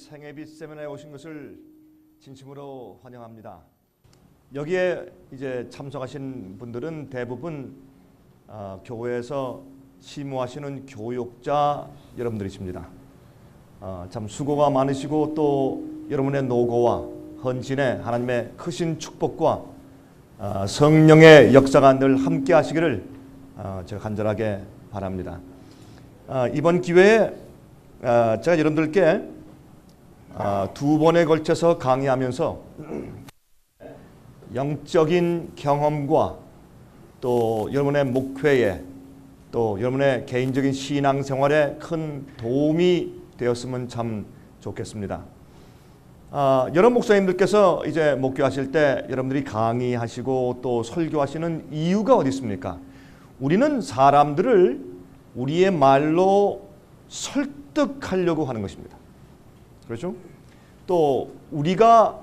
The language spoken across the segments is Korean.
생애빛 세미나에 오신 것을 진심으로 환영합니다. 여기에 이제 참석하신 분들은 대부분 교회에서 심호하시는 교육자 여러분들이십니다. 참 수고가 많으시고 또 여러분의 노고와 헌신에 하나님의 크신 축복과 성령의 역사가 늘 함께 하시기를 제가 간절하게 바랍니다. 이번 기회에 제가 여러분들께 두 번에 걸쳐서 강의하면서 영적인 경험과 또 여러분의 목회에 또 여러분의 개인적인 신앙생활에 큰 도움이 되었으면 참 좋겠습니다. 여러 목사님들께서 이제 목회하실 때 여러분들이 강의하시고 또 설교하시는 이유가 어디 있습니까? 우리는 사람들을 우리의 말로 설득하려고 하는 것입니다. 그렇죠? 또 우리가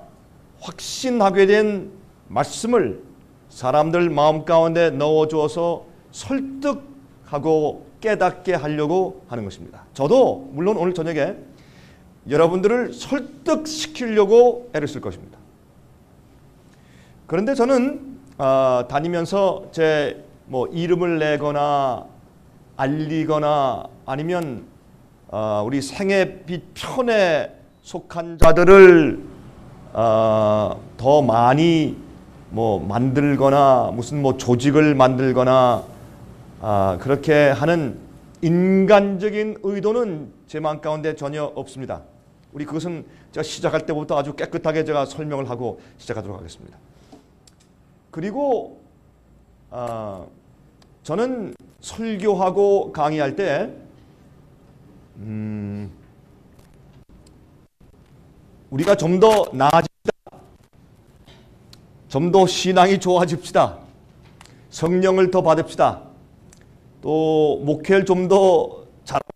확신하게 된 말씀을 사람들 마음 가운데 넣어주어서 설득하고 깨닫게 하려고 하는 것입니다. 저도 물론 오늘 저녁에 여러분들을 설득시키려고 애를 쓸 것입니다. 그런데 저는 다니면서 제 이름을 내거나 알리거나 아니면 우리 생애빛 편에 속한 자들을 더 많이 만들거나 무슨 조직을 만들거나 그렇게 하는 인간적인 의도는 제 마음 가운데 전혀 없습니다. 우리 그것은 제가 시작할 때부터 아주 깨끗하게 제가 설명을 하고 시작하도록 하겠습니다. 그리고 저는 설교하고 강의할 때 우리가 좀 더 나아집시다. 좀 더 신앙이 좋아집시다. 성령을 더 받읍시다. 또 목회를 좀 더 잘합시다.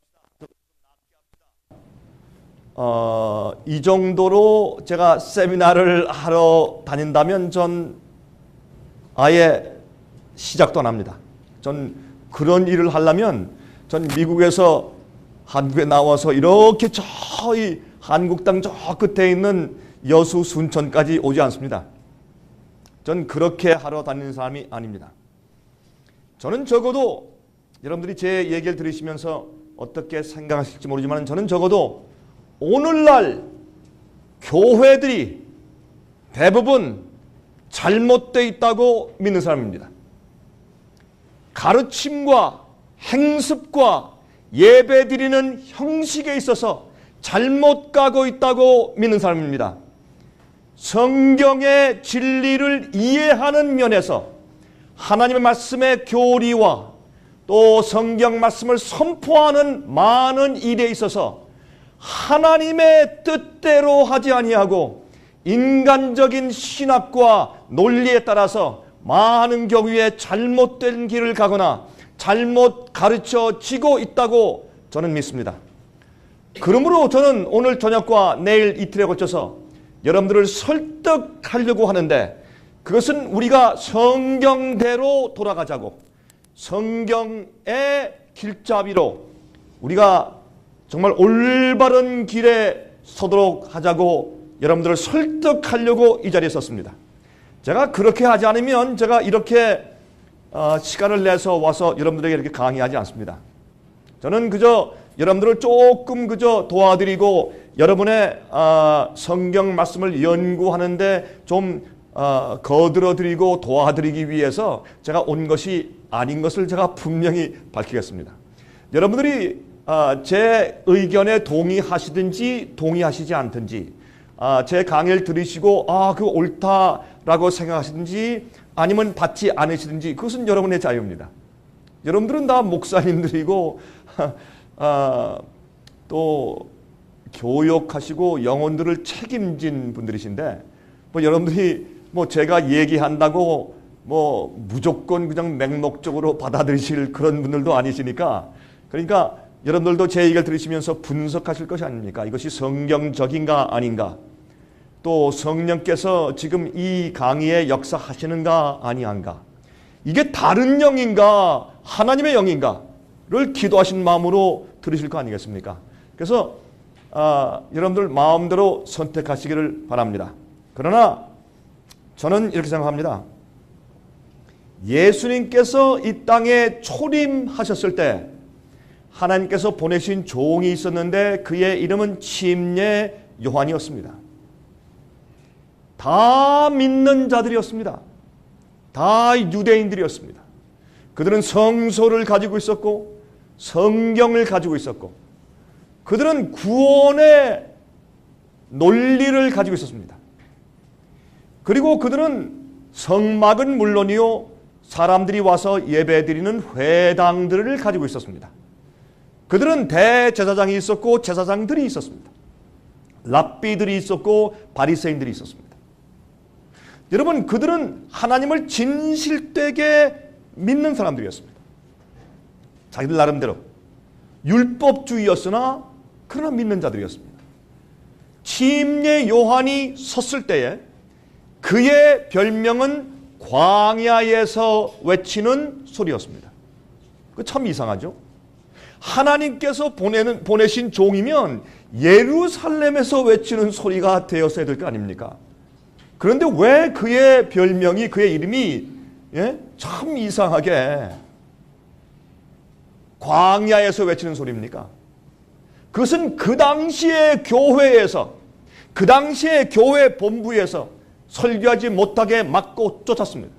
이 정도로 제가 세미나를 하러 다닌다면 전 아예 시작도 안 합니다. 전 그런 일을 하려면 전 미국에서 한국에 나와서 이렇게 저희 한국 땅 저 끝에 있는 여수 순천까지 오지 않습니다. 전 그렇게 하러 다니는 사람이 아닙니다. 저는 적어도 여러분들이 제 얘기를 들으시면서 어떻게 생각하실지 모르지만 저는 적어도 오늘날 교회들이 대부분 잘못되어 있다고 믿는 사람입니다. 가르침과 행습과 예배드리는 형식에 있어서 잘못 가고 있다고 믿는 사람입니다. 성경의 진리를 이해하는 면에서 하나님의 말씀의 교리와 또 성경 말씀을 선포하는 많은 일에 있어서 하나님의 뜻대로 하지 아니하고 인간적인 신학과 논리에 따라서 많은 경우에 잘못된 길을 가거나 잘못 가르쳐지고 있다고 저는 믿습니다. 그러므로 저는 오늘 저녁과 내일 이틀에 걸쳐서 여러분들을 설득하려고 하는데 그것은 우리가 성경대로 돌아가자고 성경의 길잡이로 우리가 정말 올바른 길에 서도록 하자고 여러분들을 설득하려고 이 자리에 섰습니다. 제가 그렇게 하지 않으면 제가 이렇게 시간을 내서 와서 여러분들에게 이렇게 강의하지 않습니다. 저는 그저 여러분들을 조금 그저 도와드리고 여러분의 성경 말씀을 연구하는데 좀 거들어드리고 도와드리기 위해서 제가 온 것이 아닌 것을 제가 분명히 밝히겠습니다. 여러분들이 제 의견에 동의하시든지 동의하시지 않든지 제 강의를 들으시고 그거 옳다라고 생각하시든지 아니면 받지 않으시든지 그것은 여러분의 자유입니다. 여러분들은 다 목사님들이고 또 교육하시고 영혼들을 책임진 분들이신데 여러분들이 제가 얘기한다고 무조건 그냥 맹목적으로 받아들이실 그런 분들도 아니시니까 그러니까 여러분들도 제 얘기를 들으시면서 분석하실 것이 아닙니까? 이것이 성경적인가 아닌가? 또 성령께서 지금 이 강의에 역사하시는가 아니한가? 이게 다른 영인가 하나님의 영인가를 기도하신 마음으로 들으실 거 아니겠습니까? 그래서 여러분들 마음대로 선택하시기를 바랍니다. 그러나 저는 이렇게 생각합니다. 예수님께서 이 땅에 초림하셨을 때 하나님께서 보내신 종이 있었는데 그의 이름은 침례 요한이었습니다. 다 믿는 자들이었습니다. 다 유대인들이었습니다. 그들은 성소를 가지고 있었고 성경을 가지고 있었고 그들은 구원의 논리를 가지고 있었습니다. 그리고 그들은 성막은 물론이요 사람들이 와서 예배드리는 회당들을 가지고 있었습니다. 그들은 대제사장이 있었고 제사장들이 있었습니다. 랍비들이 있었고 바리새인들이 있었습니다. 여러분, 그들은 하나님을 진실되게 믿는 사람들이었습니다. 자기들 나름대로 율법주의였으나 그러나 믿는 자들이었습니다. 침례 요한이 섰을 때에 그의 별명은 광야에서 외치는 소리였습니다. 그 참 이상하죠? 하나님께서 보내신 종이면 예루살렘에서 외치는 소리가 되었어야 될 거 아닙니까? 그런데 왜 그의 별명이, 그의 이름이 참 이상하게 광야에서 외치는 소리입니까? 그것은 그 당시의 교회에서, 그 당시의 교회 본부에서 설교하지 못하게 막고 쫓았습니다.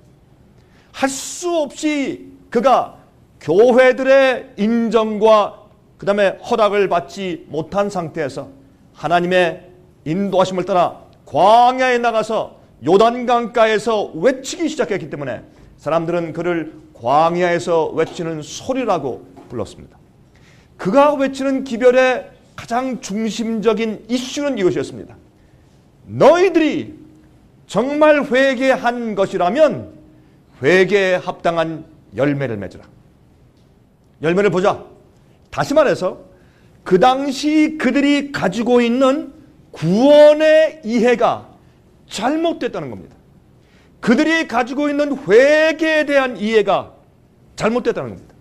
할 수 없이 그가 교회들의 인정과 그 다음에 허락을 받지 못한 상태에서 하나님의 인도하심을 따라 광야에 나가서 요단강가에서 외치기 시작했기 때문에 사람들은 그를 광야에서 외치는 소리라고 불렀습니다. 그가 외치는 기별의 가장 중심적인 이슈는 이것이었습니다. 너희들이 정말 회개한 것이라면 회개에 합당한 열매를 맺으라. 열매를 보자. 다시 말해서 그 당시 그들이 가지고 있는 구원의 이해가 잘못됐다는 겁니다. 그들이 가지고 있는 회개에 대한 이해가 잘못됐다는 겁니다.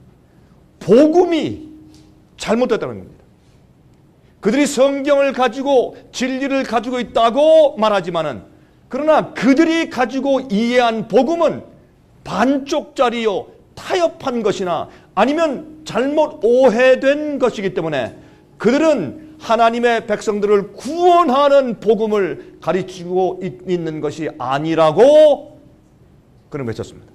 복음이 잘못됐다는 겁니다. 그들이 성경을 가지고 진리를 가지고 있다고 말하지만은 그러나 그들이 가지고 이해한 복음은 반쪽짜리요 타협한 것이나 아니면 잘못 오해된 것이기 때문에 그들은 하나님의 백성들을 구원하는 복음을 가르치고 있는 것이 아니라고 그는 외쳤습니다.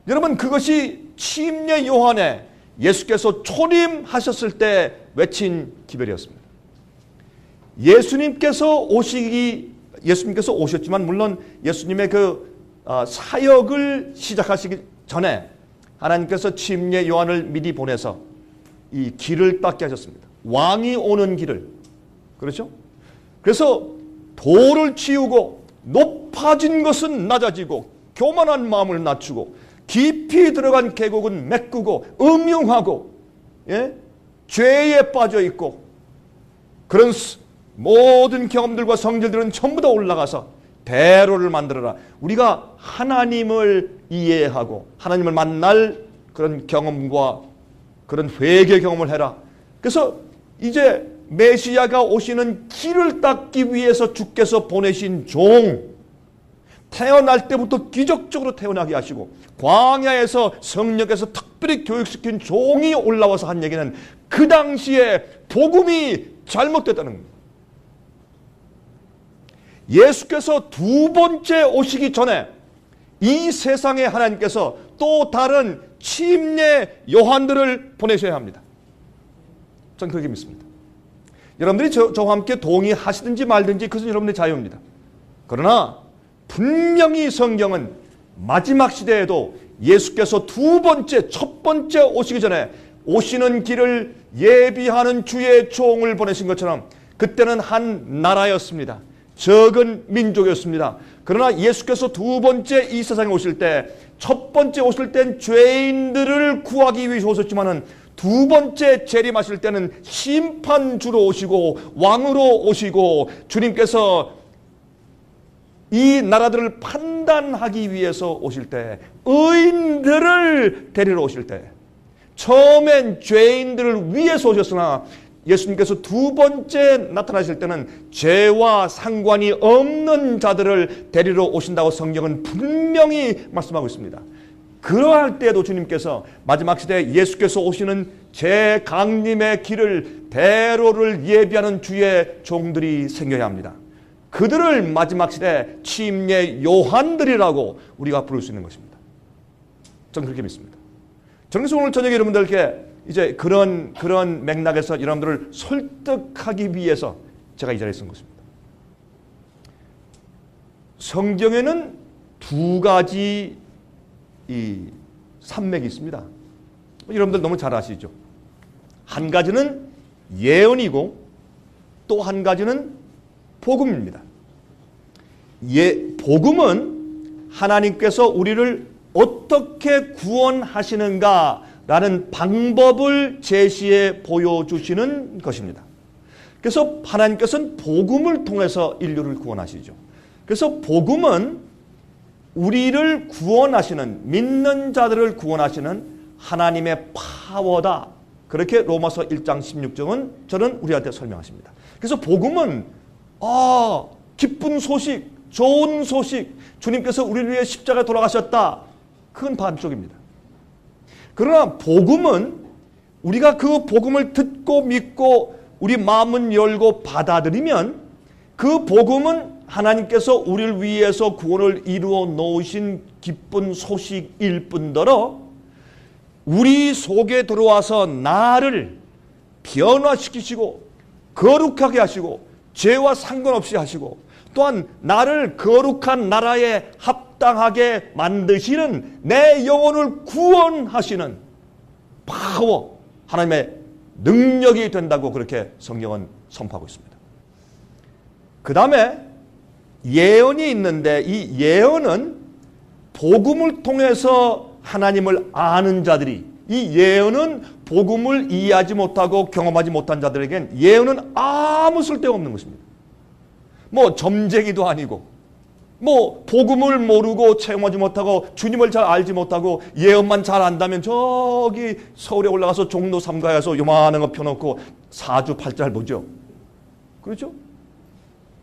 여러분, 그것이 침례 요한의 예수께서 초림하셨을 때 외친 기별이었습니다. 예수님께서 오셨지만 물론 예수님의 그 사역을 시작하시기 전에 하나님께서 침례 요한을 미리 보내서 이 길을 닦게 하셨습니다. 왕이 오는 길을. 그렇죠? 그래서 돌을 치우고 높아진 것은 낮아지고 교만한 마음을 낮추고 깊이 들어간 계곡은 메꾸고 음흉하고 죄에 빠져 있고 그런 모든 경험들과 성질들은 전부 다 올라가서 대로를 만들어라. 우리가 하나님을 이해하고 하나님을 만날 그런 경험과 그런 회개 경험을 해라. 그래서 이제 메시아가 오시는 길을 닦기 위해서 주께서 보내신 종, 태어날 때부터 기적적으로 태어나게 하시고 광야에서 성령께서 특별히 교육시킨 종이 올라와서 한 얘기는 그 당시에 복음이 잘못됐다는 겁니다. 예수께서 두 번째 오시기 전에 이 세상에 하나님께서 또 다른 침례 요한들을 보내셔야 합니다. 저는 그렇게 믿습니다. 여러분들이 저와 함께 동의하시든지 말든지 그것은 여러분들의 자유입니다. 그러나 분명히 성경은 마지막 시대에도 예수께서 첫 번째 오시기 전에 오시는 길을 예비하는 주의 종을 보내신 것처럼 그때는 한 나라였습니다. 적은 민족이었습니다. 그러나 예수께서 두 번째 이 세상에 오실 때, 첫 번째 오실 땐 죄인들을 구하기 위해서 오셨지만은 두 번째 재림하실 때는 심판주로 오시고 왕으로 오시고 주님께서 이 나라들을 판단하기 위해서 오실 때, 의인들을 데리러 오실 때, 처음엔 죄인들을 위해서 오셨으나 예수님께서 두 번째 나타나실 때는 죄와 상관이 없는 자들을 데리러 오신다고 성경은 분명히 말씀하고 있습니다. 그러할 때에도 주님께서 마지막 시대에 예수께서 오시는 재강림의 길을 대로를 예비하는 주의 종들이 생겨야 합니다. 그들을 마지막 시대 침례 요한들이라고 우리가 부를 수 있는 것입니다. 저는 그렇게 믿습니다. 저는 그래서 오늘 저녁에 여러분들께 이제 그런 맥락에서 여러분들을 설득하기 위해서 제가 이 자리에 쓴 것입니다. 성경에는 두 가지 이 산맥이 있습니다. 여러분들 너무 잘 아시죠? 한 가지는 예언이고 또 한 가지는 복음입니다. 복음은 하나님께서 우리를 어떻게 구원하시는가라는 방법을 제시해 보여주시는 것입니다. 그래서 하나님께서는 복음을 통해서 인류를 구원하시죠. 그래서 복음은 우리를 구원하시는, 믿는 자들을 구원하시는 하나님의 파워다. 그렇게 로마서 1장 16절은 저는 우리한테 설명하십니다. 그래서 복음은 기쁜 소식, 좋은 소식, 주님께서 우리를 위해 십자가에 돌아가셨다. 그건 반쪽입니다. 그러나 복음은 우리가 그 복음을 듣고 믿고 우리 마음은 열고 받아들이면 그 복음은 하나님께서 우리를 위해서 구원을 이루어 놓으신 기쁜 소식일 뿐더러 우리 속에 들어와서 나를 변화시키시고 거룩하게 하시고 죄와 상관없이 하시고 또한 나를 거룩한 나라에 합당하게 만드시는 내 영혼을 구원하시는 파워, 하나님의 능력이 된다고 그렇게 성경은 선포하고 있습니다. 그 다음에 예언이 있는데 이 예언은 복음을 통해서 하나님을 아는 자들이, 이 예언은 복음을 이해하지 못하고 경험하지 못한 자들에겐 예언은 아무 쓸데없는 것입니다. 뭐 점쟁이도 아니고 복음을 모르고 체험하지 못하고 주님을 잘 알지 못하고 예언만 잘 안다면 저기 서울에 올라가서 종로 3가에서 요만한 거 펴놓고 사주팔자를 보죠. 그렇죠?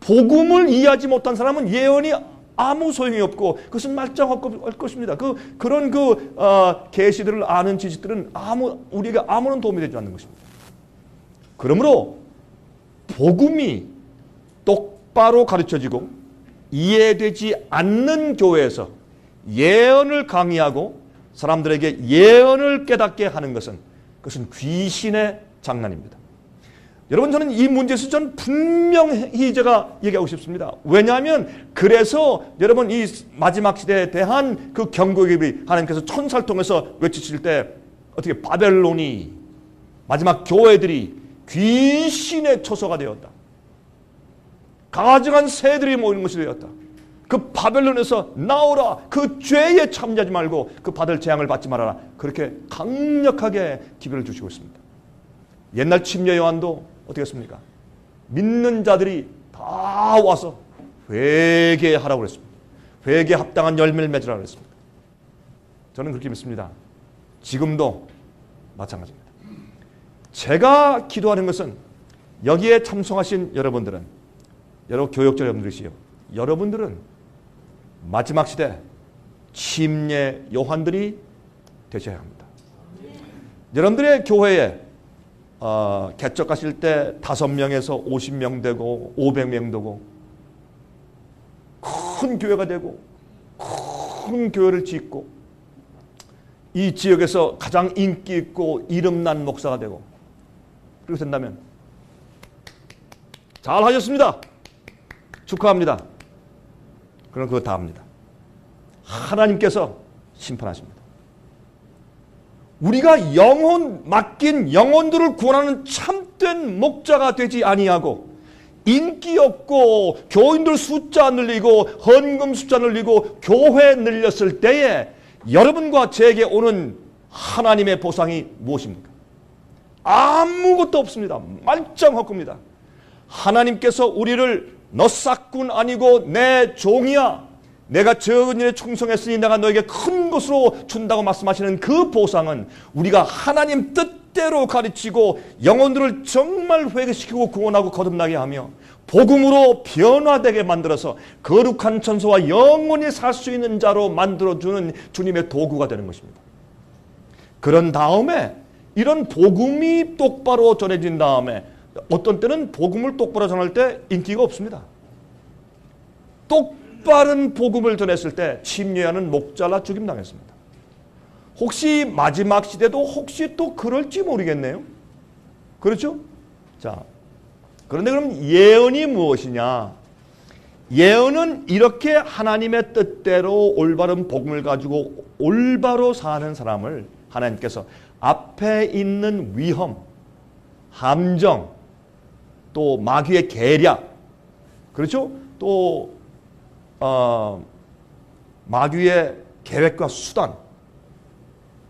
복음을 이해하지 못한 사람은 예언이 아무 소용이 없고 그것은 말짱할 것입니다. 그런 계시들을 아는 지식들은 우리가 아무런 도움이 되지 않는 것입니다. 그러므로 복음이 똑바로 가르쳐지고 이해되지 않는 교회에서 예언을 강의하고 사람들에게 예언을 깨닫게 하는 그것은 귀신의 장난입니다. 여러분, 저는 이 문제에서 분명히 제가 얘기하고 싶습니다. 왜냐하면 그래서 여러분 이 마지막 시대에 대한 그 경고기를 하나님께서 천사를 통해서 외치실 때 어떻게 바벨론이 마지막 교회들이 귀신의 처소가 되었다. 가증한 새들이 모이는 것이 되었다. 그 바벨론에서 나오라. 그 죄에 참여하지 말고 그 받을 재앙을 받지 말아라. 그렇게 강력하게 기별을 주시고 있습니다. 옛날 침례 요한도 어떻게 했습니까? 믿는 자들이 다 와서 회개하라고 그랬습니다. 회개에 합당한 열매를 맺으라고 그랬습니다. 저는 그렇게 믿습니다. 지금도 마찬가지입니다. 제가 기도하는 것은 여기에 참석하신 여러분들은, 여러 교역자 여러분들이시요, 여러분들은 마지막 시대 침례 요한들이 되셔야 합니다. 여러분들의 교회에 개척하실 때 5명에서 50명 되고 500명 되고 큰 교회가 되고 큰 교회를 짓고 이 지역에서 가장 인기 있고 이름난 목사가 되고 그렇게 된다면 잘하셨습니다. 축하합니다. 그럼 그거 다 합니다. 하나님께서 심판하십니다. 우리가 맡긴 영혼들을 구원하는 참된 목자가 되지 아니하고 인기 없고 교인들 숫자 늘리고 헌금 숫자 늘리고 교회 늘렸을 때에 여러분과 제게 오는 하나님의 보상이 무엇입니까? 아무것도 없습니다. 말짱할 겁니다. 하나님께서 우리를 너 싹군 아니고 내 종이야, 내가 적은 일에 충성했으니 내가 너에게 큰 것으로 준다고 말씀하시는 그 보상은 우리가 하나님 뜻 뜻대로 가르치고 영혼들을 정말 회개시키고 구원하고 거듭나게 하며 복음으로 변화되게 만들어서 거룩한 천사와 영원히 살 수 있는 자로 만들어주는 주님의 도구가 되는 것입니다. 그런 다음에 이런 복음이 똑바로 전해진 다음에 어떤 때는 복음을 똑바로 전할 때 인기가 없습니다. 똑바른 복음을 전했을 때 침례하는 목잘라 죽임당했습니다. 혹시 마지막 시대도 혹시 또 그럴지 모르겠네요. 그렇죠? 자, 그런데 그럼 예언이 무엇이냐? 예언은 이렇게 하나님의 뜻대로 올바른 복음을 가지고 올바로 사는 사람을 하나님께서 앞에 있는 위험, 함정, 또 마귀의 계략, 그렇죠? 또 마귀의 계획과 수단,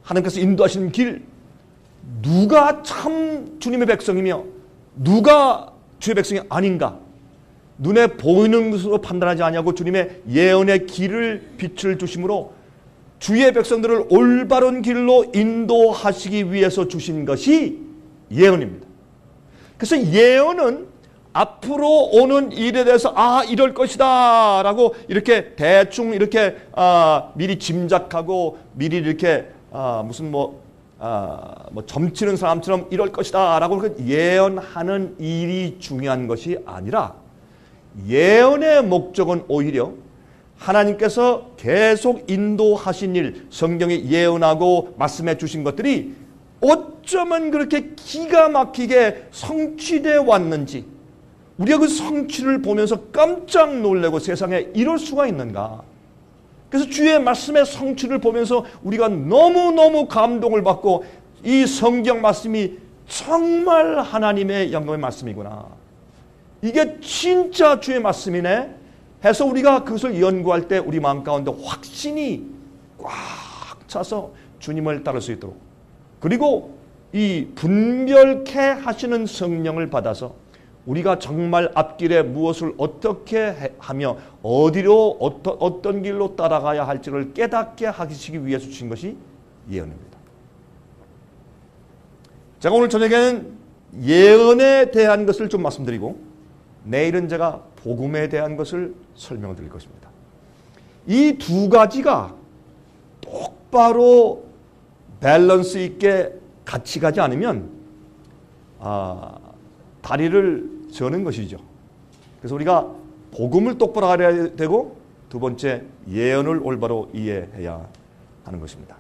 하나님께서 인도하시는 길, 누가 참 주님의 백성이며 누가 주의 백성이 아닌가, 눈에 보이는 것으로 판단하지 아니하고 주님의 예언의 길을 빛을 주심으로 주의 백성들을 올바른 길로 인도하시기 위해서 주신 것이 예언입니다. 그래서 예언은 앞으로 오는 일에 대해서 이럴 것이다 라고 이렇게 대충 이렇게 미리 짐작하고 미리 이렇게 무슨 점치는 사람처럼 이럴 것이다 라고 예언하는 일이 중요한 것이 아니라 예언의 목적은 오히려 하나님께서 계속 인도하신 일, 성경에 예언하고 말씀해 주신 것들이 어쩌면 그렇게 기가 막히게 성취되어 왔는지, 우리가 그 성취를 보면서 깜짝 놀라고 세상에 이럴 수가 있는가. 그래서 주의 말씀의 성취를 보면서 우리가 너무너무 감동을 받고 이 성경 말씀이 정말 하나님의 영광의 말씀이구나, 이게 진짜 주의 말씀이네 해서 우리가 그것을 연구할 때 우리 마음 가운데 확신이 꽉 차서 주님을 따를 수 있도록, 그리고 이 분별케 하시는 성령을 받아서 우리가 정말 앞길에 무엇을 어떻게 하며 어디로 어떤 길로 따라가야 할지를 깨닫게 하시기 위해서 주신 것이 예언입니다. 제가 오늘 저녁에는 예언에 대한 것을 좀 말씀드리고 내일은 제가 복음에 대한 것을 설명을 드릴 것입니다. 이 두 가지가 똑바로 밸런스 있게 같이 가지 않으면 다리를 저는 것이죠. 그래서 우리가 복음을 똑바로 알아야 되고 두 번째 예언을 올바로 이해해야 하는 것입니다.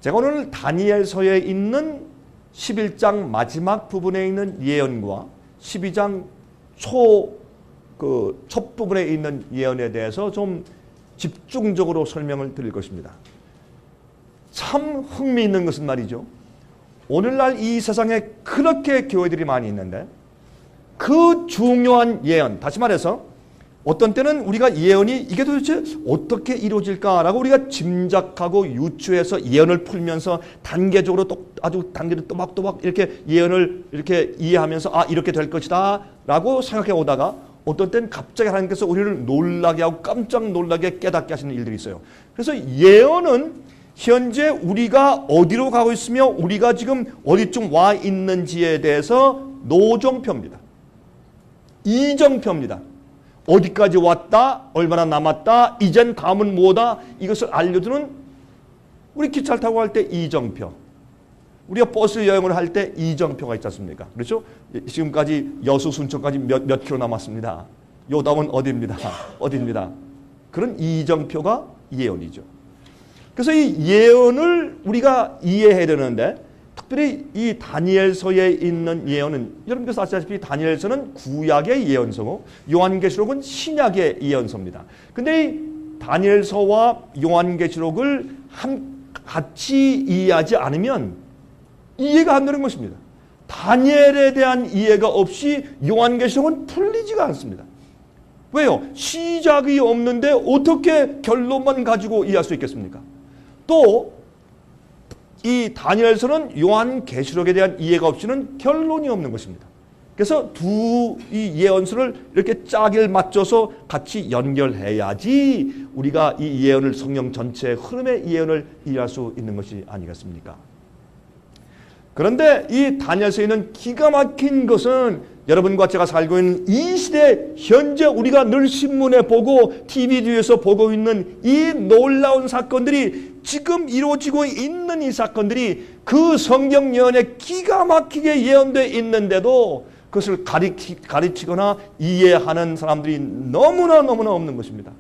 제가 오늘 다니엘서에 있는 11장 마지막 부분에 있는 예언과 12장 첫 부분에 있는 예언에 대해서 좀 집중적으로 설명을 드릴 것입니다. 참 흥미있는 것은 말이죠, 오늘날 이 세상에 그렇게 교회들이 많이 있는데 그 중요한 예언, 다시 말해서 어떤 때는 우리가 예언이 이게 도대체 어떻게 이루어질까라고 우리가 짐작하고 유추해서 예언을 풀면서 단계적으로 아주 단계를 또박또박 이렇게 예언을 이렇게 이해하면서 이렇게 될 것이다 라고 생각해 오다가 어떤 때는 갑자기 하나님께서 우리를 놀라게 하고 깜짝 놀라게 깨닫게 하시는 일들이 있어요. 그래서 예언은 현재 우리가 어디로 가고 있으며 우리가 지금 어디쯤 와 있는지에 대해서 노정표입니다. 이정표입니다. 어디까지 왔다, 얼마나 남았다, 이젠 다음은 뭐다, 이것을 알려주는, 우리 기차를 타고 갈 때 이정표, 우리가 버스 여행을 할 때 이정표가 있지 않습니까? 그렇죠? 지금까지 여수 순천까지 몇 킬로 남았습니다. 요 다음은 어디입니다. 어디입니다. 그런 이정표가 예언이죠. 그래서 이 예언을 우리가 이해해야 되는데, 특별히 이 다니엘서에 있는 예언은 여러분께서 아시다시피 다니엘서는 구약의 예언서고 요한계시록은 신약의 예언서입니다. 근데 이 다니엘서와 요한계시록을 같이 이해하지 않으면 이해가 안 되는 것입니다. 다니엘에 대한 이해가 없이 요한계시록은 풀리지가 않습니다. 왜요? 시작이 없는데 어떻게 결론만 가지고 이해할 수 있겠습니까? 또 이 다니엘서는 요한계시록에 대한 이해가 없이는 결론이 없는 것입니다. 그래서 두 이 예언서를 이렇게 짝을 맞춰서 같이 연결해야지 우리가 이 예언을 성경 전체의 흐름의 예언을 이해할 수 있는 것이 아니겠습니까? 그런데 이 다니엘서에 있는 기가 막힌 것은 여러분과 제가 살고 있는 이 시대 현재 우리가 늘 신문에 보고 TV 뒤에서 보고 있는 이 놀라운 사건들이 지금 이루어지고 있는 이 사건들이 그 성경 예언에 기가 막히게 예언되어 있는데도 그것을 가르치거나 이해하는 사람들이 너무나 없는 것입니다.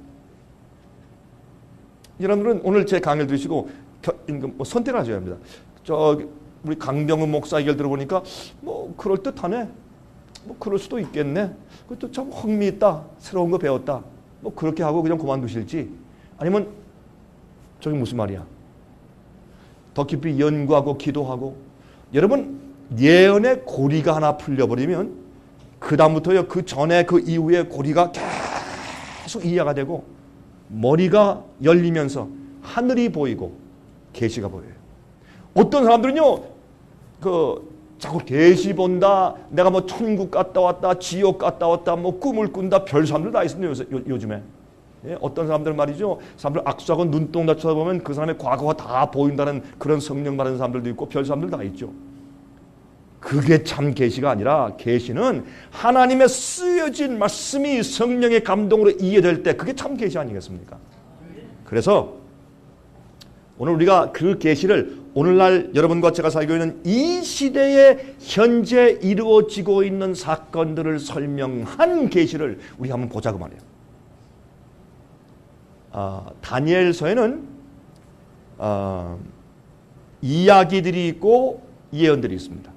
여러분들은 오늘 제 강의를 들으시고 선택을 하셔야 합니다. 우리 강병훈 목사 얘기를 들어보니까 그럴듯하네. 그럴 수도 있겠네. 그것도 참 흥미있다. 새로운 거 배웠다. 그렇게 하고 그냥 그만두실지, 아니면 저게 무슨 말이야? 더 깊이 연구하고 기도하고. 여러분, 예언의 고리가 하나 풀려버리면 그 다음부터요, 그 전에 그 이후에 고리가 계속 이해가 되고 머리가 열리면서 하늘이 보이고 계시가 보여요. 어떤 사람들은요, 자꾸 계시 본다, 내가 천국 갔다 왔다, 지옥 갔다 왔다, 꿈을 꾼다, 별 사람들 다 있습니다 요즘에. 예? 어떤 사람들 말이죠, 사람들 악수하고 눈동자 쳐다보면 그 사람의 과거가 다 보인다는 그런 성령 받은 사람들도 있고 별 사람들 다 있죠. 그게 참 계시가 아니라, 계시는 하나님의 쓰여진 말씀이 성령의 감동으로 이해될 때 그게 참 계시 아니겠습니까? 그래서 오늘 우리가 그 계시를 오늘날 여러분과 제가 살고 있는 이 시대에 현재 이루어지고 있는 사건들을 설명한 계시를 우리가 한번 보자고 말이에요. 다니엘서에는 이야기들이 있고 예언들이 있습니다.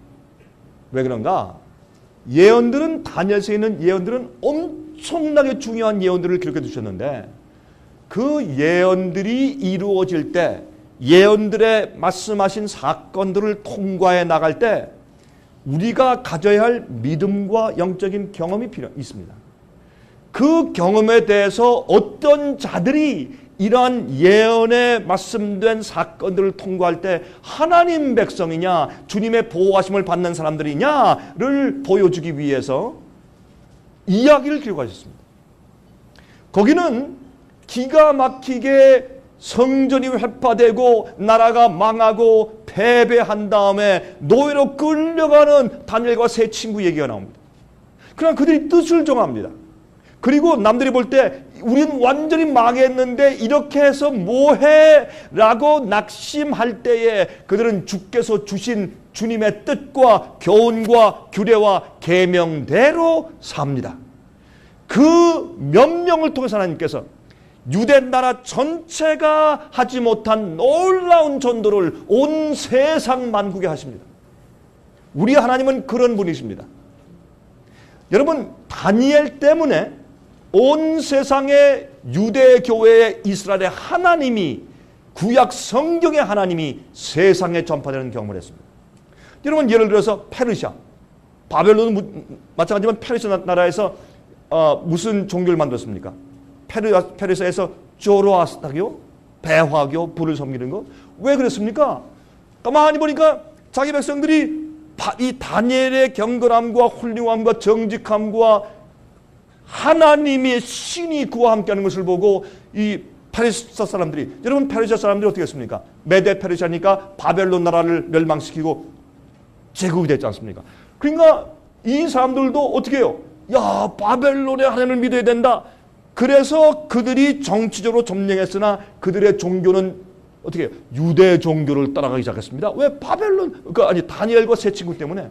왜 그런가? 예언들은, 다니엘서에 있는 예언들은 엄청나게 중요한 예언들을 기록해 두셨는데, 그 예언들이 이루어질 때, 예언들의 말씀하신 사건들을 통과해 나갈 때 우리가 가져야 할 믿음과 영적인 경험이 있습니다. 그 경험에 대해서 어떤 자들이 이러한 예언에 말씀된 사건들을 통과할 때 하나님 백성이냐, 주님의 보호하심을 받는 사람들이냐를 보여주기 위해서 이야기를 기록하셨습니다. 거기는 기가 막히게 성전이 회파되고 나라가 망하고 패배한 다음에 노예로 끌려가는 다니엘과 세 친구 얘기가 나옵니다. 그러나 그들이 뜻을 정합니다. 그리고 남들이 볼 때 우리는 완전히 망했는데 이렇게 해서 뭐해? 라고 낙심할 때에 그들은 주께서 주신 주님의 뜻과 교훈과 규례와 계명대로 삽니다. 그 명령을 통해서 하나님께서 유대 나라 전체가 하지 못한 놀라운 전도를 온 세상 만국에 하십니다. 우리 하나님은 그런 분이십니다. 여러분, 다니엘 때문에 온 세상의 유대 교회의 이스라엘의 하나님이, 구약 성경의 하나님이 세상에 전파되는 경험을 했습니다. 여러분, 예를 들어서 페르시아, 바벨론은 마찬가지지만 페르시아 나라에서 무슨 종교를 만들었습니까? 페르시아에서 조로아스타교, 배화교, 불을 섬기는 거. 왜 그랬습니까? 가만히 보니까 자기 백성들이 이 다니엘의 경건함과 훌륭함과 정직함과 하나님의 신이 그와 함께하는 것을 보고 이 페르시아 사람들이, 여러분 페르시아 사람들이 어떻게 했습니까? 메데 페르시아니까 바벨론 나라를 멸망시키고 제국이 됐지 않습니까? 그러니까 이 사람들도 어떻게 해요? 야, 바벨론의 하나님을 믿어야 된다. 그래서 그들이 정치적으로 점령했으나 그들의 종교는 어떻게 해요? 유대 종교를 따라가기 시작했습니다. 왜? 다니엘과 세 친구 때문에.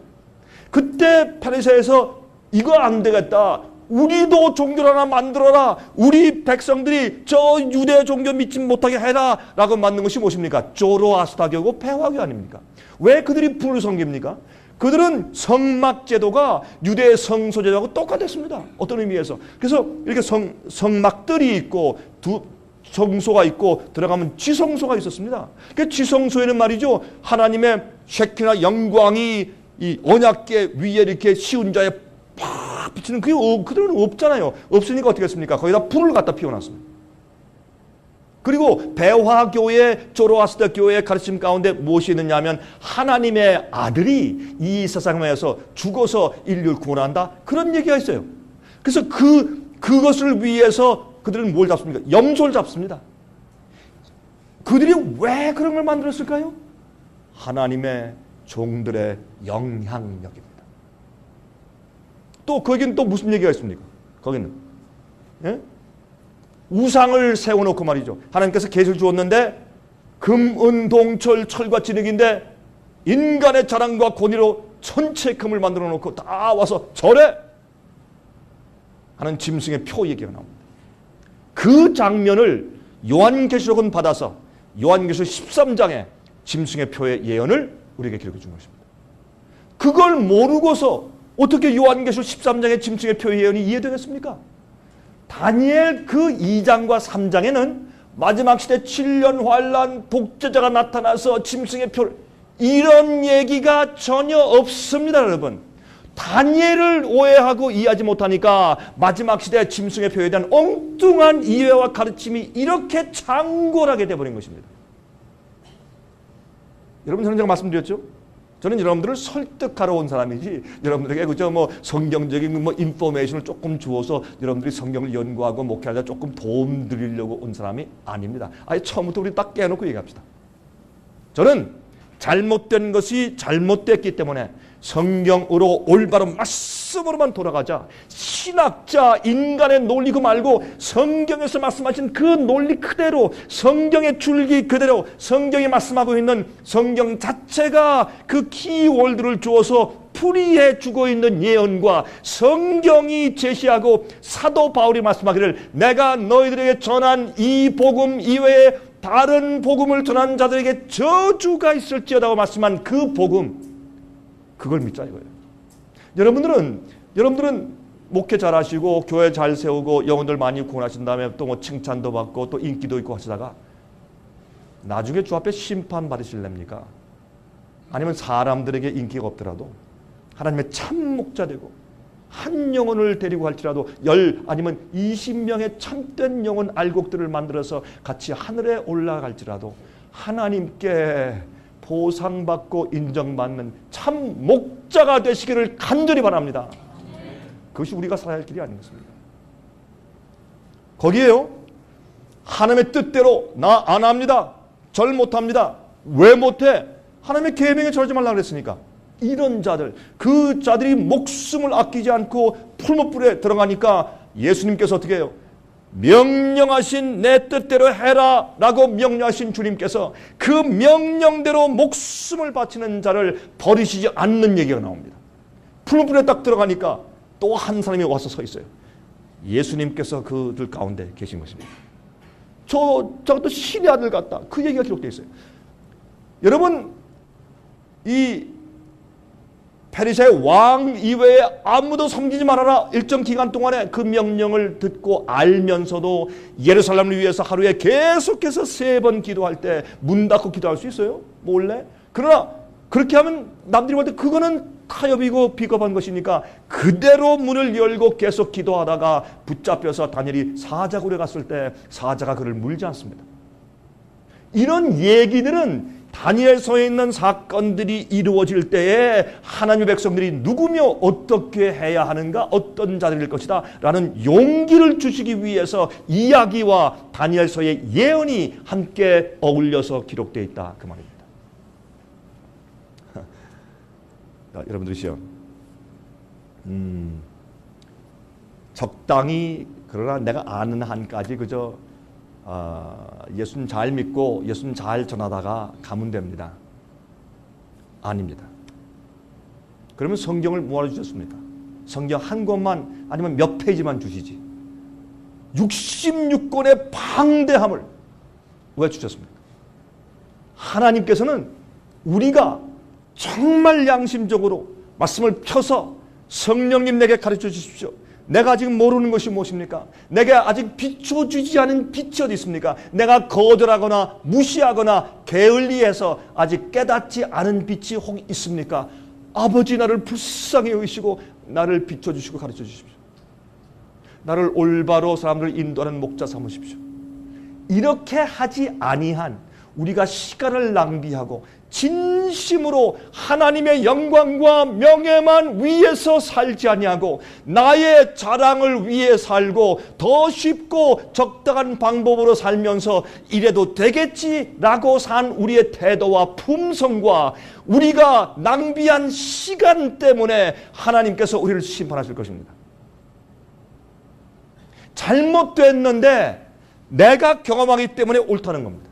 그때 페르시아에서 이거 안 되겠다, 우리도 종교를 하나 만들어라, 우리 백성들이 저 유대 종교 믿지 못하게 해라 라고 만든 것이 무엇입니까? 조로아스타교고 배화교 아닙니까? 왜 그들이 불을 섬깁니까? 그들은 성막제도가 유대의 성소제도하고 똑같았습니다. 어떤 의미에서. 그래서 이렇게 성막들이 있고 성소가 있고 들어가면 지성소가 있었습니다. 그 지성소에는 말이죠, 하나님의 쉐키나 영광이 이 언약궤 위에 이렇게 시운 자에 팍 비치는 그게 그들은 없잖아요. 없으니까 어떻게 했습니까? 거기다 불을 갖다 피워놨습니다. 그리고 배화교회, 조로아스터 교회의 가르침 가운데 무엇이 있느냐 하면 하나님의 아들이 이 세상에서 죽어서 인류를 구원한다, 그런 얘기가 있어요. 그래서 그것을 위해서 그들은 뭘 잡습니까? 염소를 잡습니다. 그들이 왜 그런 걸 만들었을까요? 하나님의 종들의 영향력입니다. 또 거기는 또 무슨 얘기가 있습니까? 거기는 예? 우상을 세워놓고 말이죠. 하나님께서 계시를 주었는데 금, 은, 동, 철, 철과 진흙인데 인간의 자랑과 권위로 천체 금을 만들어 놓고 다 와서 절해 하는 짐승의 표 얘기가 나옵니다. 그 장면을 요한계시록은 받아서 요한계시록 13장에 짐승의 표의 예언을 우리에게 기록해 준 것입니다. 그걸 모르고서 어떻게 요한계시록 13장의 짐승의 표의 예언이 이해되겠습니까? 다니엘 그 2장과 3장에는 마지막 시대 7년 환란 독재자가 나타나서 짐승의 표를 이런 얘기가 전혀 없습니다. 여러분, 다니엘을 오해하고 이해하지 못하니까 마지막 시대 짐승의 표에 대한 엉뚱한 이해와 가르침이 이렇게 창궐하게 되어버린 것입니다. 여러분, 저는 제가 말씀드렸죠? 저는 여러분들을 설득하러 온 사람이지 여러분들에게 그저 뭐 성경적인 뭐 인포메이션을 조금 주어서 여러분들이 성경을 연구하고 목회하자 조금 도움 드리려고 온 사람이 아닙니다. 아예 처음부터 우리 딱 깨놓고 얘기합시다. 저는 잘못된 것이 잘못됐기 때문에 성경으로 올바로 말씀으로만 돌아가자. 신학자, 인간의 논리 그 말고 성경에서 말씀하신 그 논리 그대로, 성경의 줄기 그대로, 성경이 말씀하고 있는 성경 자체가 그 키워드를 주어서 풀이해 주고 있는 예언과 성경이 제시하고 사도 바울이 말씀하기를 내가 너희들에게 전한 이 복음 이외에 다른 복음을 전한 자들에게 저주가 있을지어다고 말씀한 그 복음, 그걸 믿자 이거예요. 여러분들은 목회 잘하시고 교회 잘 세우고 영혼들 많이 구원하신 다음에 또 뭐 칭찬도 받고 또 인기도 있고 하시다가 나중에 주 앞에 심판 받으실랍니까? 아니면 사람들에게 인기가 없더라도 하나님의 참 목자 되고 한 영혼을 데리고 할지라도 10 아니면 20명의 참된 영혼 알곡들을 만들어서 같이 하늘에 올라갈지라도 하나님께 보상받고 인정받는 참 목자가 되시기를 간절히 바랍니다. 그것이 우리가 살아야 할 길이 아니겠습니까? 거기에요. 하나님의 뜻대로 나 안 합니다. 절 못합니다. 왜 못해? 하나님의 계명에 절하지 말라 그랬으니까. 이런 자들, 그 자들이 목숨을 아끼지 않고 풀무불에 들어가니까 예수님께서 어떻게 해요? 명령하신 내 뜻대로 해라 라고 명령하신 주님께서 그 명령대로 목숨을 바치는 자를 버리시지 않는 얘기가 나옵니다. 풀무불에 딱 들어가니까 또 한 사람이 와서 서 있어요. 예수님께서 그들 가운데 계신 것입니다. 저것도 신의 아들 같다. 그 얘기가 기록되어 있어요. 여러분, 이 페르시아의 왕 이외에 아무도 섬기지 말아라. 일정 기간 동안에 그 명령을 듣고 알면서도 예루살렘을 위해서 하루에 계속해서 3번 기도할 때 문 닫고 기도할 수 있어요? 몰래? 그러나 그렇게 하면 남들이 볼 때 그거는 타협이고 비겁한 것이니까 그대로 문을 열고 계속 기도하다가 붙잡혀서 다니엘이 사자굴에 갔을 때 사자가 그를 물지 않습니다. 이런 얘기들은 다니엘서에 있는 사건들이 이루어질 때에 하나님의 백성들이 누구며 어떻게 해야 하는가, 어떤 자들일 것이다 라는 용기를 주시기 위해서 이야기와 다니엘서의 예언이 함께 어울려서 기록되어 있다 그 말입니다. 여러분들이시여, 적당히 그러나 내가 아는 한까지 그저 예수님 잘 믿고 예수님 잘 전하다가 가면 됩니다. 아닙니다. 그러면 성경을 뭐하러 주셨습니까? 성경 한 권만 아니면 몇 페이지만 주시지 66권의 방대함을 왜 주셨습니까? 하나님께서는 우리가 정말 양심적으로 말씀을 펴서 성령님 내게 가르쳐 주십시오. 내가 아직 모르는 것이 무엇입니까? 내게 아직 비춰주지 않은 빛이 어디 있습니까? 내가 거절하거나 무시하거나 게을리해서 아직 깨닫지 않은 빛이 혹 있습니까? 아버지, 나를 불쌍히 여기시고 나를 비춰주시고 가르쳐 주십시오. 나를 올바로 사람들을 인도하는 목자 삼으십시오. 이렇게 하지 아니한 우리가 시간을 낭비하고 진심으로 하나님의 영광과 명예만 위해서 살지 아니하고 나의 자랑을 위해 살고 더 쉽고 적당한 방법으로 살면서 이래도 되겠지라고 산 우리의 태도와 품성과 우리가 낭비한 시간 때문에 하나님께서 우리를 심판하실 것입니다. 잘못됐는데 내가 경험하기 때문에 옳다는 겁니다.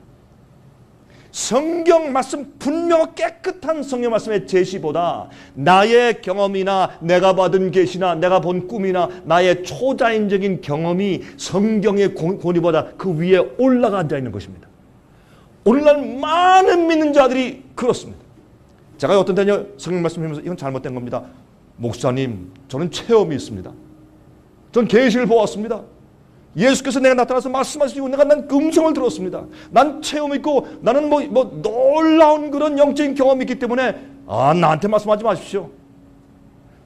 성경 말씀, 분명 깨끗한 성경 말씀의 제시보다 나의 경험이나 내가 받은 계시나 내가 본 꿈이나 나의 초자연적인 경험이 성경의 권위보다 그 위에 올라가 앉아 있는 것입니다. 오늘날 많은 믿는 자들이 그렇습니다. 제가 어떤 때는 성경 말씀 보면서 이건 잘못된 겁니다. 목사님, 저는 체험이 있습니다. 전 계시를 보았습니다. 예수께서 내가 나타나서 말씀하시고 난 음성을 들었습니다. 난 체험이 있고 나는 뭐 놀라운 그런 영적인 경험이 있기 때문에 나한테 말씀하지 마십시오.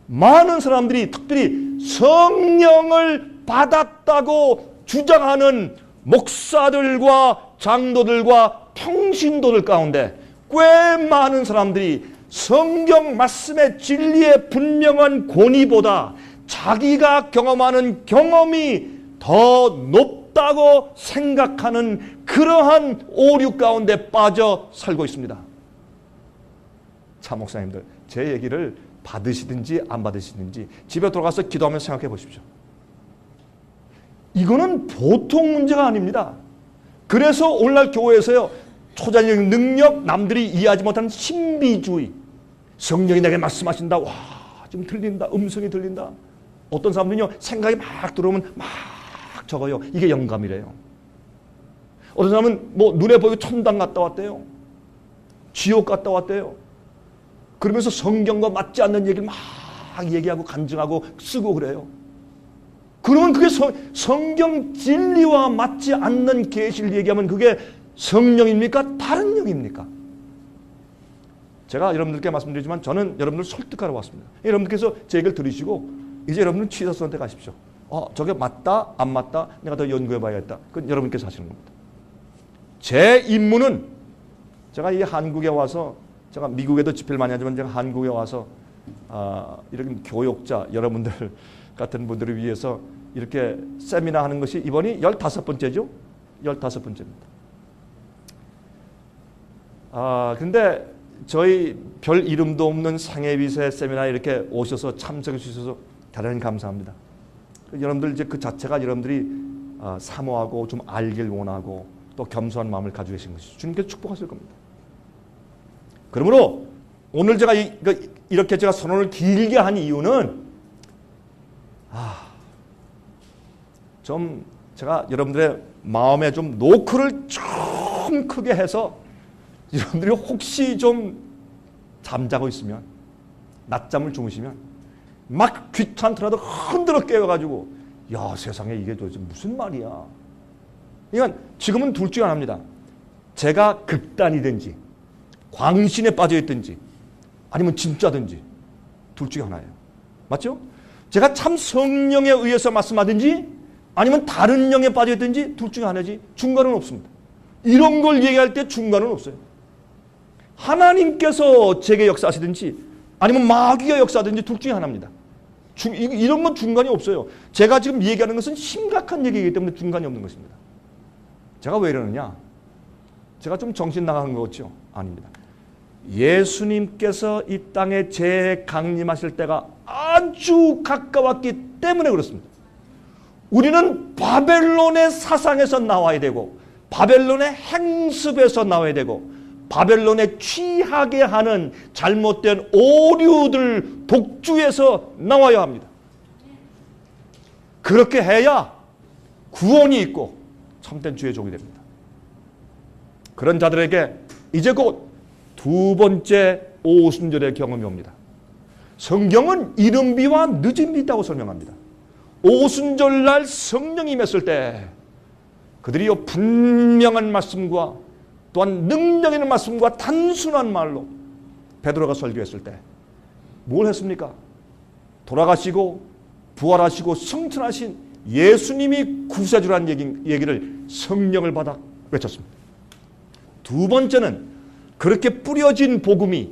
많은 사람들이 특별히 성령을 받았다고 주장하는 목사들과 장로들과 평신도들 가운데 꽤 많은 사람들이 성경 말씀의 진리의 분명한 권위보다 자기가 경험하는 경험이 더 높다고 생각하는 그러한 오류 가운데 빠져 살고 있습니다. 참 목사님들, 제 얘기를 받으시든지 안 받으시든지 집에 돌아가서 기도하면서 생각해 보십시오. 이거는 보통 문제가 아닙니다. 그래서 오늘날 교회에서요, 초자연적인 능력, 남들이 이해하지 못하는 신비주의, 성령이 내게 말씀하신다, 와, 좀 들린다, 음성이 들린다. 어떤 사람들은요, 생각이 막 들어오면 막 적어요. 이게 영감이래요. 어떤 사람은 눈에 보이고 천당 갔다 왔대요. 지옥 갔다 왔대요. 그러면서 성경과 맞지 않는 얘기를 막 얘기하고 간증하고 쓰고 그래요. 그러면 그게 성경 진리와 맞지 않는 계시를 얘기하면 그게 성령입니까? 다른 영입니까? 제가 여러분들께 말씀드리지만 저는 여러분들 설득하러 왔습니다. 여러분들께서 제 얘기를 들으시고 이제 여러분은 취사선택 하십시오. 저게 맞다, 안 맞다, 내가 더 연구해 봐야겠다. 그건 여러분께서 하시는 겁니다. 제 임무는 제가 이 한국에 와서, 제가 미국에도 집회를 많이 하지만 제가 한국에 와서 이런 교역자 여러분들 같은 분들을 위해서 이렇게 세미나 하는 것이 이번이 15번째죠? 15번째입니다. 근데 저희 별 이름도 없는 상해비세 세미나에 이렇게 오셔서 참석해 주셔서 대단히 감사합니다. 여러분들 이제 그 자체가 여러분들이 사모하고 좀 알길 원하고 또 겸손한 마음을 가지고 계신 것이 주님께서 축복하실 겁니다. 그러므로 오늘 제가 이렇게 제가 선언을 길게 한 이유는 좀 제가 여러분들의 마음에 좀 노크를 좀 크게 해서 여러분들이 혹시 좀 잠자고 있으면, 낮잠을 주무시면 막 귀찮더라도 흔들어 깨워가지고 야, 세상에 이게 도대체 무슨 말이야. 그러니까 지금은 둘 중 하나입니다. 제가 극단이든지 광신에 빠져있든지 아니면 진짜든지 둘 중에 하나예요. 맞죠? 제가 참 성령에 의해서 말씀하든지 아니면 다른 영에 빠져있든지 둘 중에 하나지, 중간은 없습니다. 이런 걸 얘기할 때 중간은 없어요. 하나님께서 제게 역사하시든지 아니면 마귀가 역사하든지 둘 중에 하나입니다. 이런 건 중간이 없어요. 제가 지금 얘기하는 것은 심각한 얘기이기 때문에 중간이 없는 것입니다. 제가 왜 이러느냐? 제가 좀 정신 나간 거죠? 아닙니다. 예수님께서 이 땅에 재강림하실 때가 아주 가까웠기 때문에 그렇습니다. 우리는 바벨론의 사상에서 나와야 되고 바벨론의 행습에서 나와야 되고 바벨론에 취하게 하는 잘못된 오류들 독주에서 나와야 합니다. 그렇게 해야 구원이 있고 참된 주의 종이 됩니다. 그런 자들에게 이제 곧 두 번째 오순절의 경험이 옵니다. 성경은 이른 비와 늦은 비 있다고 설명합니다. 오순절날 성령이 임했을 때 그들이 분명한 말씀과 또한 능력 있는 말씀과 단순한 말로 베드로가 설교했을 때 뭘 했습니까? 돌아가시고 부활하시고 성천하신 예수님이 구세주라는 얘기를 성령을 받아 외쳤습니다. 두 번째는 그렇게 뿌려진 복음이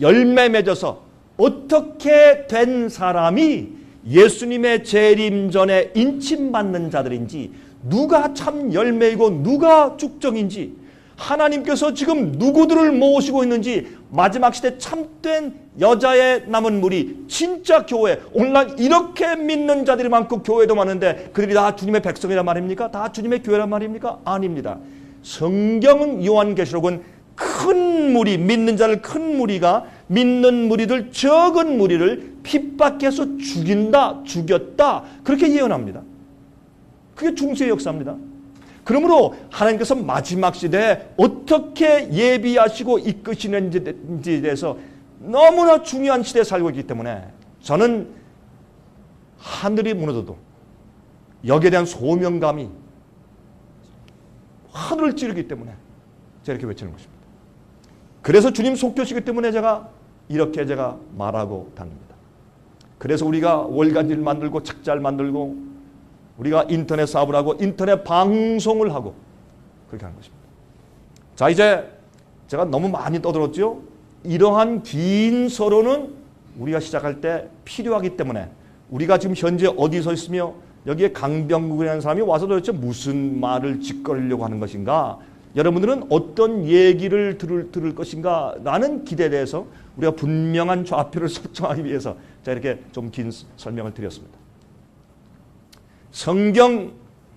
열매 맺어서 어떻게 된 사람이 예수님의 재림 전에 인침받는 자들인지, 누가 참 열매이고 누가 쭉정인지, 하나님께서 지금 누구들을 모으시고 있는지, 마지막 시대 참된 여자의 남은 무리, 진짜 교회, 오늘날 이렇게 믿는 자들이 많고 교회도 많은데 그들이 다 주님의 백성이란 말입니까? 다 주님의 교회란 말입니까? 아닙니다. 성경은, 요한계시록은 큰 무리, 믿는 자를 큰 무리가 믿는 무리들, 적은 무리를 핍박해서 죽인다, 죽였다, 그렇게 예언합니다. 그게 중세의 역사입니다. 그러므로 하나님께서 마지막 시대에 어떻게 예비하시고 이끄시는지에 대해서 너무나 중요한 시대에 살고 있기 때문에 저는 하늘이 무너져도 여기에 대한 소명감이 하늘을 찌르기 때문에 제가 이렇게 외치는 것입니다. 그래서 주님 속교시기 때문에 이렇게 제가 말하고 다닙니다. 그래서 우리가 월간지를 만들고 책자를 만들고 우리가 인터넷 사업을 하고 인터넷 방송을 하고 그렇게 하는 것입니다. 자, 이제 제가 너무 많이 떠들었죠. 이러한 긴 서론은 우리가 시작할 때 필요하기 때문에 우리가 지금 현재 어디서 있으며 여기에 강병국이라는 사람이 와서 도대체 무슨 말을 짓거리려고 하는 것인가, 여러분들은 어떤 얘기를 들을 것인가 라는 기대에 대해서 우리가 분명한 좌표를 설정하기 위해서 제가 이렇게 좀 긴 설명을 드렸습니다. 성경에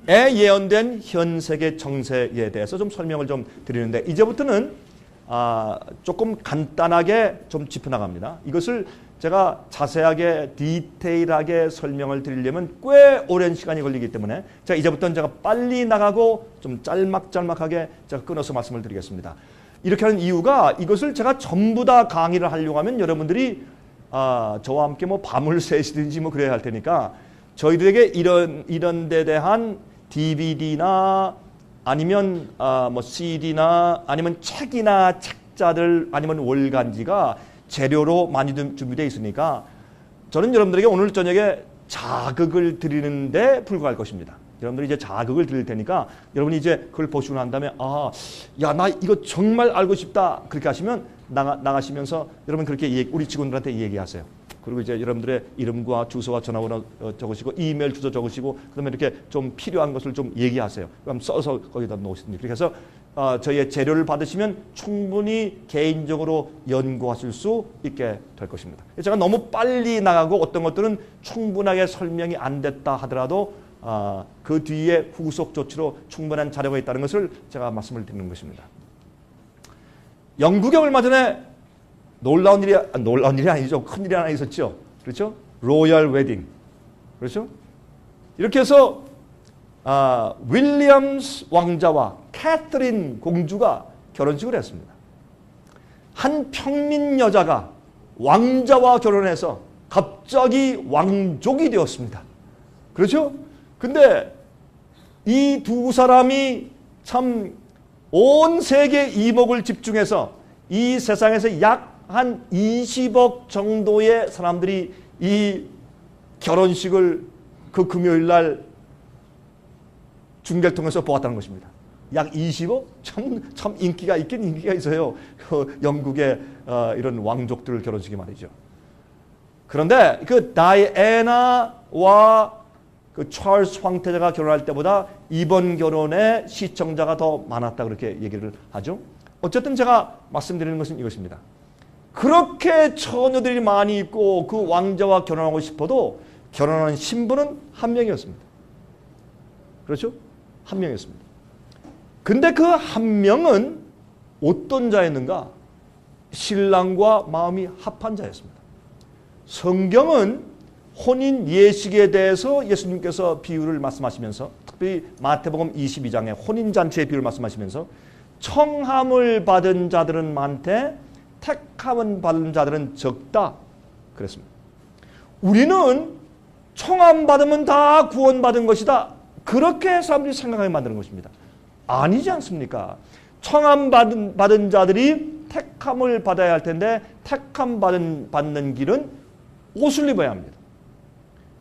예언된 현 세계 정세에 대해서 좀 설명을 좀 드리는데, 이제부터는 조금 간단하게 좀 짚어나갑니다. 이것을 제가 자세하게 디테일하게 설명을 드리려면 꽤 오랜 시간이 걸리기 때문에 이제부터는 제가 빨리 나가고 좀 짤막짤막하게 제가 끊어서 말씀을 드리겠습니다. 이렇게 하는 이유가, 이것을 제가 전부 다 강의를 하려고 하면 여러분들이 저와 함께 뭐 밤을 새시든지 뭐 그래야 할 테니까 저희들에게 이런 데 대한 DVD나 아니면 뭐 CD나 아니면 책이나 책자들 아니면 월간지가 재료로 많이 준비되어 있으니까 저는 여러분들에게 오늘 저녁에 자극을 드리는데 불과할 것입니다. 여러분들이 이제 자극을 드릴 테니까 여러분이 이제 그걸 보시고 난 다음에 야, 나 이거 정말 알고 싶다, 그렇게 하시면 나가시면서 여러분 그렇게 우리 직원들한테 얘기하세요. 그리고 이제 여러분들의 이름과 주소와 전화번호 적으시고 이메일 주소 적으시고 그다음에 이렇게 좀 필요한 것을 좀 얘기하세요. 그럼 써서 거기다 놓으십니다. 그렇게 해서 저희의 재료를 받으시면 충분히 개인적으로 연구하실 수 있게 될 것입니다. 제가 너무 빨리 나가고 어떤 것들은 충분하게 설명이 안 됐다 하더라도 그 뒤에 후속 조치로 충분한 자료가 있다는 것을 제가 말씀을 드리는 것입니다. 영국에 얼마 전에 놀라운 일이 아니죠. 큰 일이 하나 있었죠. 그렇죠? 로열 웨딩. 그렇죠? 이렇게 해서 윌리엄스 왕자와 캐서린 공주가 결혼식을 했습니다. 한 평민 여자가 왕자와 결혼해서 갑자기 왕족이 되었습니다. 그렇죠? 근데 이 두 사람이 참 온 세계 이목을 집중해서 이 세상에서 약 한 20억 정도의 사람들이 이 결혼식을 그 금요일 날 중계를 통해서 보았다는 것입니다. 약 20억? 참 인기가 있긴 인기가 있어요. 그 영국의 이런 왕족들 결혼식이 말이죠. 그런데 그 다이애나와 그 찰스 황태자가 결혼할 때보다 이번 결혼에 시청자가 더 많았다, 그렇게 얘기를 하죠. 어쨌든 제가 말씀드리는 것은 이것입니다. 그렇게 처녀들이 많이 있고 그 왕자와 결혼하고 싶어도 결혼한 신부는 한 명이었습니다. 그렇죠? 한 명이었습니다. 근데 그 한 명은 어떤 자였는가? 신랑과 마음이 합한 자였습니다. 성경은 혼인 예식에 대해서 예수님께서 비유를 말씀하시면서, 특별히 마태복음 22장에 혼인잔치의 비유를 말씀하시면서 청함을 받은 자들은 많되 택함을 받은 자들은 적다 그랬습니다. 우리는 청함 받으면 다 구원받은 것이다, 그렇게 사람들이 생각하게 만드는 것입니다. 아니지 않습니까? 청함 받은 자들이 택함을 받아야 할 텐데 택함 받는 길은 옷을 입어야 합니다.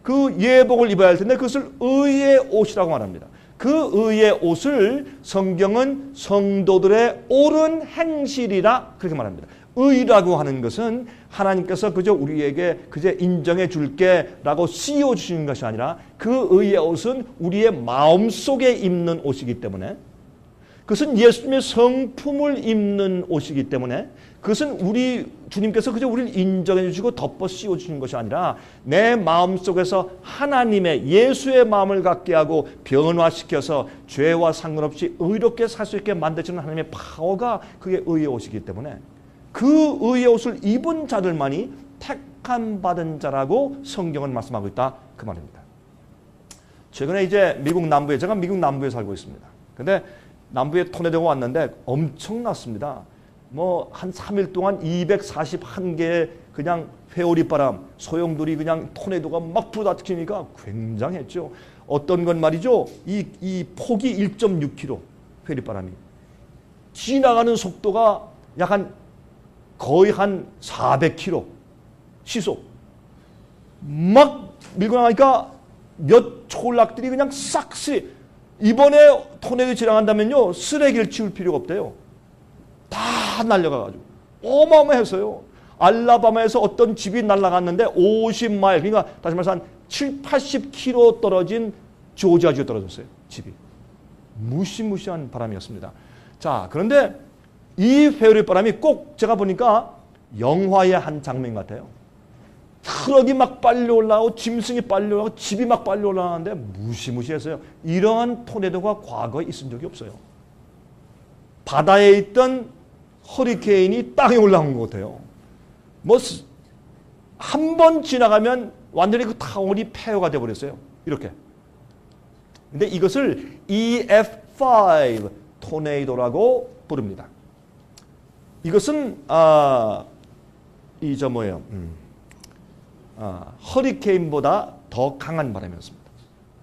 그 예복을 입어야 할 텐데 그것을 의의 옷이라고 말합니다. 그 의의 옷을 성경은 성도들의 옳은 행실이라 그렇게 말합니다. 의라고 하는 것은 하나님께서 그저 우리에게 그저 인정해 줄게라고 씌워 주시는 것이 아니라 그 의의 옷은 우리의 마음속에 입는 옷이기 때문에, 그것은 예수님의 성품을 입는 옷이기 때문에, 그것은 우리 주님께서 그저 우리를 인정해 주시고 덮어 씌워 주시는 것이 아니라 내 마음속에서 하나님의 예수의 마음을 갖게 하고 변화시켜서 죄와 상관없이 의롭게 살 수 있게 만드시는 하나님의 파워가 그게 의의 옷이기 때문에 그 의의 옷을 입은 자들만이 택함 받은 자라고 성경은 말씀하고 있다, 그 말입니다. 최근에 이제 미국 남부에, 제가 미국 남부에 살고 있습니다. 근데 남부에 토네도가 왔는데 엄청났습니다. 뭐 한 3일 동안 241개의 그냥 회오리바람, 소용돌이 그냥 토네도가 막 불어닥치니까 굉장했죠. 어떤 건 말이죠. 이 폭이 1.6km 회오리바람이 지나가는 속도가 거의 한 400km 시속 막 밀고 나가니까 몇 촌락들이 그냥 싹쓸이, 이번에 토네도 지나간다면요 쓰레기를 치울 필요가 없대요. 다 날려가가지고 어마어마했어요. 알라바마에서 어떤 집이 날아갔는데 50마일, 그러니까 다시 말해서 한 7, 80km 떨어진 조지아주에 떨어졌어요. 집이. 무시무시한 바람이었습니다. 자, 그런데 이 회오리바람이 꼭 제가 보니까 영화의 한 장면 같아요. 트럭이 막 빨리 올라오고 짐승이 빨리 올라오고 집이 막 빨리 올라가는데 무시무시했어요. 이러한 토네도가 과거에 있은 적이 없어요. 바다에 있던 허리케인이 땅에 올라온 것 같아요. 뭐 한 번 지나가면 완전히 그 타원이 폐허가 되어버렸어요. 이렇게. 근데 이것을 EF5 토네이도라고 부릅니다. 이것은 허리케인보다 더 강한 바람이었습니다.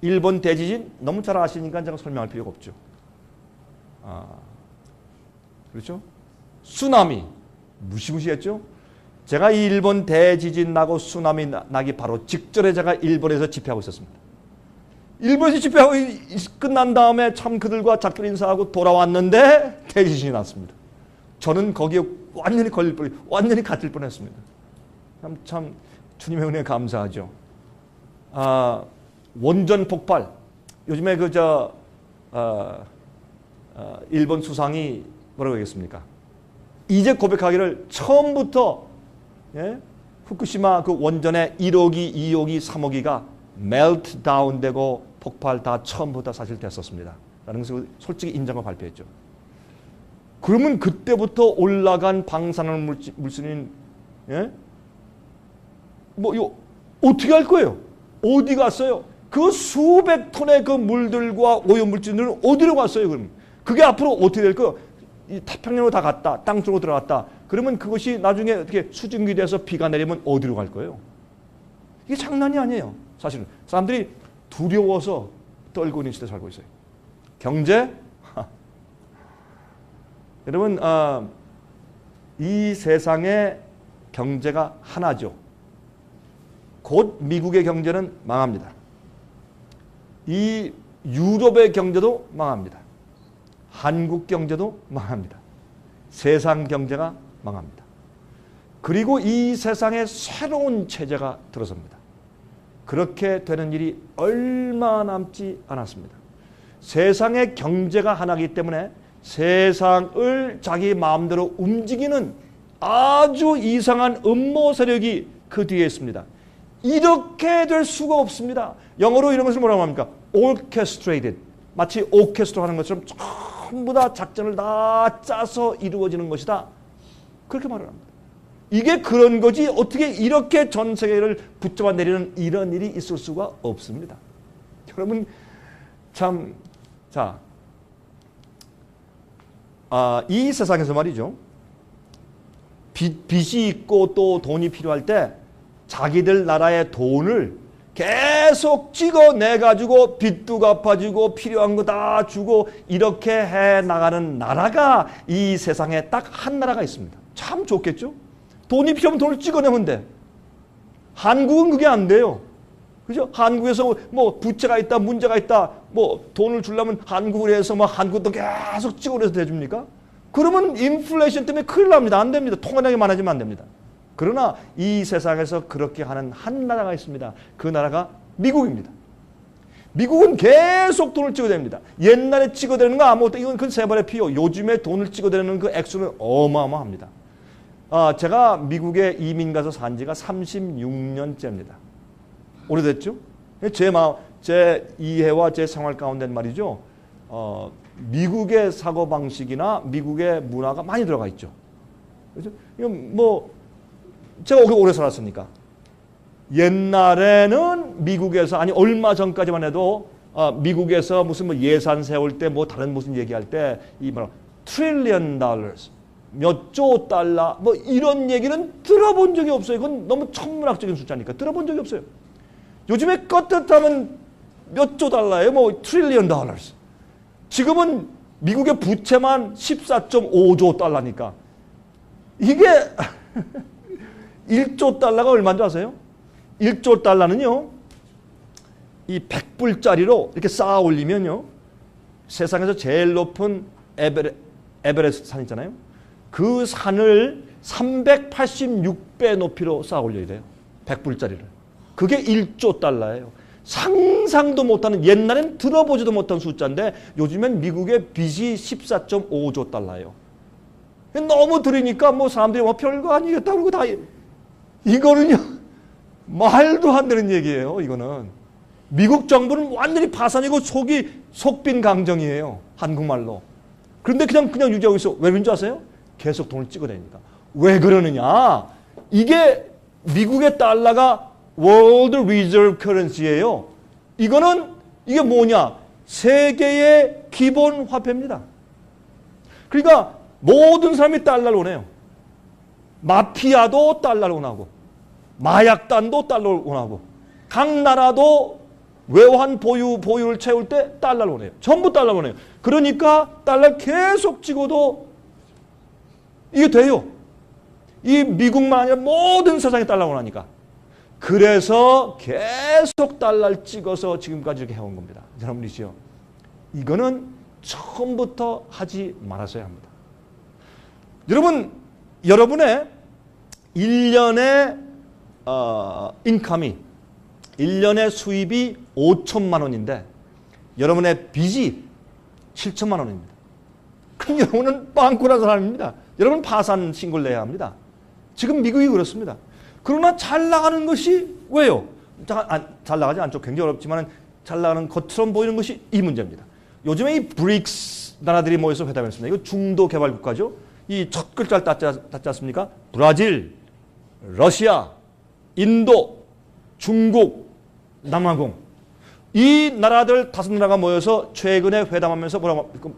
일본 대지진 너무 잘 아시니까 제가 설명할 필요가 없죠. 그렇죠? 쓰나미 무시무시했죠. 제가 이 일본 대지진 나고 쓰나미 나기 바로 직전에 제가 일본에서 집회하고 있었습니다. 일본에서 집회하고 끝난 다음에 참 그들과 작별 인사하고 돌아왔는데 대지진이 났습니다. 저는 거기에 완전히 갇힐 뻔했습니다. 참 주님의 은혜에 감사하죠. 원전 폭발. 요즘에 일본 수상이 뭐라고 하겠습니까? 이제 고백하기를 처음부터 후쿠시마 그 원전의 1호기, 2호기, 3호기가 멜트다운 되고 폭발 다 처음부터 사실 됐었습니다. 라는 것을 솔직히 인정하고 발표했죠. 그러면 그때부터 올라간 방사능 물질인 이거 어떻게 할 거예요? 어디 갔어요? 그 수백 톤의 그 물들과 오염물질들은 어디로 갔어요? 그럼 그게 앞으로 어떻게 될 거예요? 이 태평양으로 다 갔다, 땅 쪽으로 들어갔다. 그러면 그것이 나중에 어떻게 수증기 돼서 비가 내리면 어디로 갈 거예요? 이게 장난이 아니에요. 사실은 사람들이 두려워서 떨고 있는 시대에 살고 있어요. 경제? 여러분, 이 세상의 경제가 하나죠. 곧 미국의 경제는 망합니다. 이 유럽의 경제도 망합니다. 한국 경제도 망합니다. 세상 경제가 망합니다. 그리고 이 세상에 새로운 체제가 들어섭니다. 그렇게 되는 일이 얼마 남지 않았습니다. 세상의 경제가 하나이기 때문에 세상을 자기 마음대로 움직이는 아주 이상한 음모 세력이 그 뒤에 있습니다. 이렇게 될 수가 없습니다. 영어로 이런 것을 뭐라고 합니까? orchestrated. 마치 오케스트라 하는 것처럼 전부 다 작전을 다 짜서 이루어지는 것이다. 그렇게 말을 합니다. 이게 그런 거지 어떻게 이렇게 전 세계를 붙잡아 내리는 이런 일이 있을 수가 없습니다. 여러분 참, 자, 이 세상에서 말이죠. 빚이 있고 또 돈이 필요할 때 자기들 나라의 돈을 계속 찍어내가지고 빚도 갚아주고 필요한 거 다 주고 이렇게 해나가는 나라가 이 세상에 딱 한 나라가 있습니다. 참 좋겠죠? 돈이 필요하면 돈을 찍어내면 돼. 한국은 그게 안 돼요. 그죠? 한국에서 뭐 부채가 있다, 문제가 있다, 뭐 돈을 주려면 한국을 해서 뭐 한국도 계속 찍어내서 대줍니까? 그러면 인플레이션 때문에 큰일 납니다. 안 됩니다. 통화량이 많아지면 안 됩니다. 그러나 이 세상에서 그렇게 하는 한 나라가 있습니다. 그 나라가 미국입니다. 미국은 계속 돈을 찍어댑니다. 옛날에 찍어대는 거 아무것도 이건 그 세 번의 피요. 요즘에 돈을 찍어대는 그 액수는 어마어마합니다. 제가 미국에 이민 가서 산 지가 36년째입니다. 오래됐죠? 제 이해와 제 생활 가운데 말이죠. 미국의 사고방식이나 미국의 문화가 많이 들어가 있죠. 그렇죠? 이건 뭐 제가 오래 살았으니까. 옛날에는 미국에서 아니 얼마 전까지만 해도 미국에서 무슨 뭐 예산 세울 때 뭐 다른 무슨 얘기할 때 이 뭐 trillion dollars 몇 조 달러 뭐 이런 얘기는 들어본 적이 없어요. 이건 너무 천문학적인 숫자니까 들어본 적이 없어요. 요즘에 껐듯하면 몇 조 달러예요. 뭐 trillion dollars. 지금은 미국의 부채만 14.5조 달러니까 이게 1조 달러가 얼마인 줄 아세요? 1조 달러는요. 이 100불짜리로 이렇게 쌓아 올리면요. 세상에서 제일 높은 에베레스트 산 있잖아요. 그 산을 386배 높이로 쌓아 올려야 돼요. 100불짜리를. 그게 1조 달러예요. 상상도 못하는 옛날엔 들어보지도 못한 숫자인데 요즘엔 미국의 빚이 14.5조 달러예요. 너무 들으니까 뭐 사람들이 뭐 별거 아니겠다 그러고 다 이거는요. 말도 안 되는 얘기예요. 이거는. 미국 정부는 완전히 파산이고 속빈 강정이에요. 한국말로. 그런데 그냥 유지하고 있어. 왜 그런 줄 아세요? 계속 돈을 찍어대니까. 왜 그러느냐? 이게 미국의 달러가 World Reserve Currency예요. 이게 뭐냐? 세계의 기본 화폐입니다. 그러니까 모든 사람이 달러를 원해요. 마피아도 달러를 원하고 마약단도 달러를 원하고 각 나라도 외환 보유를 채울 때 달러를 원해요. 전부 달러를 원해요. 그러니까 달러 계속 찍어도 이게 돼요. 이 미국만 아니라 모든 세상에 달러를 원하니까. 그래서 계속 달러를 찍어서 지금까지 이렇게 해온 겁니다. 여러분이죠. 이거는 처음부터 하지 말았어야 합니다. 여러분의 1년의 인컴이 1년의 수입이 5천만 원인데 여러분의 빚이 7천만 원입니다. 그럼 여러분은 빵꾸난 사람입니다. 여러분 파산 신고를 내야 합니다. 지금 미국이 그렇습니다. 그러나 잘 나가는 것이 왜요? 잘 나가지 않죠. 굉장히 어렵지만 잘 나가는 것처럼 보이는 것이 이 문제입니다. 요즘에 이 브릭스 나라들이 모여서 회담했습니다. 이거 중도 개발 국가죠. 이 첫 글자를 땄지 않습니까? 브라질, 러시아, 인도, 중국, 남아공. 이 나라들 5나라가 모여서 최근에 회담하면서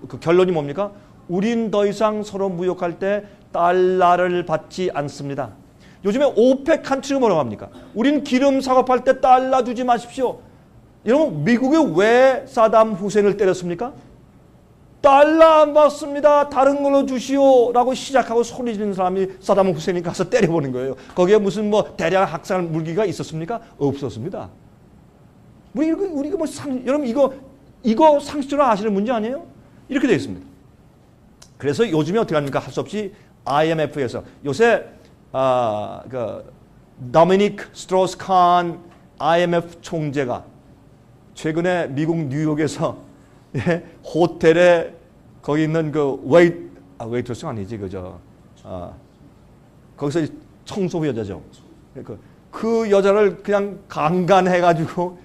그 결론이 뭡니까? 우린 더 이상 서로 무역할 때 달러를 받지 않습니다. 요즘에 오펙 컨트리가 뭐라고 합니까? 우린 기름 사업할 때 달러 주지 마십시오. 여러분 미국이 왜 사담 후세인을 때렸습니까? 달러 안 받습니다. 다른 걸로 주시오 라고 시작하고 소리 지르는 사람이 사담 후세인이 가서 때려보는 거예요. 거기에 무슨 뭐 대량 학살 물기가 있었습니까? 없었습니다. 우리가 뭐 여러분 이거 상식적으로 아시는 문제 아니에요? 이렇게 되어 있습니다. 그래서 요즘에 어떻게 합니까? 할 수 없이 IMF에서 요새 도미닉 스트로스칸 IMF 총재가 최근에 미국 뉴욕에서 호텔에 거기 있는 그 웨이트러스가 아니지 거기서 청소부 여자죠. 그 여자를 그냥 강간해가지고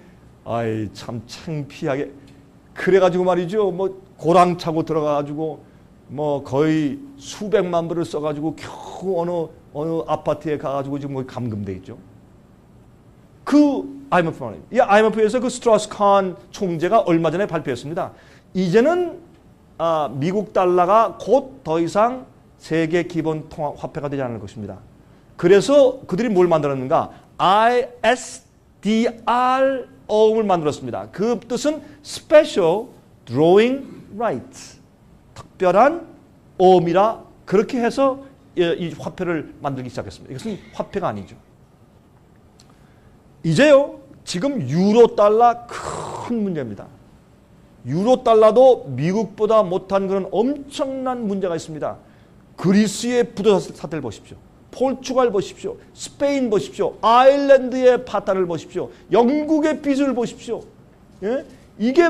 아이 참 창피하게 그래가지고 말이죠. 뭐 고랑 차고 들어가가지고 뭐 거의 수백만 불을 써가지고 겨우 어느 아파트에 가가지고 지금 뭐 감금돼 있죠. 그 IMF만 이 IMF에서 그 스트라우스칸 총재가 얼마 전에 발표했습니다. 이제는 미국 달러가 곧 더 이상 세계 기본 통화 화폐가 되지 않을 것입니다. 그래서 그들이 뭘 만들었는가? ISDRO를 만들었습니다. 그 뜻은 Special Drawing Rights. 특별한 어음이라 그렇게 해서 이 화폐를 만들기 시작했습니다. 이것은 화폐가 아니죠. 이제요. 지금 유로 달러 큰 문제입니다. 유로 달러도 미국보다 못한 그런 엄청난 문제가 있습니다. 그리스의 부도사 사태를 보십시오. 포르투갈 보십시오. 스페인 보십시오. 아일랜드의 파탄을 보십시오. 영국의 빚을 보십시오. 예? 이게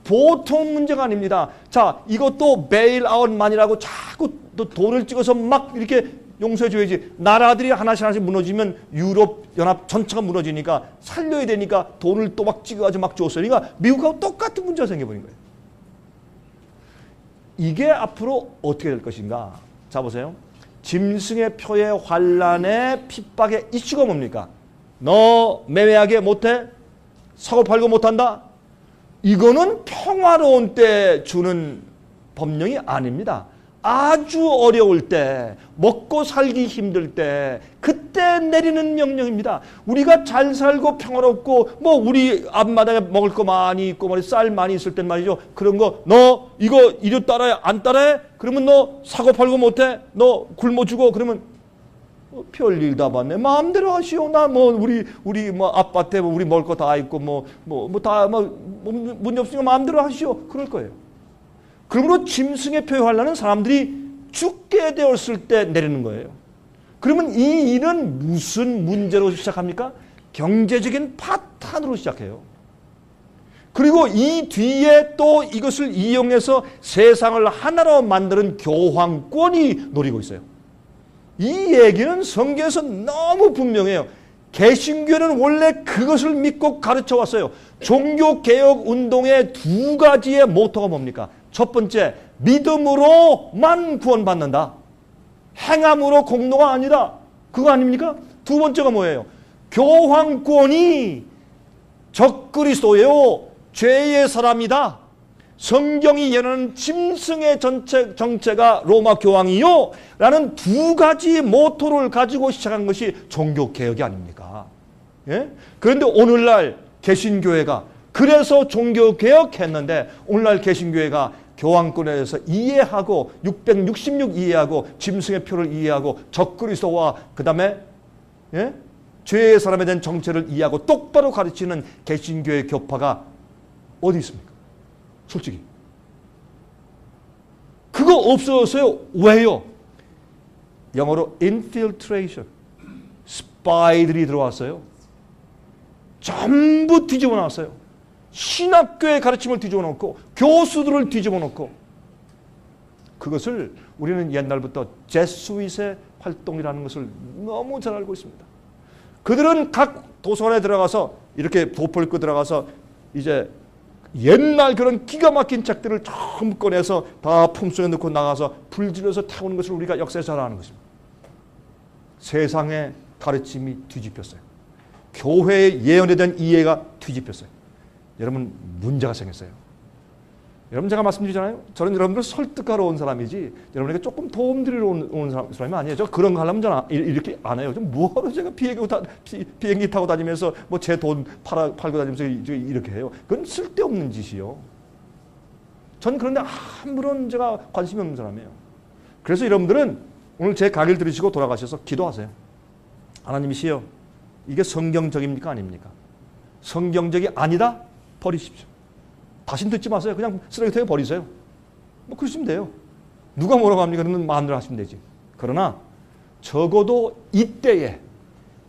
보통 문제가 아닙니다. 자, 이것도 베일아웃만이라고 자꾸 또 돈을 찍어서 막 이렇게 용서해줘야지. 나라들이 하나씩 하나씩 무너지면 유럽 연합 전체가 무너지니까 살려야 되니까 돈을 또 막 찍어가지고 막 줬어요. 그러니까 미국하고 똑같은 문제가 생겨버린 거예요. 이게 앞으로 어떻게 될 것인가? 자, 보세요. 짐승의 표의 환란의 핍박의 이슈가 뭡니까? 너 매매하게 못해? 사고 팔고 못한다? 이거는 평화로운 때 주는 법령이 아닙니다. 아주 어려울 때, 먹고 살기 힘들 때, 그때 내리는 명령입니다. 우리가 잘 살고 평화롭고, 뭐 우리 앞마당에 먹을 거 많이 있고, 뭐 쌀 많이 있을 땐 말이죠. 그런 거, 너 이거 이리 따라해? 안 따라해? 그러면 너 사고 팔고 못해? 너 굶어 죽어? 그러면 별일 다 봤네. 마음대로 하시오. 나 뭐 우리 뭐 아파트에 우리 먹을 거 다 있고 다 문제 없으니까 마음대로 하시오. 그럴 거예요. 그러므로 짐승의 표에 환란은 사람들이 죽게 되었을 때 내리는 거예요. 그러면 이 일은 무슨 문제로 시작합니까? 경제적인 파탄으로 시작해요. 그리고 이 뒤에 또 이것을 이용해서 세상을 하나로 만드는 교황권이 노리고 있어요. 이 얘기는 성경에서 너무 분명해요. 개신교는 원래 그것을 믿고 가르쳐 왔어요. 종교개혁 운동의 두 가지의 모토가 뭡니까? 첫 번째, 믿음으로만 구원받는다. 행함으로 공로가 아니다. 그거 아닙니까? 두 번째가 뭐예요? 교황권이 적그리스도예요. 죄의 사람이다. 성경이 예언하는 짐승의 정체가 로마 교황이요 라는 두 가지 모토를 가지고 시작한 것이 종교개혁이 아닙니까? 예? 그런데 오늘날 개신교회가 그래서 종교개혁했는데 오늘날 개신교회가 교황권에 대해서 이해하고 666 이해하고 짐승의 표를 이해하고 적그리스도와 그 다음에 예? 죄의 사람에 대한 정체를 이해하고 똑바로 가르치는 개신교회 교파가 어디 있습니까? 솔직히 그거 없어졌어요. 왜요? 영어로 infiltration, 스파이들이 들어왔어요. 전부 뒤집어 놨어요. 신학교의 가르침을 뒤집어 놓고 교수들을 뒤집어 놓고 그것을 우리는 옛날부터 제수잇의 활동이라는 것을 너무 잘 알고 있습니다. 그들은 각 도서관에 들어가서 이렇게 도포를 입고 들어가서 이제 옛날 그런 기가 막힌 책들을 전부 꺼내서 다 품속에 넣고 나가서 불질러서 태우는 것을 우리가 역사에서 잘 아는 것입니다. 세상의 가르침이 뒤집혔어요. 교회의 예언에 대한 이해가 뒤집혔어요. 여러분 문제가 생겼어요. 여러분 제가 말씀드리잖아요. 저는 여러분들 설득하러 온 사람이지 여러분에게 조금 도움 드리러 온 사람이 아니에요. 저 그런 거 하려면 저는 이렇게 안 해요. 좀 뭐하러 제가 비행기 타고 다니면서 뭐 제 돈 팔고 다니면서 이렇게 해요. 그건 쓸데없는 짓이요. 전 그런데 아무런 제가 관심이 없는 사람이에요. 그래서 여러분들은 오늘 제 강의를 들으시고 돌아가셔서 기도하세요. 하나님이시여, 이게 성경적입니까 아닙니까? 성경적이 아니다? 버리십시오. 다신 듣지 마세요. 그냥 쓰레기통에 버리세요. 뭐 그러시면 돼요. 누가 뭐라고 합니까? 그러면 마음대로 하시면 되지. 그러나 적어도 이때에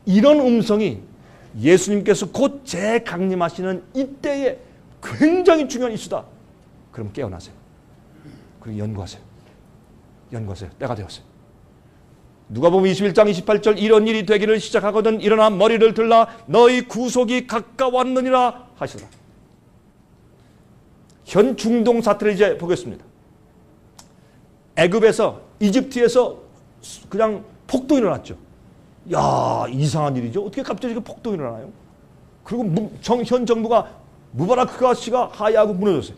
이런 음성이 예수님께서 곧 재강림하시는 이때에 굉장히 중요한 이슈다. 그럼 깨어나세요. 그리고 연구하세요. 연구하세요. 때가 되었어요. 누가복음 21장 28절 이런 일이 되기를 시작하거든 일어나 머리를 들라 너희 구속이 가까웠느니라 하시더라. 현 중동 사태를 이제 보겠습니다. 애굽에서 이집트에서 그냥 폭동이 일어났죠. 야, 이상한 일이죠. 어떻게 갑자기 폭동이 일어나요? 그리고 현 정부가 무바라크 씨가 하야하고 무너졌어요.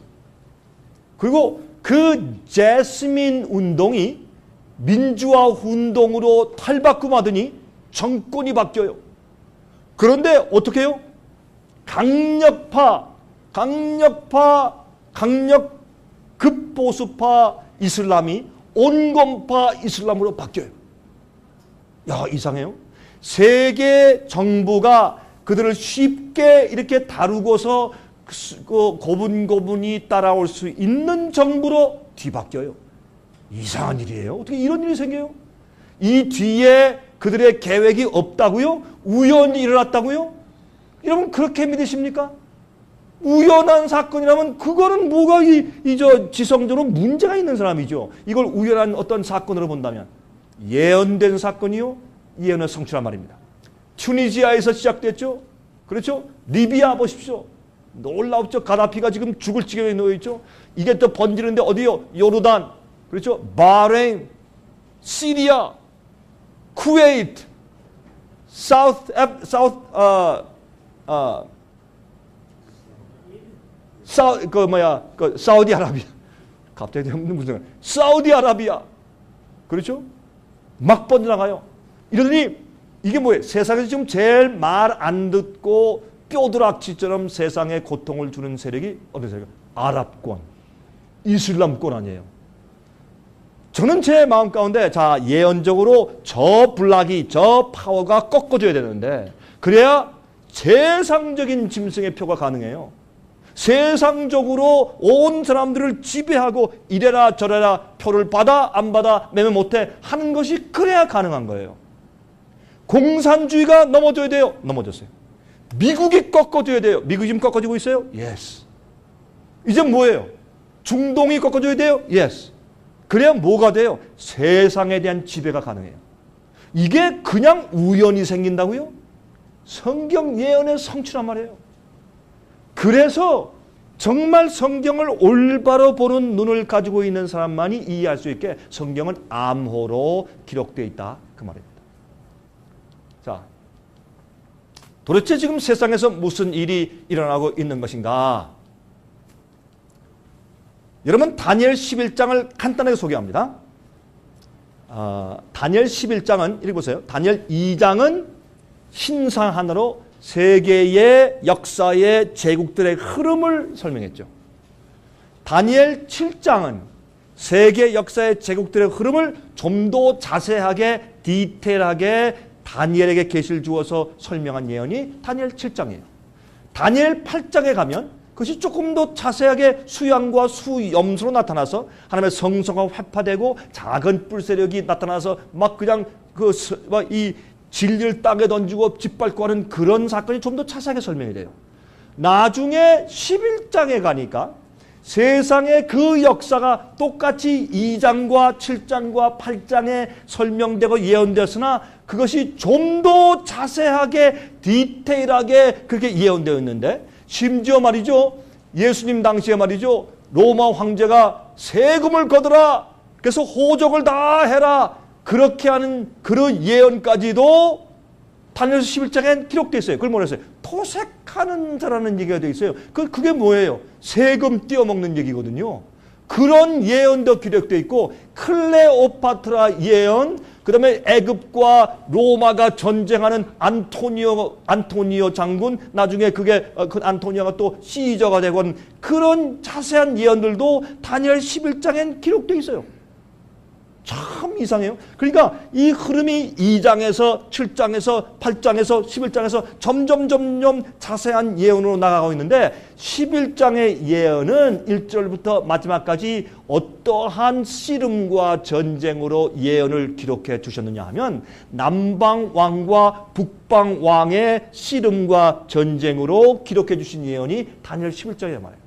그리고 그 제스민 운동이 민주화 운동으로 탈바꿈하더니 정권이 바뀌어요. 그런데 어떻게 해요? 강력 극보수파 이슬람이 온건파 이슬람으로 바뀌어요. 야, 이상해요. 세계 정부가 그들을 쉽게 이렇게 다루고서 고분고분이 따라올 수 있는 정부로 뒤바뀌어요. 이상한 일이에요. 어떻게 이런 일이 생겨요? 이 뒤에 그들의 계획이 없다고요? 우연히 일어났다고요? 여러분 그렇게 믿으십니까? 우연한 사건이라면 그거는 뭐가 지성적으로 문제가 있는 사람이죠. 이걸 우연한 어떤 사건으로 본다면 예언된 사건이요. 예언의 성취란 말입니다. 튜니지아에서 시작됐죠. 그렇죠? 리비아 보십시오. 놀랍죠. 가다피가 지금 죽을 지경에 놓여있죠. 이게 또 번지는데 어디요? 요르단, 그렇죠? 바레인, 시리아, 쿠웨이트, 사우디아라비아. 갑자기 무슨 사우디아라비아. 그렇죠? 막 번져나가요. 이러더니 이게 뭐예요? 세상에서 지금 제일 말 안 듣고 뼈드락지처럼 세상에 고통을 주는 세력이 어느 세력? 아랍권, 이슬람권 아니에요. 저는 제 마음 가운데 자 예언적으로 저 블락이 저 파워가 꺾어져야 되는데 그래야 세상적인 짐승의 표가 가능해요. 세상적으로 온 사람들을 지배하고 이래라 저래라 표를 받아 안 받아 매매 못해 하는 것이 그래야 가능한 거예요. 공산주의가 넘어져야 돼요. 넘어졌어요. 미국이 꺾어져야 돼요. 미국이 지금 꺾어지고 있어요. Yes. 이제 뭐예요? 중동이 꺾어져야 돼요. Yes. 그래야 뭐가 돼요? 세상에 대한 지배가 가능해요. 이게 그냥 우연히 생긴다고요? 성경 예언의 성취란 말이에요. 그래서 정말 성경을 올바로 보는 눈을 가지고 있는 사람만이 이해할 수 있게 성경은 암호로 기록되어 있다. 그 말입니다. 자, 도대체 지금 세상에서 무슨 일이 일어나고 있는 것인가? 여러분 다니엘 11장을 간단하게 소개합니다. 다니엘 11장은 읽어보세요. 다니엘 2장은 신상 하나로 세계의 역사의 제국들의 흐름을 설명했죠. 다니엘 7장은 세계 역사의 제국들의 흐름을 좀 더 자세하게 디테일하게 다니엘에게 계시를 주어서 설명한 예언이 다니엘 7장이에요. 다니엘 8장에 가면 그것이 조금 더 자세하게 수양과 수염수로 나타나서 하나님의 성소가 회파되고 작은 뿔세력이 나타나서 막 그냥 이 진리를 땅에 던지고 짓밟고 하는 그런 사건이 좀 더 자세하게 설명이 돼요. 나중에 11장에 가니까 세상의 그 역사가 똑같이 2장과 7장과 8장에 설명되고 예언되었으나 그것이 좀 더 자세하게 디테일하게 그렇게 예언되어 있는데 심지어 말이죠. 예수님 당시에 말이죠. 로마 황제가 세금을 거두라. 그래서 호적을 다 해라. 그렇게 하는 그런 예언까지도 다니엘서 11장에 기록되어 있어요. 그걸 뭐라 했어요? 토색하는 자라는 얘기가 되어 있어요. 그게 뭐예요? 세금 떼어먹는 얘기거든요. 그런 예언도 기록되어 있고 클레오파트라 예언, 그 다음에 애굽과 로마가 전쟁하는 안토니오 장군, 나중에 그게 그 안토니오가 또 시저가 되고 그런 자세한 예언들도 다니엘 11장엔 기록되어 있어요. 참 이상해요. 그러니까 이 흐름이 2장에서 7장에서 8장에서 11장에서 점점 자세한 예언으로 나가고 있는데 11장의 예언은 1절부터 마지막까지 어떠한 씨름과 전쟁으로 예언을 기록해 주셨느냐 하면 남방왕과 북방왕의 씨름과 전쟁으로 기록해 주신 예언이 다니엘 11장이란 말이에요.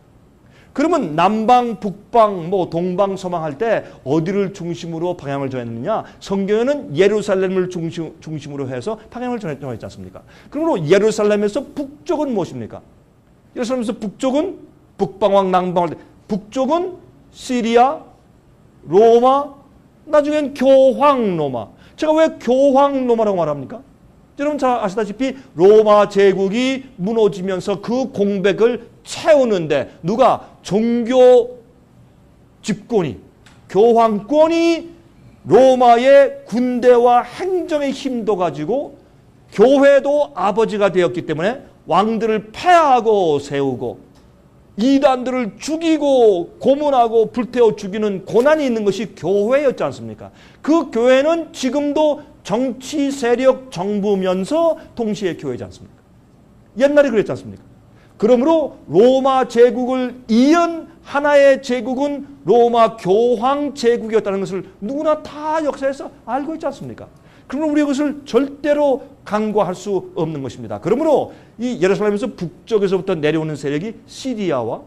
그러면 남방, 북방, 동방, 서방 할 때 어디를 중심으로 방향을 정했느냐? 성경에는 예루살렘을 중심으로 해서 방향을 정했지 않습니까? 그러므로 예루살렘에서 북쪽은 무엇입니까? 예루살렘에서 북쪽은 북방왕, 남방왕 할 때 북쪽은 시리아, 로마, 나중엔 교황 로마. 제가 왜 교황 로마라고 말합니까? 여러분 잘 아시다시피 로마 제국이 무너지면서 그 공백을 채우는데 누가? 종교 집권이, 교황권이 로마의 군대와 행정의 힘도 가지고 교회도 아버지가 되었기 때문에 왕들을 폐하고 세우고 이단들을 죽이고 고문하고 불태워 죽이는 고난이 있는 것이 교회였지 않습니까? 그 교회는 지금도 정치 세력 정부면서 동시에 교회지 않습니까? 옛날에 그랬지 않습니까? 그러므로 로마 제국을 이은 하나의 제국은 로마 교황 제국이었다는 것을 누구나 다 역사에서 알고 있지 않습니까? 그러므로 우리 그것을 절대로 간과할 수 없는 것입니다. 그러므로 이 예루살렘에서 북쪽에서부터 내려오는 세력이 시리아와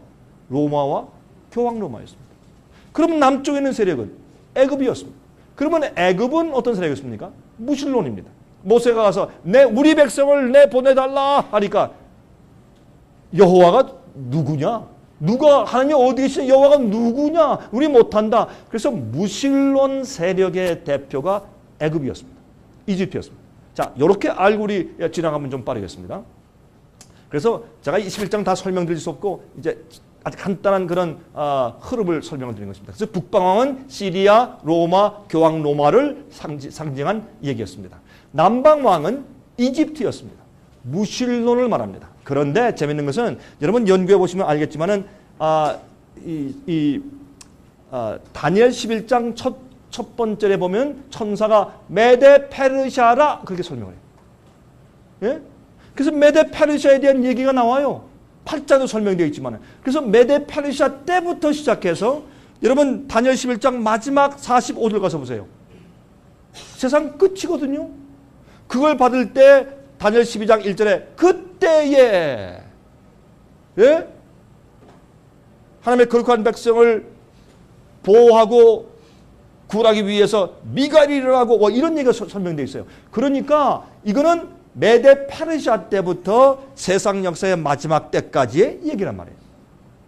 로마와 교황 로마였습니다. 그럼 남쪽에 있는 세력은 애굽이었습니다. 그러면 애굽은 어떤 세력이었습니까? 무실론입니다. 모세가 가서 우리 백성을 내보내달라 하니까 여호와가 누구냐? 누가 하나님이 어디 계시냐? 여호와가 누구냐? 우리 못한다. 그래서 무실론 세력의 대표가 애굽이었습니다. 이집트였습니다. 자, 이렇게 알고 우리 지나가면 좀 빠르겠습니다. 그래서 제가 21장 다 설명드릴 수 없고 이제 아주 간단한 그런 흐름을 설명을 드린 것입니다. 그래서 북방왕은 시리아, 로마, 교황 로마를 상징한 얘기였습니다. 남방왕은 이집트였습니다. 무실론을 말합니다. 그런데 재밌는 것은 여러분 연구해 보시면 알겠지만은 다니엘 11장 첫 번째에 보면 천사가 메데 페르시아라 그렇게 설명을 해요. 예? 그래서 메데 페르시아에 대한 얘기가 나와요. 8장도 설명되어 있지만 그래서 메데 페르시아 때부터 시작해서 여러분 다니엘 11장 마지막 45절 가서 보세요. 세상 끝이거든요. 그걸 받을 때 다니엘 12장 1절에 그때에 예? 하나님의 거룩한 백성을 보호하고 구하기 위해서 미갈이 일어나고 이런 얘기가 설명되어 있어요. 그러니까 이거는 메데 페르시아 때부터 세상 역사의 마지막 때까지의 얘기란 말이에요.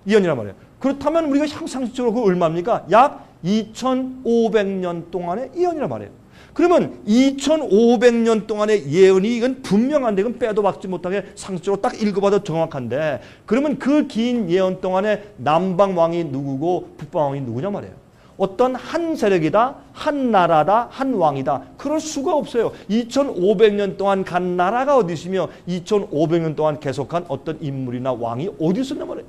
예언이란 말이에요. 그렇다면 우리가 상식적으로 그 얼마입니까? 약 2500년 동안의 예언이란 말이에요. 그러면 2500년 동안의 예언이 이건 분명한데 이건 빼도 박지 못하게 상식적으로 딱 읽어봐도 정확한데 그러면 그 긴 예언 동안에 남방왕이 누구고 북방왕이 누구냐 말이에요. 어떤 한 세력이다, 한 나라다, 한 왕이다. 그럴 수가 없어요. 2500년 동안 간 나라가 어디 있으며 2500년 동안 계속한 어떤 인물이나 왕이 어디 있었냐 말이에요.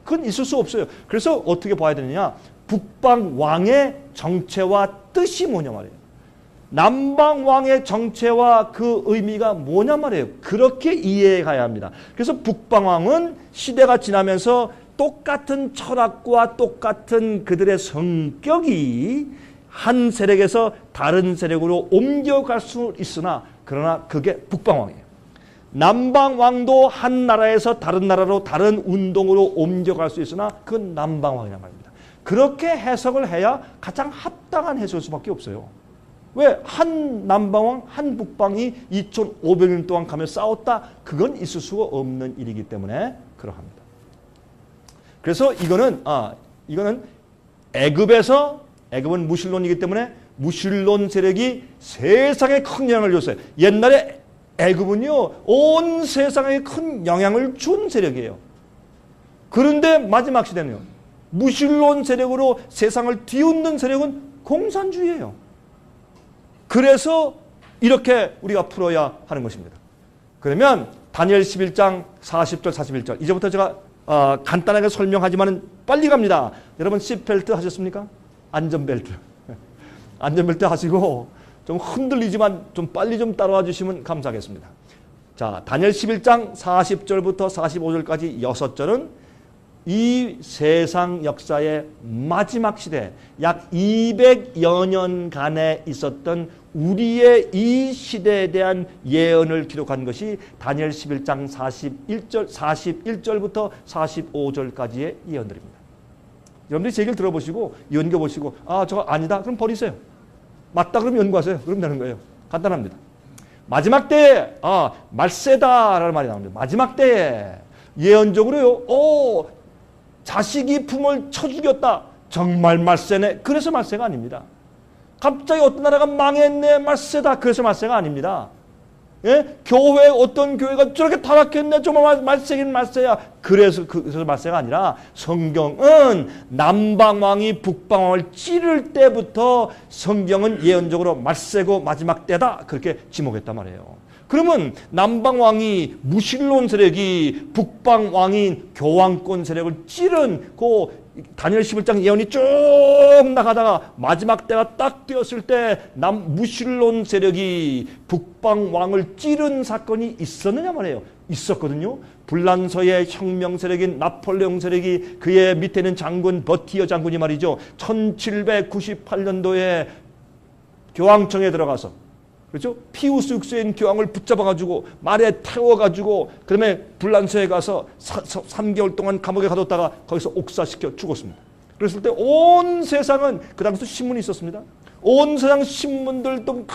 그건 있을 수 없어요. 그래서 어떻게 봐야 되느냐. 북방왕의 정체와 뜻이 뭐냐 말이에요. 남방왕의 정체와 그 의미가 뭐냐 말이에요. 그렇게 이해해가야 합니다. 그래서 북방왕은 시대가 지나면서 똑같은 철학과 똑같은 그들의 성격이 한 세력에서 다른 세력으로 옮겨갈 수 있으나 그러나 그게 북방왕이에요. 남방왕도 한 나라에서 다른 나라로 다른 운동으로 옮겨갈 수 있으나 그건 남방왕이란 말입니다. 그렇게 해석을 해야 가장 합당한 해석일 수밖에 없어요. 왜? 한 남방왕, 한 북방이 2500년 동안 가며 싸웠다? 그건 있을 수가 없는 일이기 때문에 그러합니다. 그래서 이거는 애굽은 무실론이기 때문에 무실론 세력이 세상에 큰 영향을 줬어요. 옛날에 애굽은요, 온 세상에 큰 영향을 준 세력이에요. 그런데 마지막 시대는요, 무실론 세력으로 세상을 뒤흔든 세력은 공산주의예요. 그래서 이렇게 우리가 풀어야 하는 것입니다. 그러면 다니엘 11장 40절 41절 이제부터 제가 간단하게 설명하지만 빨리 갑니다. 여러분 시트벨트 하셨습니까? 안전벨트. 안전벨트 하시고 좀 흔들리지만 좀 빨리 좀 따라와 주시면 감사하겠습니다. 자, 다니엘 11장 40절부터 45절까지 6절은 이 세상 역사의 마지막 시대 약 200여 년간에 있었던 우리의 이 시대에 대한 예언을 기록한 것이 다니엘 11장 41절부터 45절까지의 예언들입니다. 여러분들이 제 얘기를 들어보시고 연구해보시고 저거 아니다 그럼 버리세요. 맞다 그럼 연구하세요. 그럼 되는 거예요. 간단합니다. 마지막 때에 말세다라는 말이 나옵니다. 마지막 때에 예언적으로요. 자식이 품을 쳐 죽였다. 정말 말세네. 그래서 말세가 아닙니다. 갑자기 어떤 나라가 망했네. 말세다. 그래서 말세가 아닙니다. 예? 교회 어떤 교회가 저렇게 타락했네. 정말 말세긴 말세야. 그래서 말세가 아니라 성경은 남방왕이 북방왕을 찌를 때부터 성경은 예언적으로 말세고 마지막 때다. 그렇게 지목했단 말이에요. 그러면 남방왕이 무실론 세력이 북방왕인 교황권 세력을 찌른 그 다니엘 11장 예언이 쭉 나가다가 마지막 때가 딱 되었을 때 무실론 세력이 북방왕을 찌른 사건이 있었느냐 말이에요. 있었거든요. 불란서의 혁명 세력인 나폴레옹 세력이 그의 밑에 있는 장군 버티어 장군이 말이죠. 1798년도에 교황청에 들어가서 그렇죠? 피우스 6세인 교황을 붙잡아가지고 말에 태워가지고 그다음에 불란서에 가서 3개월 동안 감옥에 가뒀다가 거기서 옥사시켜 죽었습니다. 그랬을 때 온 세상은 그 당시도 신문이 있었습니다. 온 세상 신문들도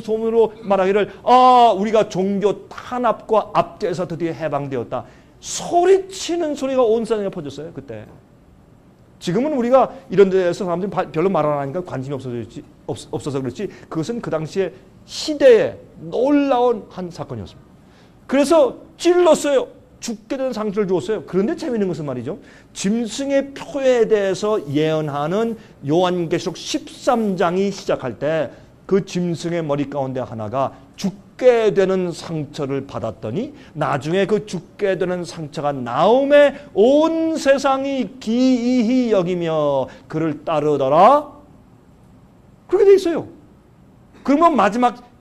소문으로 말하기를 우리가 종교 탄압과 압제에서 드디어 해방되었다. 소리치는 소리가 온 세상에 퍼졌어요. 그때. 지금은 우리가 이런 데서 사람들이 별로 말 안 하니까 관심이 없어서 그렇지 그것은 그 당시에 시대에 놀라운 한 사건이었습니다. 그래서 찔렀어요. 죽게 되는 상처를 주었어요. 그런데 재미있는 것은 말이죠. 짐승의 표에 대해서 예언하는 요한계시록 13장이 시작할 때 그 짐승의 머리 가운데 하나가 죽게 되는 상처를 받았더니 나중에 그 죽게 되는 상처가 나음에 온 세상이 기이히 여기며 그를 따르더라. 그렇게 돼 있어요. 그러면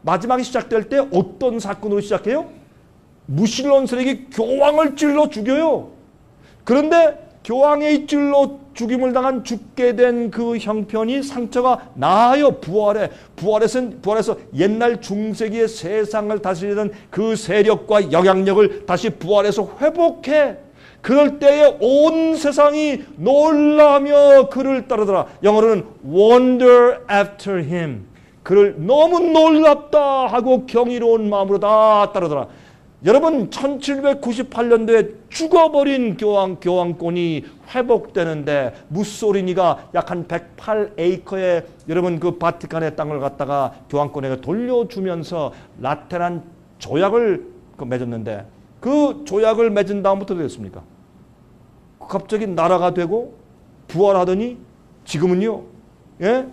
마지막이 시작될 때 어떤 사건으로 시작해요? 무신론 세력이 교황을 찔러 죽여요. 그런데 교황이 찔러 죽임을 당한 죽게 된 그 형편이 상처가 나아요. 부활해서 옛날 중세기의 세상을 다스리던 그 세력과 영향력을 다시 부활해서 회복해. 그럴 때에 온 세상이 놀라며 그를 따르더라. 영어로는 wonder after him. 그를 너무 놀랍다 하고 경이로운 마음으로 다 따르더라. 여러분 1798년도에 죽어버린 교황권이 회복되는데 무소리니가 약 한 108에이커의 여러분 그 바티칸의 땅을 갖다가 교황권에게 돌려주면서 라테란 조약을 맺었는데 그 조약을 맺은 다음부터 어떻게 됐습니까? 갑자기 나라가 되고 부활하더니 지금은요. 예?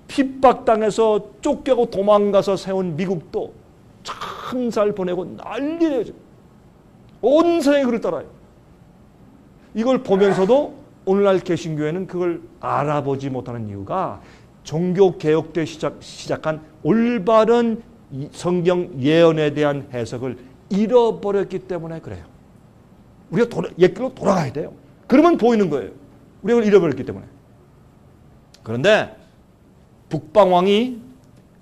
핍박당해서 쫓겨고 도망가서 세운 미국도 참살 보내고 난리네요. 온 세상이 그를 따라요. 이걸 보면서도 오늘날 개신교회는 그걸 알아보지 못하는 이유가 종교개혁 때 시작한 올바른 성경 예언에 대한 해석을 잃어버렸기 때문에 그래요. 우리가 옛길로 돌아가야 돼요. 그러면 보이는 거예요. 우리가 잃어버렸기 때문에. 그런데 북방왕이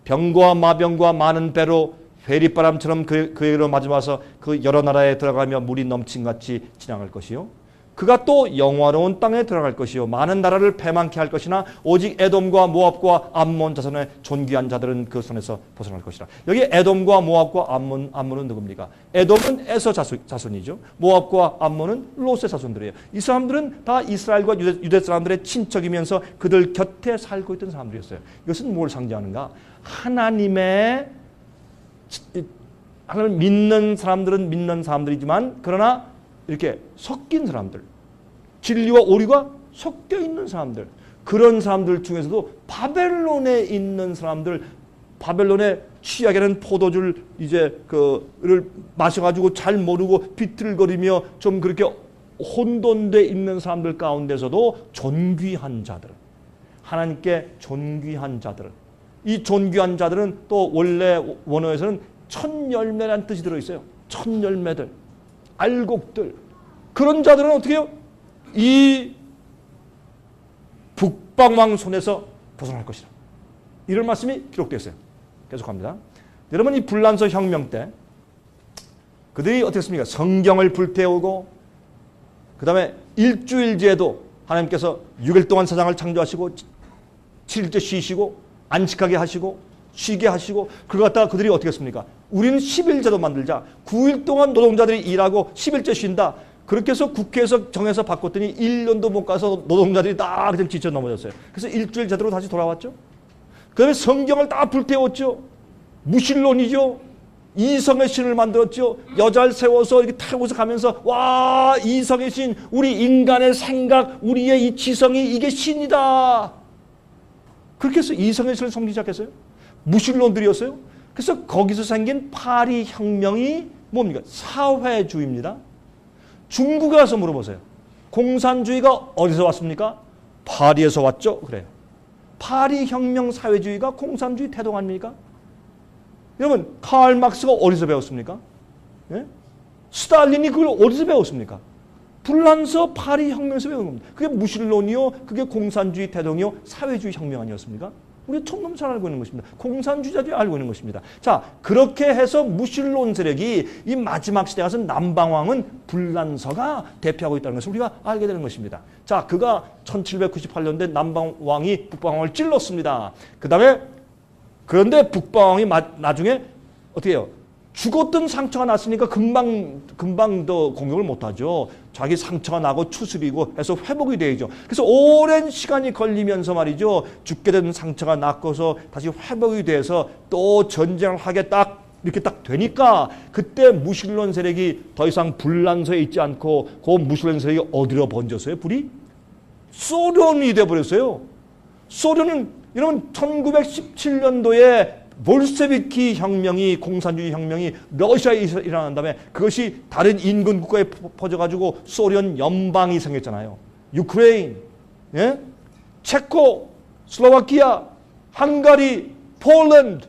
병과 마병과 많은 배로 회리바람처럼 그에게로 맞아와서 그 여러 나라에 들어가며 물이 넘친같이 지나갈 것이요. 그가 또 영화로운 땅에 들어갈 것이요. 많은 나라를 패망케 할 것이나 오직 에돔과 모압과 암몬 자손의 존귀한 자들은 그 손에서 벗어날 것이라. 여기 에돔과 모압과 암몬은 누굽니까? 에돔은 에서 자손이죠. 모압과 암몬은 롯의 자손들이에요. 이 사람들은 다 이스라엘과 유대 사람들의 친척이면서 그들 곁에 살고 있던 사람들이었어요. 이것은 뭘 상징하는가? 하나님을 믿는 사람들은 믿는 사람들이지만 그러나 이렇게 섞인 사람들, 진리와 오류가 섞여 있는 사람들, 그런 사람들 중에서도 바벨론에 있는 사람들, 바벨론에 취하게 된 포도주를 이제 그를 마셔가지고 잘 모르고 비틀거리며 좀 그렇게 혼돈돼 있는 사람들 가운데서도 존귀한 자들, 하나님께 존귀한 자들, 이 존귀한 자들은 또 원래 원어에서는 천열매라는 뜻이 들어있어요. 천열매들, 알곡들. 그런 자들은 어떻게 해요? 이 북방왕 손에서 벗어날 것이다. 이런 말씀이 기록되어 있어요. 계속합니다. 여러분 이 불란서 혁명 때 그들이 어떻게 했습니까? 성경을 불태우고 그 다음에 일주일제도 하나님께서 6일 동안 세상을 창조하시고 7일째 쉬시고 안식하게 하시고 쉬게 하시고 그걸 갖다가 그들이 어떻게 했습니까? 우리는 10일제도 만들자. 9일 동안 노동자들이 일하고 10일째 쉰다. 그렇게 해서 국회에서 정해서 바꿨더니 1년도 못 가서 노동자들이 다 그냥 지쳐 넘어졌어요. 그래서 일주일 제대로 다시 돌아왔죠. 그 다음에 성경을 다 불태웠죠. 무신론이죠. 이성의 신을 만들었죠. 여자를 세워서 이렇게 타고서 가면서 와 이성의 신, 우리 인간의 생각, 우리의 이 지성이 이게 신이다. 그렇게 해서 이성의 신을 섬기기 시작했어요. 무신론들이었어요. 그래서 거기서 생긴 파리 혁명이 뭡니까? 사회주의입니다. 중국에 가서 물어보세요. 공산주의가 어디서 왔습니까? 파리에서 왔죠? 그래요. 파리 혁명 사회주의가 공산주의 태동 아닙니까? 여러분, 카를 막스가 어디서 배웠습니까? 예? 스탈린이 그걸 어디서 배웠습니까? 불란서 파리 혁명에서 배운 겁니다. 그게 무신론이요, 그게 공산주의 태동이요, 사회주의 혁명 아니었습니까? 우리가 너무 잘 알고 있는 것입니다. 공산주의자들이 알고 있는 것입니다. 자, 그렇게 해서 무신론 세력이 이 마지막 시대 가서 남방왕은 불란서가 대표하고 있다는 것을 우리가 알게 되는 것입니다. 자, 그가 1798년대 남방왕이 북방왕을 찔렀습니다. 그 다음에 그런데 북방왕이 나중에 어떻게 해요? 죽었던 상처가 났으니까 금방 더 공격을 못하죠. 자기 상처가 나고 추스리고 해서 회복이 되죠. 그래서 오랜 시간이 걸리면서 말이죠. 죽게 된 상처가 났고서 다시 회복이 돼서 또 전쟁을 하게 이렇게 딱 되니까 그때 무신론 세력이 더 이상 불란서에 있지 않고 그 무신론 세력이 어디로 번졌어요? 불이? 소련이 돼버렸어요. 소련은 여러분 1917년도에 볼셰비키 혁명이, 공산주의 혁명이 러시아에 일어난 다음에 그것이 다른 인근 국가에 퍼져가지고 소련 연방이 생겼잖아요. 유크레인, 예? 체코, 슬로바키아, 헝가리, 폴란드,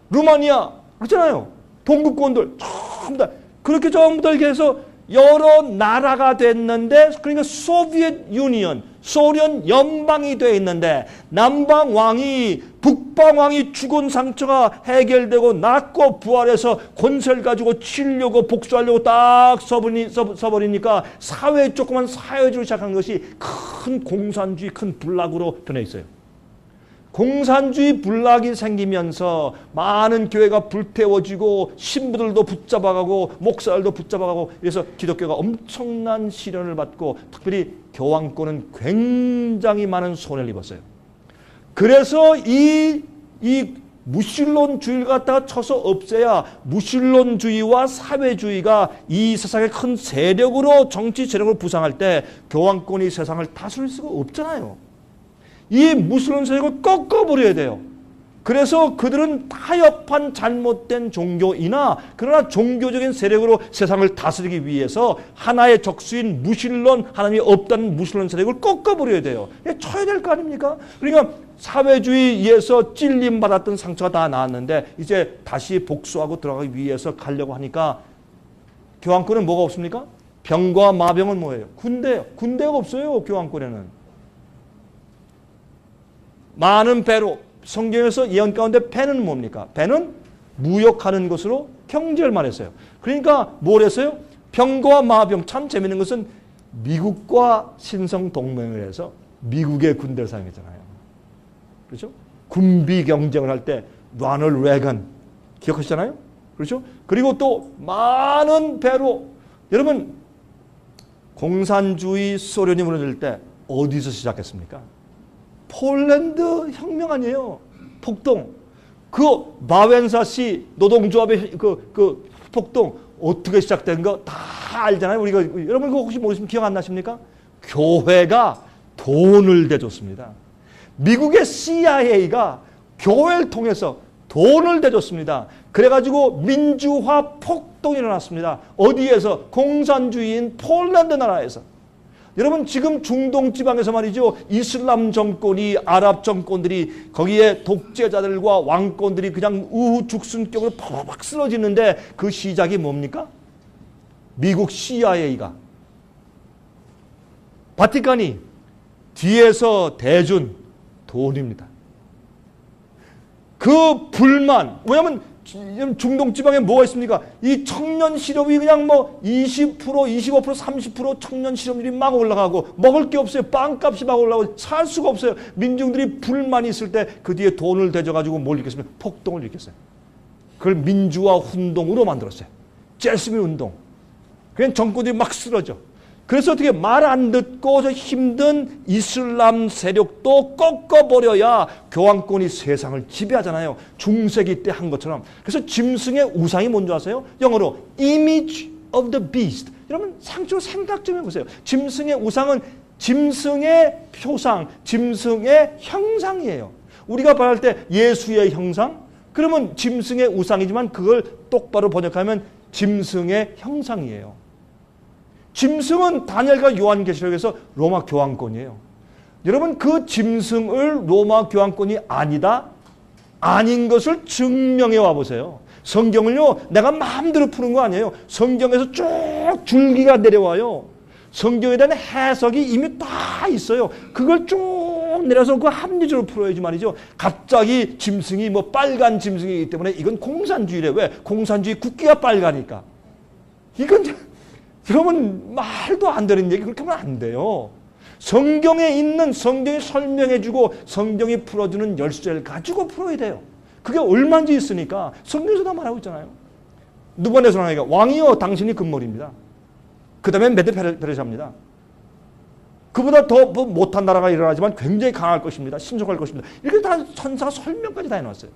루마니아 그렇잖아요. 동구권들 전부 다 그렇게 전부 다 이렇게 해서 여러 나라가 됐는데, 그러니까 소비에트 유니언, 소련 연방이 되어 있는데 남방 왕이 북방 왕이 죽은 상처가 해결되고 낫고 부활해서 권세를 가지고 치려고 복수하려고 딱 써버리니까 조그만 사회주의를 시작한 것이 큰 공산주의, 큰 불락으로 변해 있어요. 공산주의 불락이 생기면서 많은 교회가 불태워지고 신부들도 붙잡아가고 목사들도 붙잡아가고, 그래서 기독교가 엄청난 시련을 받고 특별히 교황권은 굉장히 많은 손해를 입었어요. 그래서 이 무신론주의를 갖다가 쳐서 없애야 무신론주의와 사회주의가 이 세상의 큰 세력으로, 정치 세력으로 부상할 때 교황권이 세상을 다스릴 수가 없잖아요. 이 무신론 세력을 꺾어버려야 돼요. 그래서 그들은 타협한 잘못된 종교이나 그러나 종교적인 세력으로 세상을 다스리기 위해서 하나의 적수인 무신론, 하나님이 없다는 무신론 세력을 꺾어버려야 돼요. 쳐야 될 거 아닙니까? 그러니까 사회주의에서 찔림받았던 상처가 다 나았는데 이제 다시 복수하고 들어가기 위해서 가려고 하니까 교황권은 뭐가 없습니까? 병과 마병은 뭐예요? 군대예요. 군대가 없어요. 교황권에는. 많은 배로, 성경에서 예언 가운데 배는 뭡니까? 배는 무역하는 것으로 경제를 말했어요. 그러니까 뭘 했어요? 병과 마병. 참 재밌는 것은 미국과 신성 동맹을 해서 미국의 군대를 사용했잖아요. 그렇죠? 군비 경쟁을 할 때 로널드 레건 기억하시잖아요? 그렇죠? 그리고 또 많은 배로, 여러분 공산주의 소련이 무너질 때 어디서 시작했습니까? 폴란드 혁명 아니에요. 폭동. 그 마웬사시 노동조합의 그 폭동 어떻게 시작된 거 다 알잖아요. 우리가, 여러분 그거 혹시 모르시면 기억 안 나십니까? 교회가 돈을 대줬습니다. 미국의 CIA가 교회를 통해서 돈을 대줬습니다. 그래가지고 민주화 폭동이 일어났습니다. 어디에서? 공산주의인 폴란드 나라에서. 여러분 지금 중동 지방에서 말이죠. 이슬람 정권이, 아랍 정권들이, 거기에 독재자들과 왕권들이 그냥 우후죽순격으로 팍팍 쓰러지는데 그 시작이 뭡니까? 미국 CIA가, 바티칸이 뒤에서 대준 돈입니다. 그 불만, 왜냐하면 중동 지방에 뭐가 있습니까? 이 청년 실업이 그냥 뭐 20%, 25%, 30% 청년 실업률이 막 올라가고 먹을 게 없어요. 빵값이 막 올라가고 살 수가 없어요. 민중들이 불만이 있을 때 그 뒤에 돈을 대줘가지고 뭘 일으켰습니까? 폭동을 일으켰어요. 그걸 민주화 운동으로 만들었어요. 제스민 운동. 그냥 정권들이 막 쓰러져. 그래서 어떻게 말 안 듣고 저 힘든 이슬람 세력도 꺾어버려야 교황권이 세상을 지배하잖아요. 중세기 때 한 것처럼. 그래서 짐승의 우상이 뭔지 아세요? 영어로 image of the beast. 여러분 상식으로 생각 좀 해보세요. 짐승의 우상은 짐승의 표상, 짐승의 형상이에요. 우리가 말할 때 예수의 형상? 그러면 짐승의 우상이지만 그걸 똑바로 번역하면 짐승의 형상이에요. 짐승은 다니엘과 요한계시록에서 로마 교황권이에요. 여러분 그 짐승을 로마 교황권이 아니다? 아닌 것을 증명해 와 보세요. 성경을요, 내가 마음대로 푸는 거 아니에요. 성경에서 쭉 줄기가 내려와요. 성경에 대한 해석이 이미 다 있어요. 그걸 쭉 내려서 그 합리적으로 풀어야지 말이죠. 갑자기 짐승이 뭐 빨간 짐승이기 때문에 이건 공산주의래. 왜? 공산주의 국기가 빨가니까. 이건 여러분 말도 안 되는 얘기 그렇게 하면 안 돼요. 성경에 있는 성경이 설명해주고 성경이 풀어주는 열쇠를 가지고 풀어야 돼요. 그게 얼마인지 있으니까 성경에서도 말하고 있잖아요. 누번에서 하니까 왕이여 당신이 금물입니다. 그 다음에 메드페레샤입니다. 그보다 더 못한 나라가 일어나지만 굉장히 강할 것입니다. 신속할 것입니다. 이렇게 다 천사 설명까지 다 해놨어요.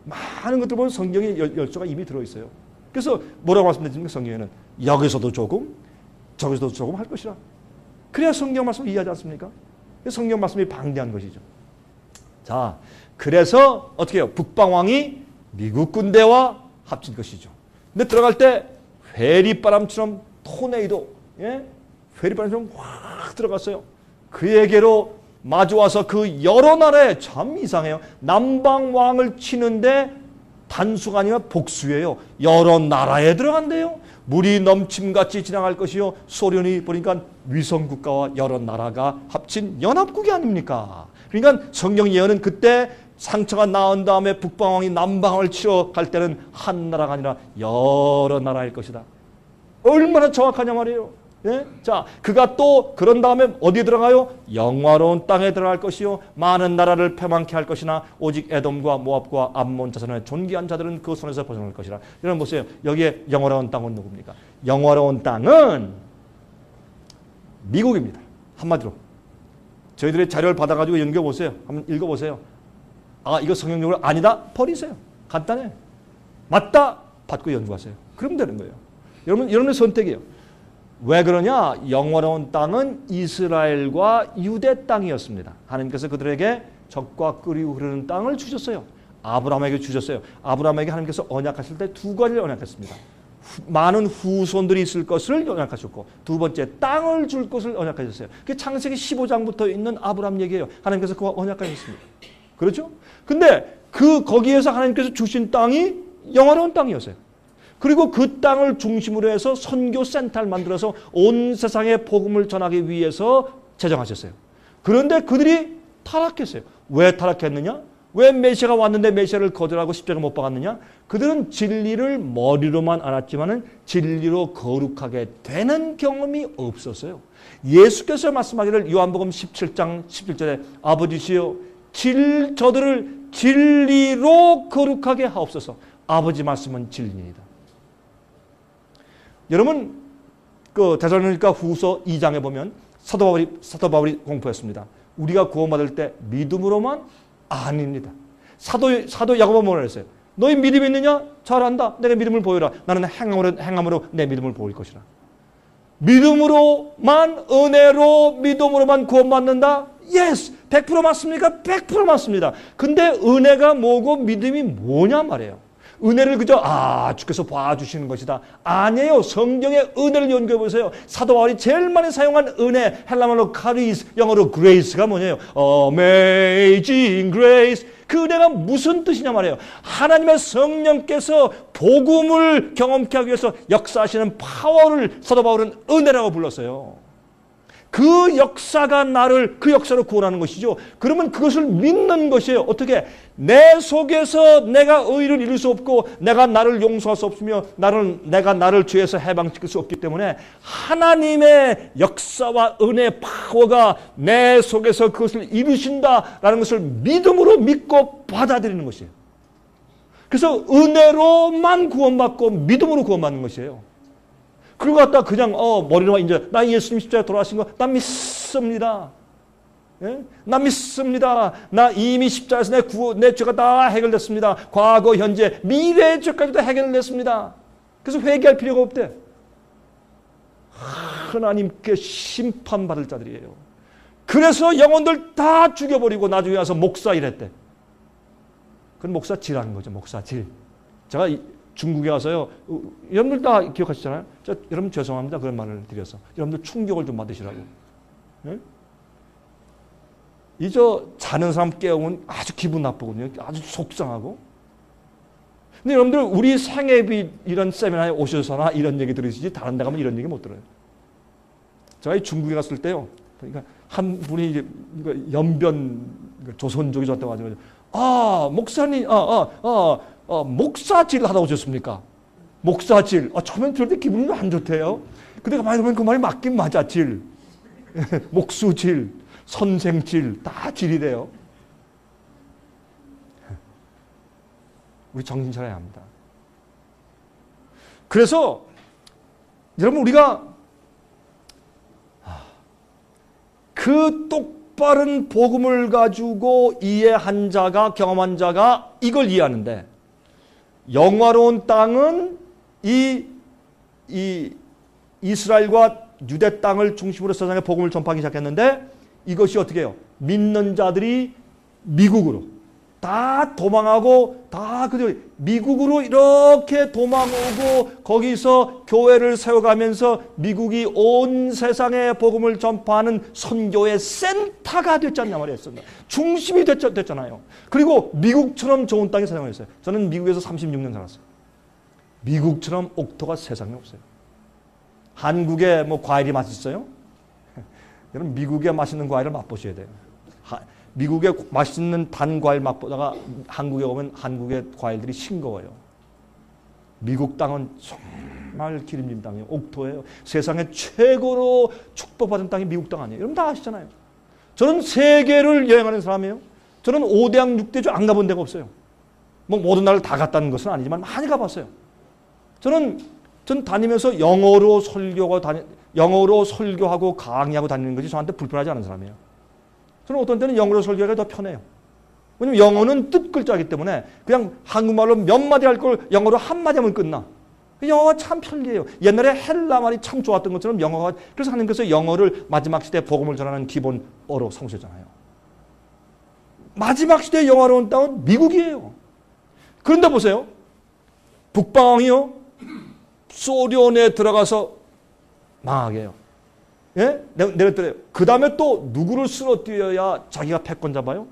많은 것들 보면 성경의 열쇠가 이미 들어있어요. 그래서 뭐라고 말씀드립니까? 성경에는 여기서도 조금 저기서도 조금 할 것이라. 그래야 성경 말씀을 이해하지 않습니까? 성경 말씀이 방대한 것이죠. 자, 그래서 어떻게 해요? 북방왕이 미국 군대와 합친 것이죠. 근데 들어갈 때 회리바람처럼 토네이도, 예? 회리바람처럼 확 들어갔어요. 그에게로 마주와서 그 여러 나라에 참 이상해요. 남방왕을 치는데 단수가 아니라 복수예요. 여러 나라에 들어간대요. 물이 넘침같이 지나갈 것이요. 소련이 보니까 위성국가와 여러 나라가 합친 연합국이 아닙니까? 그러니까 성경 예언은 그때 상처가 나은 다음에 북방왕이 남방을 치러 갈 때는 한 나라가 아니라 여러 나라일 것이다. 얼마나 정확하냐 말이에요. 예? 자, 그가 또 그런 다음에 어디에 들어가요? 영화로운 땅에 들어갈 것이요. 많은 나라를 패망케 할 것이나 오직 에돔과 모압과 암몬 자손의 존귀한 자들은 그 손에서 벗어날 것이라. 여러분 보세요. 여기에 영화로운 땅은 누굽니까? 영화로운 땅은 미국입니다. 한마디로. 저희들의 자료를 받아가지고 연구해보세요. 한번 읽어보세요. 아, 이거 성경적으로 아니다? 버리세요. 간단해. 맞다? 받고 연구하세요. 그러면 되는 거예요. 여러분의 선택이에요. 왜 그러냐? 영화로운 땅은 이스라엘과 유대 땅이었습니다. 하나님께서 그들에게 적과 끓이고 흐르는 땅을 주셨어요. 아브라함에게 주셨어요. 아브라함에게 하나님께서 언약하실 때 두 가지를 언약했습니다. 많은 후손들이 있을 것을 언약하셨고 두 번째 땅을 줄 것을 언약하셨어요. 그게 창세기 15장부터 있는 아브라함 얘기예요. 하나님께서 그거 언약하셨습니다. 그렇죠? 근데 거기에서 하나님께서 주신 땅이 영화로운 땅이었어요. 그리고 그 땅을 중심으로 해서 선교 센터를 만들어서 온 세상에 복음을 전하기 위해서 제정하셨어요. 그런데 그들이 타락했어요. 왜 타락했느냐? 왜 메시아가 왔는데 메시아를 거절하고 십자가 못 박았느냐? 그들은 진리를 머리로만 알았지만은 진리로 거룩하게 되는 경험이 없었어요. 예수께서 말씀하기를 요한복음 17장 17절에 아버지시여 저들을 진리로 거룩하게 하옵소서. 아버지 말씀은 진리입니다. 여러분 그 데살로니가 후서 2장에 보면 사도 바울이 공포했습니다. 우리가 구원받을 때 믿음으로만 아닙니다. 사도 야고보 뭐라 했어요? 너희 믿음이 있느냐? 잘한다. 내가 믿음을 보여라. 나는 행함으로 내 믿음을 보일 것이라. 믿음으로만 은혜로 믿음으로만 구원받는다? 예스! 100% 맞습니까? 100% 맞습니다. 근데 은혜가 뭐고 믿음이 뭐냐 말이에요. 은혜를 그저 주께서 봐주시는 것이다. 아니에요. 성경의 은혜를 연구해 보세요. 사도 바울이 제일 많이 사용한 은혜, 헬라말로 카리스, 영어로 그레이스가 뭐냐요? Amazing grace. 그 은혜가 무슨 뜻이냐 말이에요. 하나님의 성령께서 복음을 경험케 하기 위해서 역사하시는 파워를 사도 바울은 은혜라고 불렀어요. 그 역사가 나를 그 역사로 구원하는 것이죠. 그러면 그것을 믿는 것이에요. 어떻게? 내 속에서 내가 의를 이룰 수 없고 내가 나를 용서할 수 없으며 내가 나를 죄에서 해방시킬 수 없기 때문에 하나님의 역사와 은혜의 파워가 내 속에서 그것을 이루신다라는 것을 믿음으로 믿고 받아들이는 것이에요. 그래서 은혜로만 구원받고 믿음으로 구원받는 것이에요. 그리고 갖다 그냥 머리로만 이제 나 예수님 십자가에 돌아가신 거 나 믿습니다. 예? 나 믿습니다. 나 이미 십자가에서 내 죄가 다 해결됐습니다. 과거, 현재, 미래의 죄까지도 해결됐습니다. 그래서 회개할 필요가 없대. 하나님께 심판받을 자들이에요. 그래서 영혼들 다 죽여버리고 나중에 와서 목사 일했대. 그건 목사질하는 거죠. 목사질. 제가 중국에 가서요. 여러분들 다 기억하시잖아요. 여러분 죄송합니다. 그런 말을 드려서. 여러분들 충격을 좀 받으시라고. 네? 자는 사람 깨우면 아주 기분 나쁘거든요. 아주 속상하고. 근데 여러분들 우리 생애비 이런 세미나에 오셔서나 이런 얘기 들으시지 다른 데 가면 이런 얘기 못 들어요. 제가 중국에 갔을 때요. 그러니까 한 분이 이제 연변 조선족이 저한테 와가지고 목사님 목사질 하다 오셨습니까? 목사질. 처음엔 들을 때 기분이 안 좋대요. 근데 가만히 보면 그 말이 맞긴 맞아. 질. 목수질, 선생질 다 질이래요. 우리 정신 차려야 합니다. 그래서 여러분 우리가 그 똑바른 복음을 가지고 이해한 자가 경험한 자가 이걸 이해하는데 영화로운 땅은 이 이스라엘과 유대 땅을 중심으로 세상에 복음을 전파하기 시작했는데 이것이 어떻게 해요? 믿는 자들이 미국으로 다 도망하고 다 그들 미국으로 이렇게 도망오고 거기서 교회를 세워가면서 미국이 온 세상에 복음을 전파하는 선교의 센터가 됐잖냐 말이에요. 중심이 됐잖아요. 그리고 미국처럼 좋은 땅이 세상에 있어요. 저는 미국에서 36년 살았어요. 미국처럼 옥토가 세상에 없어요. 한국에 뭐 과일이 맛있어요? 여러분 미국에 맛있는 과일을 맛보셔야 돼요. 미국의 맛있는 단 과일 맛보다가 한국에 오면 한국의 과일들이 싱거워요. 미국 땅은 정말 기름진 땅이에요. 옥토예요. 세상에 최고로 축복받은 땅이 미국 땅 아니에요. 여러분 다 아시잖아요. 저는 세계를 여행하는 사람이에요. 저는 5대양 6대주 안 가본 데가 없어요. 뭐 모든 나라를 다 갔다는 것은 아니지만 많이 가봤어요. 전 다니면서 영어로 설교하고 강의하고 다니는 것이 저한테 불편하지 않은 사람이에요. 저는 어떤 때는 영어로 설교하기가 더 편해요. 왜냐면 영어는 뜻 글자이기 때문에 그냥 한국말로 몇 마디 할 걸 영어로 한 마디 하면 끝나. 영어가 참 편리해요. 옛날에 헬라 말이 참 좋았던 것처럼 영어가, 그래서 하나님께서 영어를 마지막 시대에 복음을 전하는 기본어로 삼으셨잖아요. 마지막 시대에 영화로운 땅은 미국이에요. 그런데 보세요. 북방이요. 소련에 들어가서 망하게 해요. 예? 내렸더래요. 그 다음에 또 누구를 쓰러뜨려야 자기가 패권 잡아요?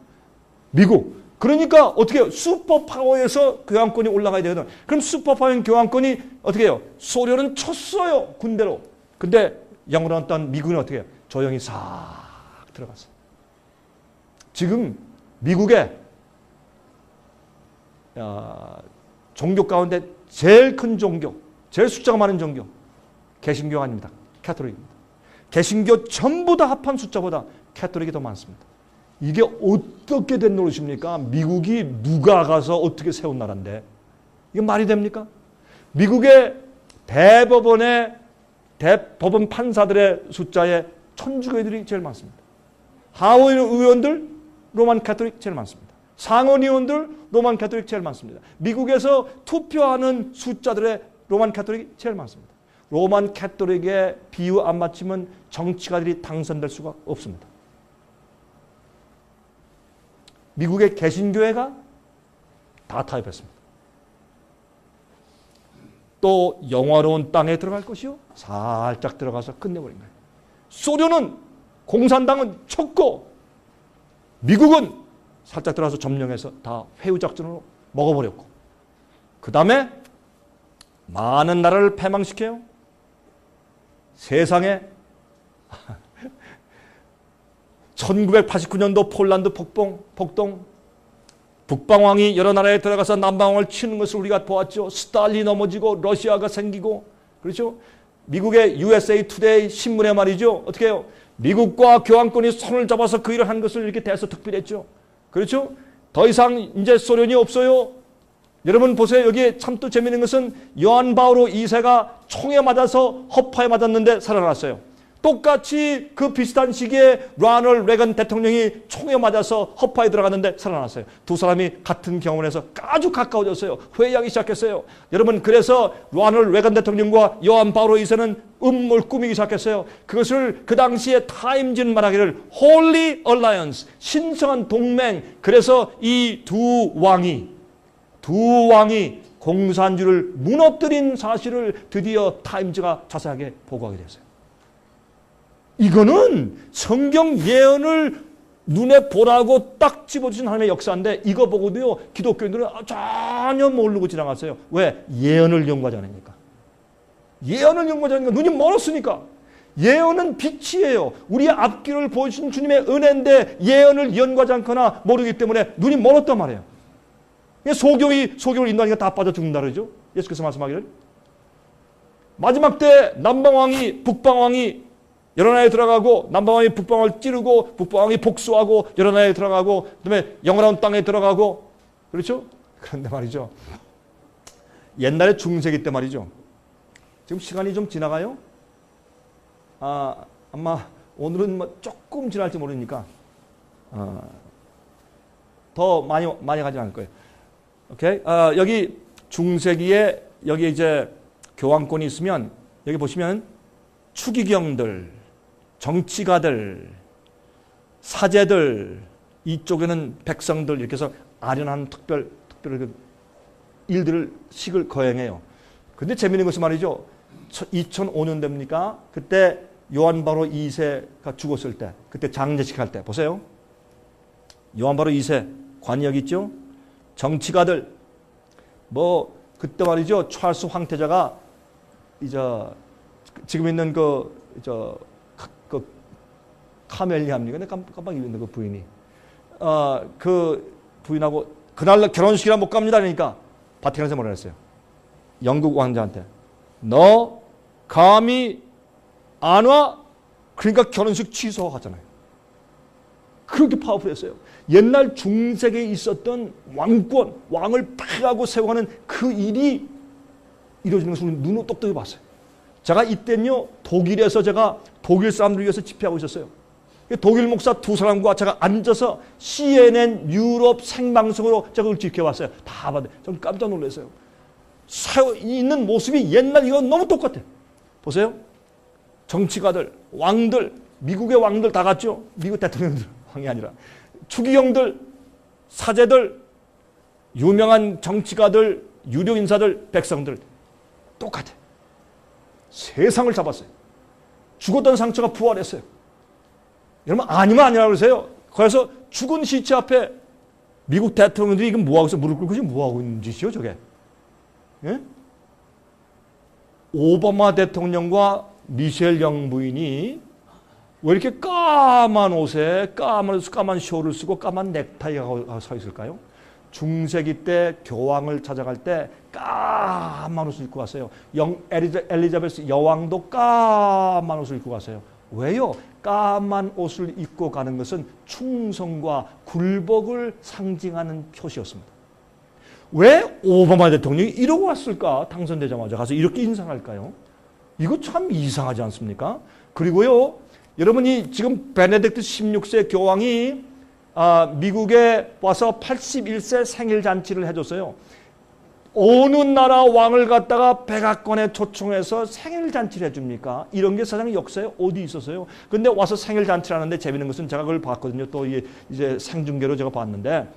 미국. 그러니까 어떻게 해요? 슈퍼파워에서 교황권이 올라가야 되거든. 그럼 슈퍼파워인 교황권이 어떻게 해요? 소련은 쳤어요. 군대로. 근데 영원한 땅 미국은 어떻게 해요? 조용히 싹 들어갔어요. 지금 미국의 종교 가운데 제일 큰 종교, 제일 숫자가 많은 종교, 개신교가 아닙니다. 카톨릭입니다. 개신교 전부 다 합한 숫자보다 캐톨릭이 더 많습니다. 이게 어떻게 된 노릇입니까? 미국이 누가 가서 어떻게 세운 나라인데 이게 말이 됩니까? 미국의 대법원 판사들의 숫자에 천주교인들이 제일 많습니다. 하원의원들 로만 캐톨릭 제일 많습니다. 상원의원들 로만 캐톨릭 제일 많습니다. 미국에서 투표하는 숫자들의 로만 캐톨릭이 제일 많습니다. 로만 캐톨릭의 비유 안 맞추면 정치가들이 당선될 수가 없습니다. 미국의 개신교회가 다 타협했습니다. 또 영화로운 땅에 들어갈 것이요. 살짝 들어가서 끝내버린 거예요. 소련은 공산당은 쳤고 미국은 살짝 들어가서 점령해서 다 회유작전으로 먹어버렸고 그 다음에 많은 나라를 패망시켜요. 세상에 1989년도 폴란드 폭동 북방왕이 여러 나라에 들어가서 남방왕을 치는 것을 우리가 보았죠. 스탈린이 넘어지고 러시아가 생기고 그렇죠. 미국의 USA 투데이 신문에 말이죠. 어떻게 해요? 미국과 교황권이 손을 잡아서 그 일을 한 것을 이렇게 대서특필했죠. 그렇죠. 더 이상 이제 소련이 없어요. 여러분 보세요. 여기에 참 또 재미있는 것은 요한 바오로 2세가 총에 맞아서 허파에 맞았는데 살아났어요. 똑같이 그 비슷한 시기에 로널드 레건 대통령이 총에 맞아서 허파에 들어갔는데 살아났어요. 두 사람이 같은 경험을 해서 아주 가까워졌어요. 회의하기 시작했어요. 여러분 그래서 로널드 레건 대통령과 요한 바오로 2세는 음모를 꾸미기 시작했어요. 그것을 그 당시에 타임즈는 말하기를 Holy Alliance, 신성한 동맹. 그래서 이 두 왕이 공산주의를 무너뜨린 사실을 드디어 타임즈가 자세하게 보고하게 됐어요. 이거는 성경 예언을 눈에 보라고 딱 집어주신 하나님의 역사인데 이거 보고도요 기독교인들은 전혀 모르고 지나갔어요. 왜? 예언을 연구하지 않으니까. 예언을 연구하지 않으니까 눈이 멀었으니까. 예언은 빛이에요. 우리의 앞길을 보여주신 주님의 은혜인데 예언을 연구하지 않거나 모르기 때문에 눈이 멀었단 말이에요. 소경을 인도하니까 다 빠져 죽는다 그러죠. 예수께서 말씀하기를. 마지막 때 남방왕이 북방왕이 여러 나라에 들어가고 남방왕이 북방왕을 찌르고 북방왕이 복수하고 여러 나라에 들어가고 그다음에 영원한 땅에 들어가고 그렇죠? 그런데 말이죠. 옛날에 중세기 때 말이죠. 지금 시간이 좀 지나가요? 아마 오늘은 뭐 조금 지날지 모르니까 더 많이 가지 않을 거예요. 오케이? 여기 중세기에 여기 이제 교황권이 있으면 여기 보시면 추기경들, 정치가들, 사제들, 이쪽에는 백성들 이렇게 해서 아련한 특별 일들을 식을 거행해요. 근데 재미있는 것이 말이죠. 2005년 됩니까? 그때 요한 바로 2세가 죽었을 때, 그때 장례식 할 때 보세요. 요한 바로 2세 관이 여기 있죠. 정치가들 뭐 그때 말이죠. 찰스 황태자가 이제 지금 있는 그 카멜리아입니까? 내가 깜빡 잊었는데 그 부인이 그 부인하고 그날 결혼식이라 못 갑니다. 그러니까 바티칸에서 뭐라 했어요? 영국 왕자한테 너 감히 안 와? 그러니까 결혼식 취소하잖아요. 그렇게 파워풀했어요. 옛날 중세기에 있었던 왕권, 왕을 폐하고 세워가는 그 일이 이루어지는 것을 눈으로 똑똑히 봤어요. 제가 이때는요, 독일에서 제가 독일 사람들을 위해서 집회하고 있었어요. 독일 목사 두 사람과 제가 앉아서 CNN 유럽 생방송으로 제가 그걸 지켜봤어요. 다 봤는데 전 깜짝 놀랐어요. 있는 모습이 옛날 이거 너무 똑같아요. 보세요. 정치가들, 왕들, 미국의 왕들 다 갔죠. 미국 대통령들, 왕이 아니라. 추기경들, 사제들, 유명한 정치가들, 유력 인사들, 백성들 똑같아. 세상을 잡았어요. 죽었던 상처가 부활했어요. 여러분 아니면 아니라고 그러세요. 그래서 죽은 시체 앞에 미국 대통령들이 이건 뭐하고 있어? 무릎 꿇고 지금 뭐하고 있는 짓이요 저게? 예? 오바마 대통령과 미셸 영부인이 왜 이렇게 까만 옷에 까만 쇼를 쓰고 까만 넥타이가 서 있을까요? 중세기 때 교황을 찾아갈 때 까만 옷을 입고 갔어요. 엘리자베스 여왕도 까만 옷을 입고 갔어요. 왜요? 까만 옷을 입고 가는 것은 충성과 굴복을 상징하는 표시였습니다. 왜 오바마 대통령이 이러고 왔을까? 당선되자마자 가서 이렇게 인상할까요? 이거 참 이상하지 않습니까? 그리고요, 여러분이 지금 베네딕트 16세 교황이 미국에 와서 81세 생일 잔치를 해줬어요. 어느 나라 왕을 갖다가 백악관에 초청해서 생일 잔치를 해줍니까? 이런 게 세상 역사에 어디 있었어요? 근데 와서 생일 잔치를 하는데 재밌는 것은 제가 그걸 봤거든요. 또 이제 생중계로 제가 봤는데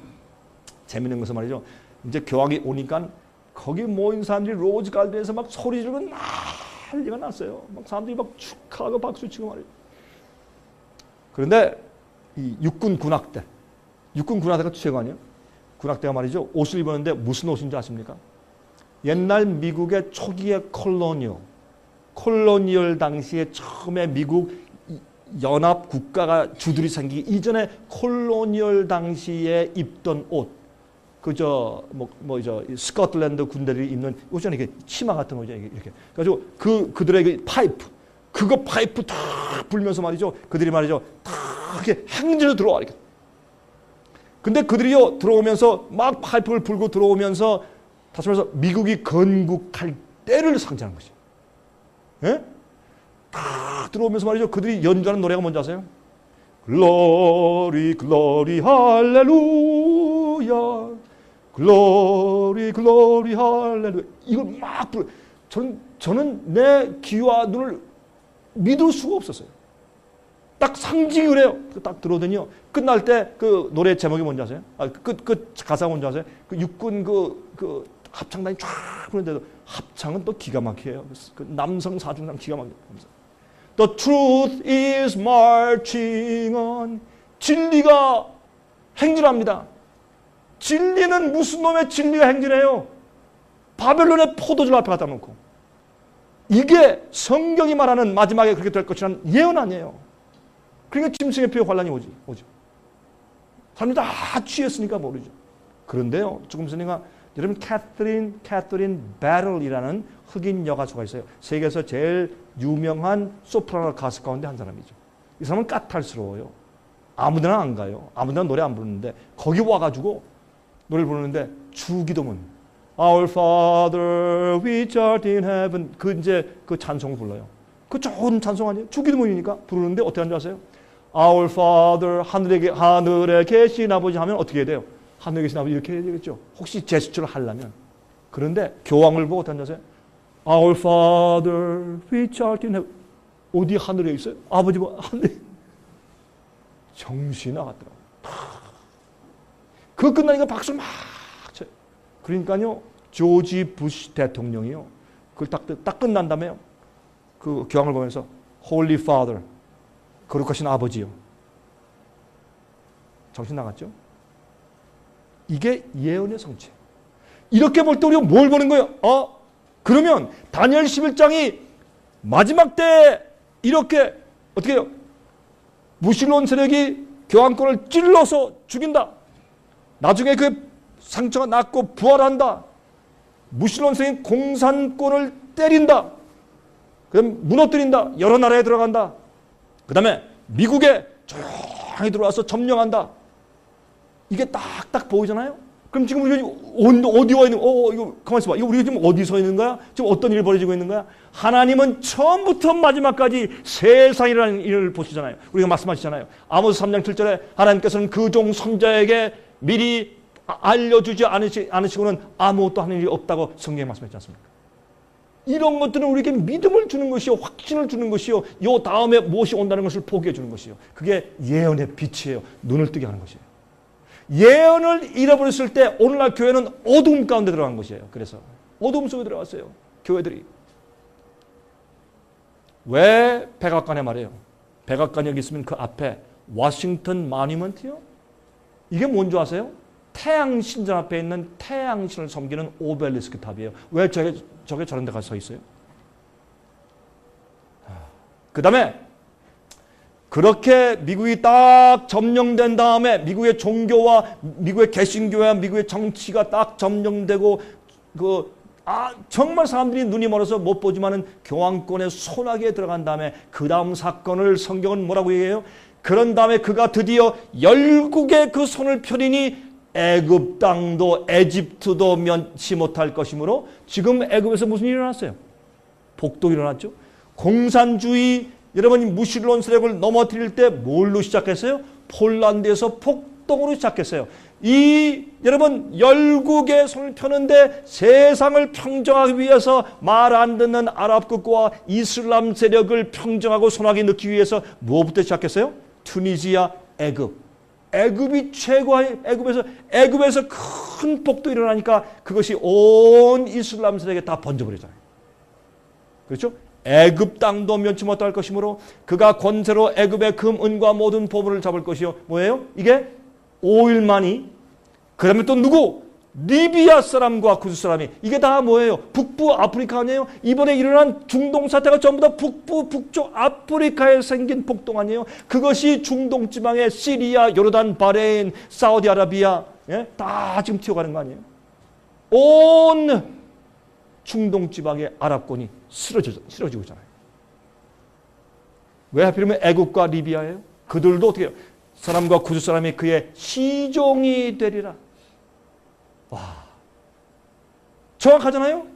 재밌는 것은 말이죠. 이제 교황이 오니까 거기 모인 사람들이 로즈 갈든에서 막 소리 지르고 난리가 났어요. 막 사람들이 막 축하하고 박수치고 말이죠. 그런데 이 육군 군악대, 육군 군악대가 최고아니에요? 군악대가 말이죠. 옷을 입었는데 무슨 옷인지 아십니까? 옛날 미국의 초기의 콜로니얼 당시에 처음에 미국 연합 국가가 주들이 생기기 이전에 콜로니얼 당시에 입던 옷, 그저 스코틀랜드 군대들이 입는 옷이 이렇게 치마 같은 옷이 이렇게. 그래가지고 그들의 그 파이프 탁 불면서 말이죠. 그들이 말이죠. 탁 이렇게 행진으로 들어와 이렇게. 근데 그들이요 들어오면서 막 파이프를 불고 들어오면서 다시 말해서 미국이 건국할 때를 상징하는 것이죠. 예? 딱 들어오면서 말이죠. 그들이 연주하는 노래가 뭔지 아세요? 글로리 글로리 할렐루야 글로리 글로리 할렐루야 이걸 막 부르. 저는 내 귀와 눈을 믿을 수가 없었어요. 딱 상징이 그래요. 딱 들어오더니요. 끝날 때 그 노래 제목이 뭔지 아세요? 끝 가사가 뭔지 아세요? 그 육군 그 합창단이 쫙 부르는데도 합창은 또 기가 막혀요. 그 남성 사중장 기가 막혀요. The truth is marching on. 진리가 행진합니다. 진리는 무슨 놈의 진리가 행진해요? 바벨론의 포도주 앞에 갖다 놓고. 이게 성경이 말하는 마지막에 그렇게 될 것이라는 예언 아니에요. 그러니까 짐승의 피에 환란이 오죠. 사람들이 다 취했으니까 모르죠. 그런데요, 조금 전에 여러분 캐서린 배럴이라는 흑인 여가수가 있어요. 세계에서 제일 유명한 소프라노 가수 가운데 한 사람이죠. 이 사람은 까탈스러워요. 아무데나 안 가요. 아무데나 노래 안 부르는데 거기 와가지고 노래를 부르는데 주기도문 Our Father which art in heaven 그 찬송을 불러요. 그 좋은 찬송 아니에요? 주기도문이니까 부르는데 어떻게 하는지 아세요? Our Father 하늘에 계신 아버지 하면 어떻게 해야 돼요? 하늘에 계신 아버지 이렇게 해야 되겠죠. 혹시 제스처를 하려면. 그런데 교황을 보고 어떻게 하세요? Our Father which art in heaven 어디 하늘에 있어요? 아버지 뭐 하늘에 정신이 나갔더라고요. 그거 끝나니까 박수를 막 쳐요. 그러니까요, 조지 부시 대통령이요. 그걸 딱 끝난 다음에 그 교황을 보면서 Holy Father, 거룩하신 아버지요. 정신 나갔죠? 이게 예언의 성취. 이렇게 볼 때 우리가 뭘 보는 거예요? 그러면 다니엘 11장이 마지막 때 이렇게 어떻게 해요? 무신론 세력이 교황권을 찔러서 죽인다. 나중에 그 상처가 낫고 부활한다. 무신론 세력이 공산권을 때린다. 그다음 무너뜨린다. 여러 나라에 들어간다. 그 다음에 미국에 조용히 들어와서 점령한다. 이게 딱딱 보이잖아요. 그럼 지금 우리가 어디 와 있는? 이거 가만 있어봐. 이거 우리가 지금 어디 서 있는 거야? 지금 어떤 일이 벌어지고 있는 거야? 하나님은 처음부터 마지막까지 세상이라는 일을 보시잖아요. 우리가 말씀하시잖아요. 아모스 3장 7절에 하나님께서는 그 종 선자에게 미리 알려주지 않으시고는 아무것도 하는 일이 없다고 성경에 말씀했지 않습니까? 이런 것들은 우리에게 믿음을 주는 것이요, 확신을 주는 것이요, 요 다음에 무엇이 온다는 것을 포기해 주는 것이요. 그게 예언의 빛이에요. 눈을 뜨게 하는 것이에요. 예언을 잃어버렸을 때 오늘날 교회는 어두움 가운데 들어간 것이에요. 그래서 어두움 속에 들어갔어요. 교회들이. 왜 백악관에 말해요? 백악관이 여기 있으면 그 앞에 워싱턴 마니먼트요? 이게 뭔지 아세요? 태양신전 앞에 있는 태양신을 섬기는 오벨리스크 탑이에요. 왜 저게 저런 데 가서 서 있어요? 그 다음에 그렇게 미국이 딱 점령된 다음에 미국의 종교와 미국의 개신교와 미국의 정치가 딱 점령되고 정말 사람들이 눈이 멀어서 못 보지만은 교황권의 손아귀에 들어간 다음에 그 다음 사건을 성경은 뭐라고 얘기해요? 그런 다음에 그가 드디어 열국의 그 손을 펴리니 애굽 땅도 에집트도 면치 못할 것이므로 지금 애굽에서 무슨 일이 일어났어요? 복동이 일어났죠. 공산주의 여러분 무신론 세력을 넘어뜨릴 때 뭘로 시작했어요? 폴란드에서 폭동으로 시작했어요. 여러분 열국의 손을 펴는데 세상을 평정하기 위해서 말 안 듣는 아랍국과 이슬람 세력을 평정하고 손아귀 넣기 위해서 무엇부터 시작했어요? 투니지아, 애굽. 애굽이 최고의 애굽에서 큰 폭도 일어나니까 그것이 온 이슬람 세력에 다 번져버리잖아요. 그렇죠? 애굽 땅도 면치 못할 것이므로 그가 권세로 애굽의 금, 은과 모든 보물을 잡을 것이요. 뭐예요? 이게 5일 만이. 그 다음에 또 누구? 리비아 사람과 구스 사람이. 이게 다 뭐예요? 북부 아프리카 아니에요? 이번에 일어난 중동 사태가 전부 다 북쪽 아프리카에 생긴 폭동 아니에요? 그것이 중동 지방의 시리아, 요르단, 바레인, 사우디아라비아 다 지금 튀어가는 거 아니에요? 온 중동 지방의 아랍권이 쓰러지고 있잖아요. 왜 하필이면 애국과 리비아예요? 그들도 어떻게 해요? 사람과 구스 사람이 그의 시종이 되리라. 와, 정확하잖아요?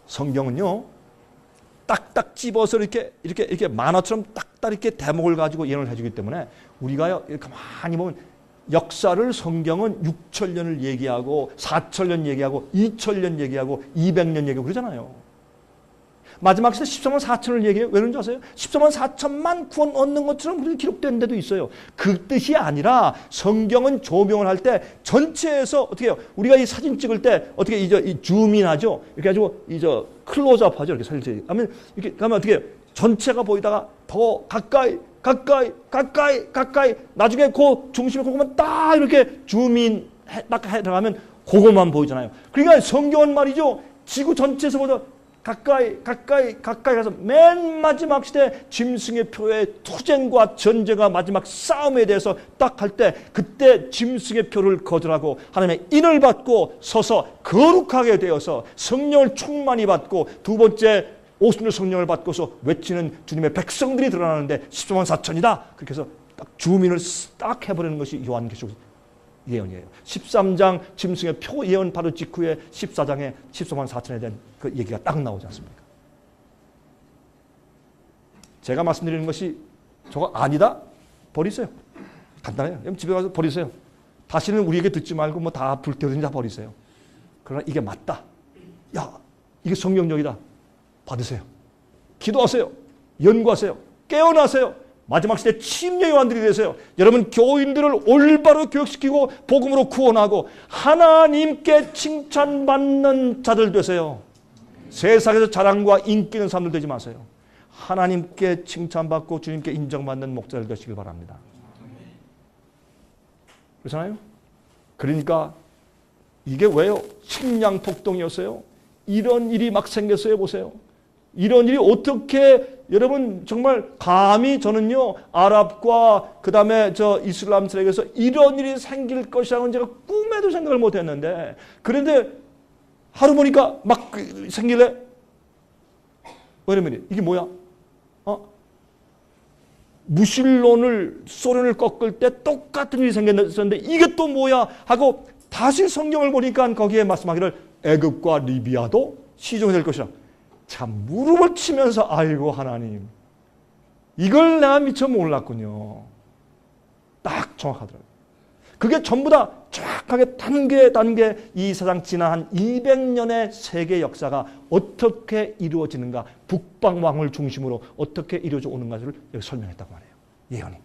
성경은요, 딱딱 집어서 이렇게 만화처럼 딱딱 이렇게 대목을 가지고 예언을 해주기 때문에 우리가요, 이렇게 가만히 보면 역사를 성경은 6,000년을 얘기하고 4,000년 얘기하고 2,000년 얘기하고 200년 얘기하고 그러잖아요. 마지막 시대 14만 4천을 얘기해요. 왜 그런지 아세요? 14만 4천만 구원 얻는 것처럼 우리는 기록된 데도 있어요. 그 뜻이 아니라 성경은 조명을 할 때 전체에서 어떻게 해요? 우리가 이 사진 찍을 때 어떻게 이 줌인하죠? 이렇게 가지고 클로즈업 하죠. 이렇게 사진 찍으면 이렇게 가면 어떻게 해요? 전체가 보이다가 더 가까이 가까이. 나중에 그 중심에 그거만 딱 이렇게 줌인 딱 해나가면 그것만 보이잖아요. 그러니까 성경은 말이죠. 지구 전체에서보다 가까이 가서 맨 마지막 시대 짐승의 표의 투쟁과 전쟁과 마지막 싸움에 대해서 딱 할 때 그때 짐승의 표를 거절하고 하나님의 인을 받고 서서 거룩하게 되어서 성령을 충만히 받고 두 번째 오순절 성령을 받고서 외치는 주님의 백성들이 드러나는데 14만 4천이다. 그렇게 해서 딱 주민을 딱 해버리는 것이 요한계시록 예언이에요. 13장 짐승의 표 예언 바로 직후에 14장에 14만 4천에 대한 그 얘기가 딱 나오지 않습니까? 제가 말씀드리는 것이 저거 아니다? 버리세요. 간단해요. 집에 가서 버리세요. 다시는 우리에게 듣지 말고 뭐 다 불태우든지 다 버리세요. 그러나 이게 맞다. 야, 이게 성경적이다. 받으세요. 기도하세요. 연구하세요. 깨어나세요. 마지막 시대 침례 요한들이 되세요. 여러분 교인들을 올바로 교육시키고 복음으로 구원하고 하나님께 칭찬받는 자들 되세요. 세상에서 자랑과 인기 있는 사람들 되지 마세요. 하나님께 칭찬받고 주님께 인정받는 목자들 되시길 바랍니다. 그렇잖아요? 그러니까 이게 왜요? 식량폭동이었어요. 이런 일이 막 생겼어요. 보세요. 이런 일이 어떻게 여러분 정말 감히 저는요 아랍과 그 다음에 저 이슬람 세력에서 이런 일이 생길 것이라고는 제가 꿈에도 생각을 못했는데 그런데 하루 보니까 막 생길래 왜냐면 이게 뭐야? 무신론을 소련을 꺾을 때 똑같은 일이 생겼는데 이게 또 뭐야? 하고 다시 성경을 보니까 거기에 말씀하기를 애굽과 리비아도 시종이 될 것이라. 참 무릎을 치면서 아이고 하나님 이걸 내가 미처 몰랐군요. 딱 정확하더라고요. 그게 전부 다 정확하게 단계 이 세상 지난 한 200년의 세계 역사가 어떻게 이루어지는가 북방왕을 중심으로 어떻게 이루어져 오는가를 여기 설명했다고 하네요. 예언이.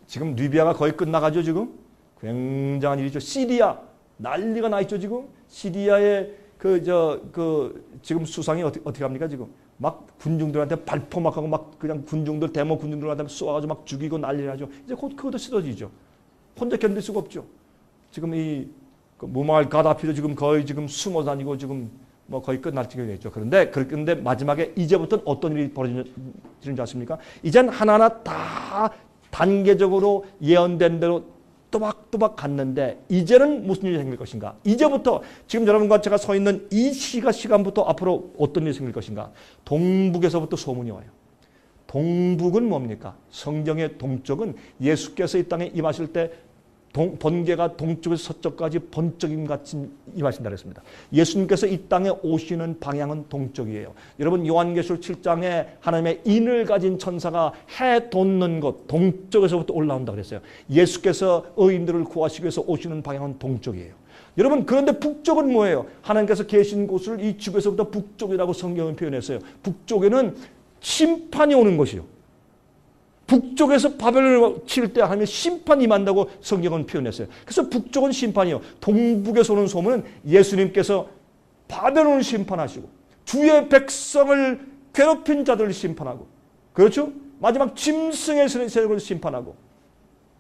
지금 리비아가 거의 끝나가죠 지금. 굉장한 일이죠. 시리아 난리가 나 있죠 지금. 시리아의 지금 수상이 어떻게 합니까 지금? 막 군중들한테 발포 막 하고 막 그냥 군중들 데모 군중들한테 쏘아가지고 막 죽이고 난리를 하죠. 이제 곧 그것도 쓰러지죠. 혼자 견딜 수가 없죠. 지금 이 무마을 가다피도 지금 거의 지금 숨어 다니고 지금 뭐 거의 끝날 지경이 됐죠. 그런데 마지막에 이제부터는 어떤 일이 벌어지는지 아십니까? 이젠 하나하나 다 단계적으로 예언된 대로 또박또박 갔는데 이제는 무슨 일이 생길 것인가? 이제부터 지금 여러분과 제가 서 있는 이 시간부터 앞으로 어떤 일이 생길 것인가? 동북에서부터 소문이 와요. 동북은 뭡니까? 성경의 동쪽은 예수께서 이 땅에 임하실 때 번개가 동쪽에서 서쪽까지 번쩍임같이 임하신다 그랬습니다. 예수님께서 이 땅에 오시는 방향은 동쪽이에요. 여러분 요한계시록 7장에 하나님의 인을 가진 천사가 해 돋는 곳 동쪽에서부터 올라온다 그랬어요. 예수께서 의인들을 구하시기 위해서 오시는 방향은 동쪽이에요. 여러분 그런데 북쪽은 뭐예요? 하나님께서 계신 곳을 이 지구에서부터 북쪽이라고 성경은 표현했어요. 북쪽에는 심판이 오는 것이요. 북쪽에서 바벨론을 칠 때 하면 심판이 임한다고 성경은 표현했어요. 그래서 북쪽은 심판이요. 동북에서 오는 소문은 예수님께서 바벨론을 심판하시고 주의 백성을 괴롭힌 자들을 심판하고 그렇죠? 마지막 짐승의 세력을 심판하고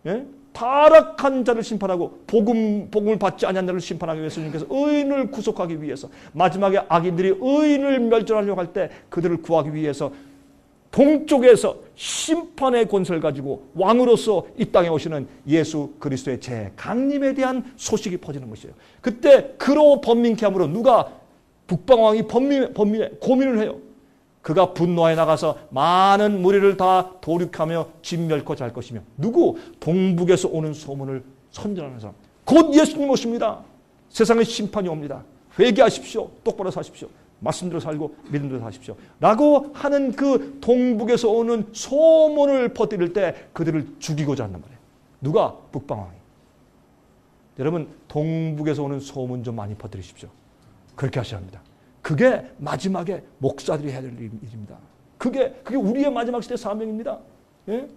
예? 타락한 자를 심판하고 복음을 받지 않은 자를 심판하기 위해서 주님께서 의인을 구속하기 위해서 마지막에 악인들이 의인을 멸절하려고 할 때 그들을 구하기 위해서 동쪽에서 심판의 권세를 가지고 왕으로서 이 땅에 오시는 예수 그리스도의 재강림에 대한 소식이 퍼지는 것이에요. 그때 그로 번민케 함으로 누가 북방왕이 고민을 해요. 그가 분노하여 나가서 많은 무리를 다 도륙하며 진멸코 잘 것이며 누구? 동북에서 오는 소문을 선전하는 사람. 곧 예수님 오십니다. 세상의 심판이 옵니다. 회개하십시오. 똑바로 사십시오. 말씀대로 살고 믿음대로 사십시오. 라고 하는 그 동북에서 오는 소문을 퍼뜨릴 때 그들을 죽이고자 한단 말이에요. 누가? 북방왕이. 여러분 동북에서 오는 소문 좀 많이 퍼뜨리십시오. 그렇게 하셔야 합니다. 그게 마지막에 목사들이 해야 될 일입니다. 그게 우리의 마지막 시대 사명입니다. 예?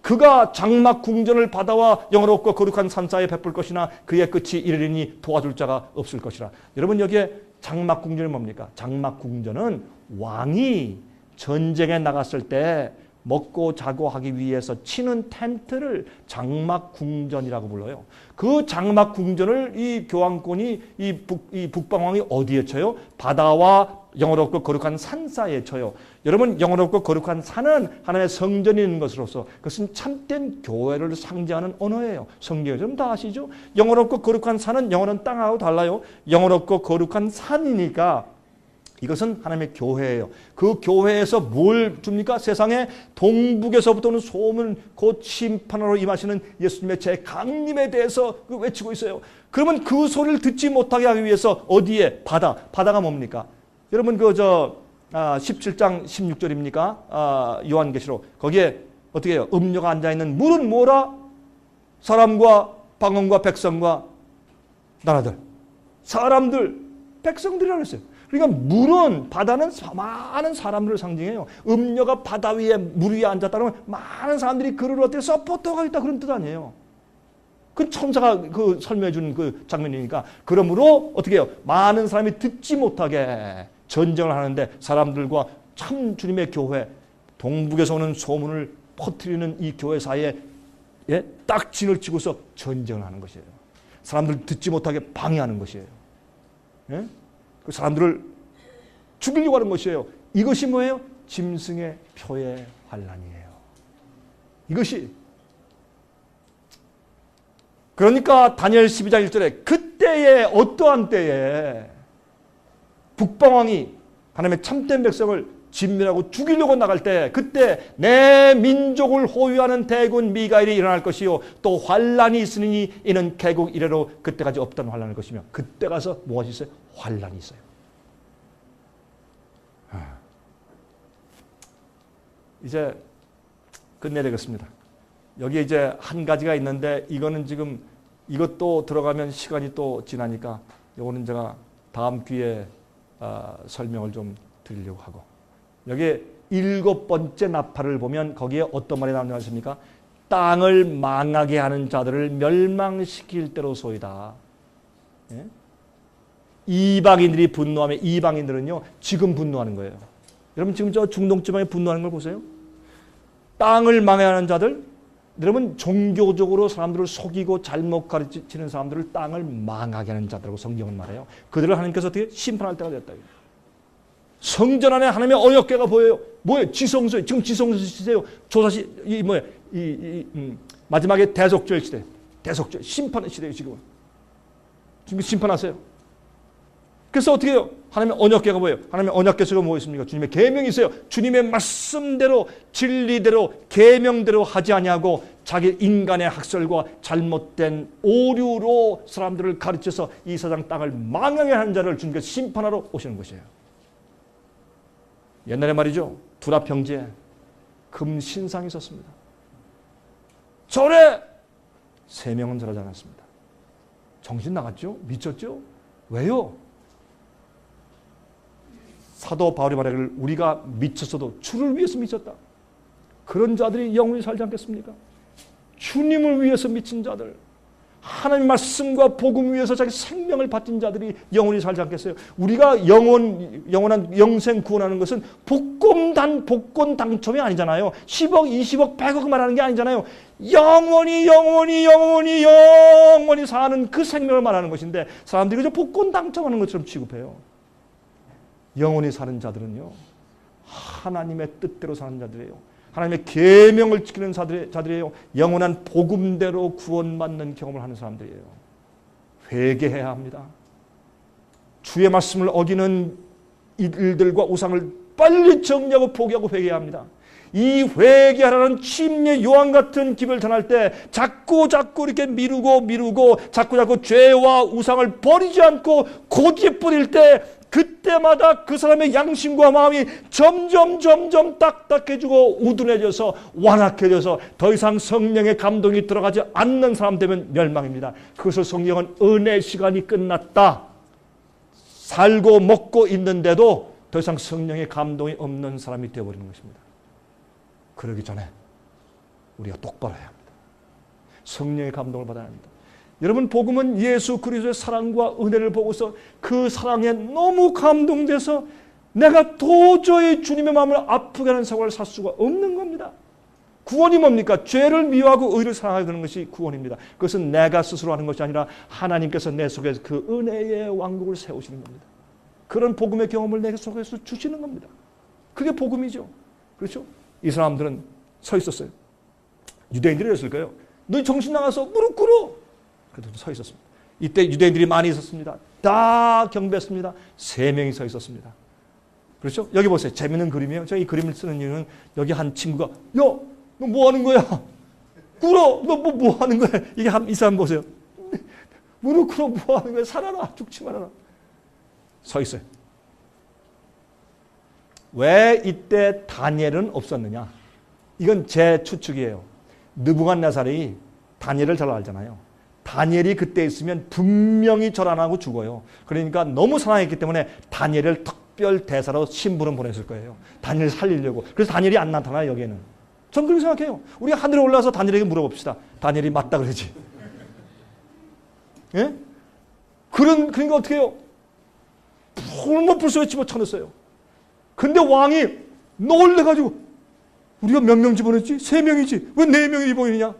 그가 장막 궁전을 바다와 영화롭고 거룩한 산사에 베풀 것이나 그의 끝이 이르리니 도와줄 자가 없을 것이라. 여러분 여기에 장막궁전이 뭡니까? 장막궁전은 왕이 전쟁에 나갔을 때 먹고 자고 하기 위해서 치는 텐트를 장막궁전이라고 불러요. 그 장막궁전을 이 교황권이 이 북방왕이 어디에 쳐요? 바다와 영원롭고 거룩한 산 사이에 쳐요. 여러분, 영원롭고 거룩한 산은 하나님의 성전이 있는 것으로서 그것은 참된 교회를 상징하는 언어예요. 성경에 좀 다 아시죠? 영원롭고 거룩한 산은 영원한 땅하고 달라요. 영원롭고 거룩한 산이니까 이것은 하나님의 교회예요. 그 교회에서 뭘 줍니까? 세상에 동북에서부터 오는 소문, 곧 심판하러 임하시는 예수님의 제 강림에 대해서 외치고 있어요. 그러면 그 소리를 듣지 못하게 하기 위해서 어디에? 바다가 뭡니까? 여러분 17장 16절입니까? 요한계시록. 거기에 어떻게 해요? 음녀가 앉아있는 물은 뭐라? 사람과 방언과 백성과 나라들. 사람들, 백성들이라고 했어요. 그러니까 물은, 바다는 많은 사람들을 상징해요. 음녀가 바다 위에, 물 위에 앉았다면 많은 사람들이 그를 어떻게 서포터가 있다 그런 뜻 아니에요. 그 천사가 그 설명해 준 그 장면이니까. 그러므로 어떻게 해요? 많은 사람이 듣지 못하게 전쟁을 하는데 사람들과 참 주님의 교회, 동북에서 오는 소문을 퍼뜨리는 이 교회 사이에 딱 진을 치고서 전쟁을 하는 것이에요. 사람들 듣지 못하게 방해하는 것이에요. 예? 그 사람들을 죽이려고 하는 것이에요. 이것이 뭐예요? 짐승의 표의 환난이에요. 이것이. 그러니까 다니엘 12장 1절에 그때에 어떠한 때에 북방왕이 하나님의 참된 백성을 진멸하고 죽이려고 나갈 때 그때 내 민족을 호위하는 대군 미가엘이 일어날 것이요 또 환란이 있으니 이는 개국 이래로 그때까지 없던 환란일 것이며 그때 가서 무엇이 있어요? 환란이 있어요. 이제 끝내야겠습니다. 여기 이제 한 가지가 있는데 이거는 지금 이것도 들어가면 시간이 또 지나니까 이거는 제가 다음 기회에 설명을 좀 드리려고 하고 여기 7번째 나팔을 보면 거기에 어떤 말이 나오는지 아십니까? 땅을 망하게 하는 자들을 멸망시킬 때로소이다. 예? 이방인들이 분노하면 이방인들은요 지금 분노하는 거예요. 여러분 지금 저 중동 지방에 분노하는 걸 보세요. 땅을 망하게 하는 자들, 여러분 종교적으로 사람들을 속이고 잘못 가르치는 사람들을 땅을 망하게 하는 자들이라고 성경은 말해요. 그들을 하나님께서 어떻게 심판할 때가 됐다. 성전 안에 하나님의 언약궤가 보여요. 뭐예요? 지성소. 지금 지성소 시대요. 조사시 마지막에 대속죄 시대. 대속죄 심판 시대예요. 지금 심판하세요. 그래서 어떻게 해요? 하나님의 언약궤가 뭐예요? 하나님의 언약궤 속에 뭐 있습니까? 주님의 계명이 있어요. 주님의 말씀대로 진리대로 계명대로 하지 아니하고 자기 인간의 학설과 잘못된 오류로 사람들을 가르쳐서 이 세상 땅을 망하게 하는 자를 주님께서 심판하러 오시는 것이에요. 옛날에 말이죠. 두라평지에 금신상이 있었습니다. 절에 3명은 절하지 않았습니다. 정신 나갔죠? 미쳤죠? 왜요? 사도 바울이 말하기를 우리가 미쳤어도 주를 위해서 미쳤다. 그런 자들이 영원히 살지 않겠습니까? 주님을 위해서 미친 자들, 하나님 말씀과 복음 위해서 자기 생명을 바친 자들이 영원히 살지 않겠어요? 우리가 영원한 영생 구원하는 것은 복권 당첨이 아니잖아요. 10억, 20억, 100억 말하는 게 아니잖아요. 영원히 사는 그 생명을 말하는 것인데 사람들이 그저 복권 당첨하는 것처럼 취급해요. 영원히 사는 자들은요. 하나님의 뜻대로 사는 자들이에요. 하나님의 계명을 지키는 자들이에요. 영원한 복음대로 구원받는 경험을 하는 사람들이에요. 회개해야 합니다. 주의 말씀을 어기는 일들과 우상을 빨리 정리하고 포기하고 회개해야 합니다. 이 회개하라는 침례 요한 같은 기회를 전할 때 자꾸 이렇게 미루고 자꾸 죄와 우상을 버리지 않고 고집부릴 때 그때마다 그 사람의 양심과 마음이 점점 딱딱해지고 우둔해져서 완악해져서 더 이상 성령의 감동이 들어가지 않는 사람 되면 멸망입니다. 그것을 성경은 은혜 시간이 끝났다. 살고 먹고 있는데도 더 이상 성령의 감동이 없는 사람이 되어버리는 것입니다. 그러기 전에 우리가 똑바로 해야 합니다. 성령의 감동을 받아야 합니다. 여러분, 복음은 예수 그리스도의 사랑과 은혜를 보고서 그 사랑에 너무 감동돼서 내가 도저히 주님의 마음을 아프게 하는 생활을 살 수가 없는 겁니다. 구원이 뭡니까? 죄를 미워하고 의를 사랑하게 되는 것이 구원입니다. 그것은 내가 스스로 하는 것이 아니라 하나님께서 내 속에서 그 은혜의 왕국을 세우시는 겁니다. 그런 복음의 경험을 내 속에서 주시는 겁니다. 그게 복음이죠. 그렇죠? 이 사람들은 서 있었어요. 유대인들이 했을 거예요. 너희 정신 나가서 무릎 꿇어. 그래도 서 있었습니다. 이때 유대인들이 많이 있었습니다. 다 경배했습니다. 3명이 서 있었습니다. 그렇죠? 여기 보세요. 재밌는 그림이에요. 제가 이 그림을 쓰는 이유는 여기 한 친구가 야, 너 뭐 하는 거야? 꿇어. 너 뭐 하는 거야? 이게 이 사람 보세요. 무릎 꿇어. 뭐 하는 거야? 살아라. 죽지 말아라. 서 있어요. 왜 이때 다니엘은 없었느냐? 이건 제 추측이에요. 느부갓네살이 다니엘을 잘 알잖아요. 다니엘이 그때 있으면 분명히 절 안 하고 죽어요. 그러니까 너무 사랑했기 때문에 다니엘을 특별 대사로 신부름 보냈을 거예요. 다니엘을 살리려고. 그래서 다니엘이 안 나타나요, 여기에는. 전 그렇게 생각해요. 우리가 하늘에 올라와서 다니엘에게 물어봅시다. 다니엘이 맞다 그러지. 예? 그러니까 어떻게 해요? 푸른 불소에 집어쳐넣었어요. 근데 왕이 놀래가지고 우리가 몇 명 집어넣었지? 3명이지. 왜 4명이 집어넣느냐?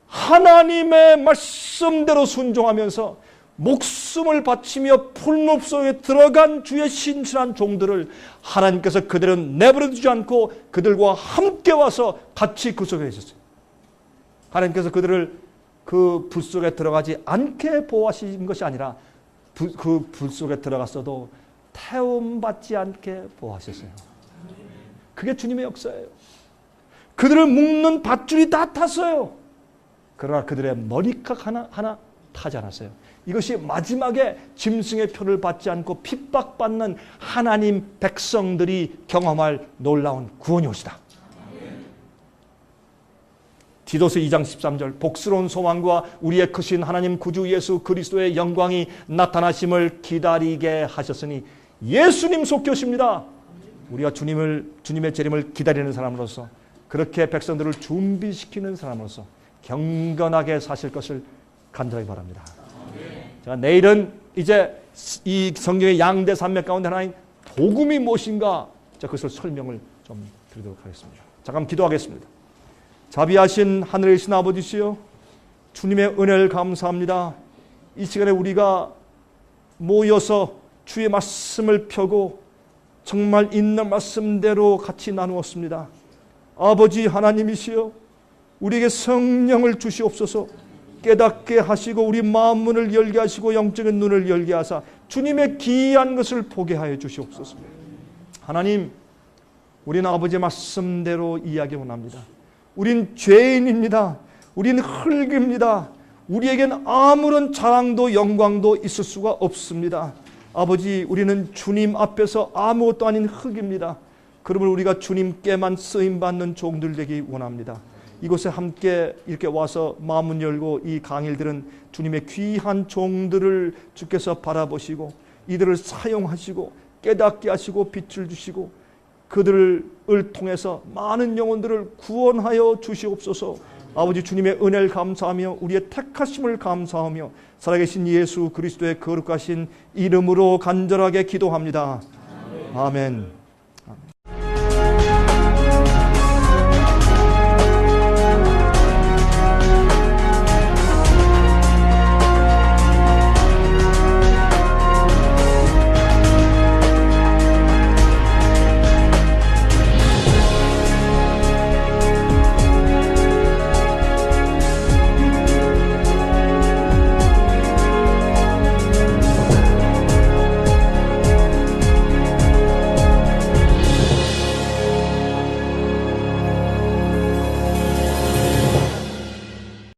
하나님의 말씀대로 순종하면서 목숨을 바치며 풀무 속에 들어간 주의 신실한 종들을 하나님께서 그대로 내버려 두지 않고 그들과 함께 와서 같이 그 속에 있었어요. 하나님께서 그들을 그 불 속에 들어가지 않게 보호하신 것이 아니라 그 불 속에 들어갔어도 태움받지 않게 보호하셨어요. 그게 주님의 역사예요. 그들을 묶는 밧줄이 다 탔어요. 그러나 그들의 머리카락 하나 타지 않았어요. 이것이 마지막에 짐승의 표를 받지 않고 핍박받는 하나님 백성들이 경험할 놀라운 구원이 오시다. 디도서 2장 13절 복스러운 소망과 우리의 크신 하나님 구주 예수 그리스도의 영광이 나타나심을 기다리게 하셨으니 예수님 속교십니다. 우리가 주님의 재림을 기다리는 사람으로서 그렇게 백성들을 준비시키는 사람으로서 경건하게 사실 것을 간절히 바랍니다. 자, 내일은 이제 이 성경의 양대 산맥 가운데 하나인 복음이 무엇인가 그것을 설명을 좀 드리도록 하겠습니다. 잠깐 기도하겠습니다. 자비하신 하늘의 신 아버지시여, 주님의 은혜를 감사합니다. 이 시간에 우리가 모여서 주의 말씀을 펴고 정말 있는 말씀대로 같이 나누었습니다. 아버지 하나님이시여, 우리에게 성령을 주시옵소서. 깨닫게 하시고 우리 마음 문을 열게 하시고 영적인 눈을 열게 하사 주님의 기이한 것을 보게 하여 주시옵소서. 하나님, 우리는 아버지의 말씀대로 이야기 원합니다. 우린 죄인입니다. 우린 흙입니다. 우리에겐 아무런 자랑도 영광도 있을 수가 없습니다. 아버지, 우리는 주님 앞에서 아무것도 아닌 흙입니다. 그러므로 우리가 주님께만 쓰임받는 종들 되기 원합니다. 이곳에 함께 이렇게 와서 마음을 열고 이 강의를 들은 주님의 귀한 종들을 주께서 바라보시고 이들을 사용하시고 깨닫게 하시고 빛을 주시고 그들을 통해서 많은 영혼들을 구원하여 주시옵소서. 아버지, 주님의 은혜를 감사하며 우리의 택하심을 감사하며 살아계신 예수 그리스도의 거룩하신 이름으로 간절하게 기도합니다. 아멘.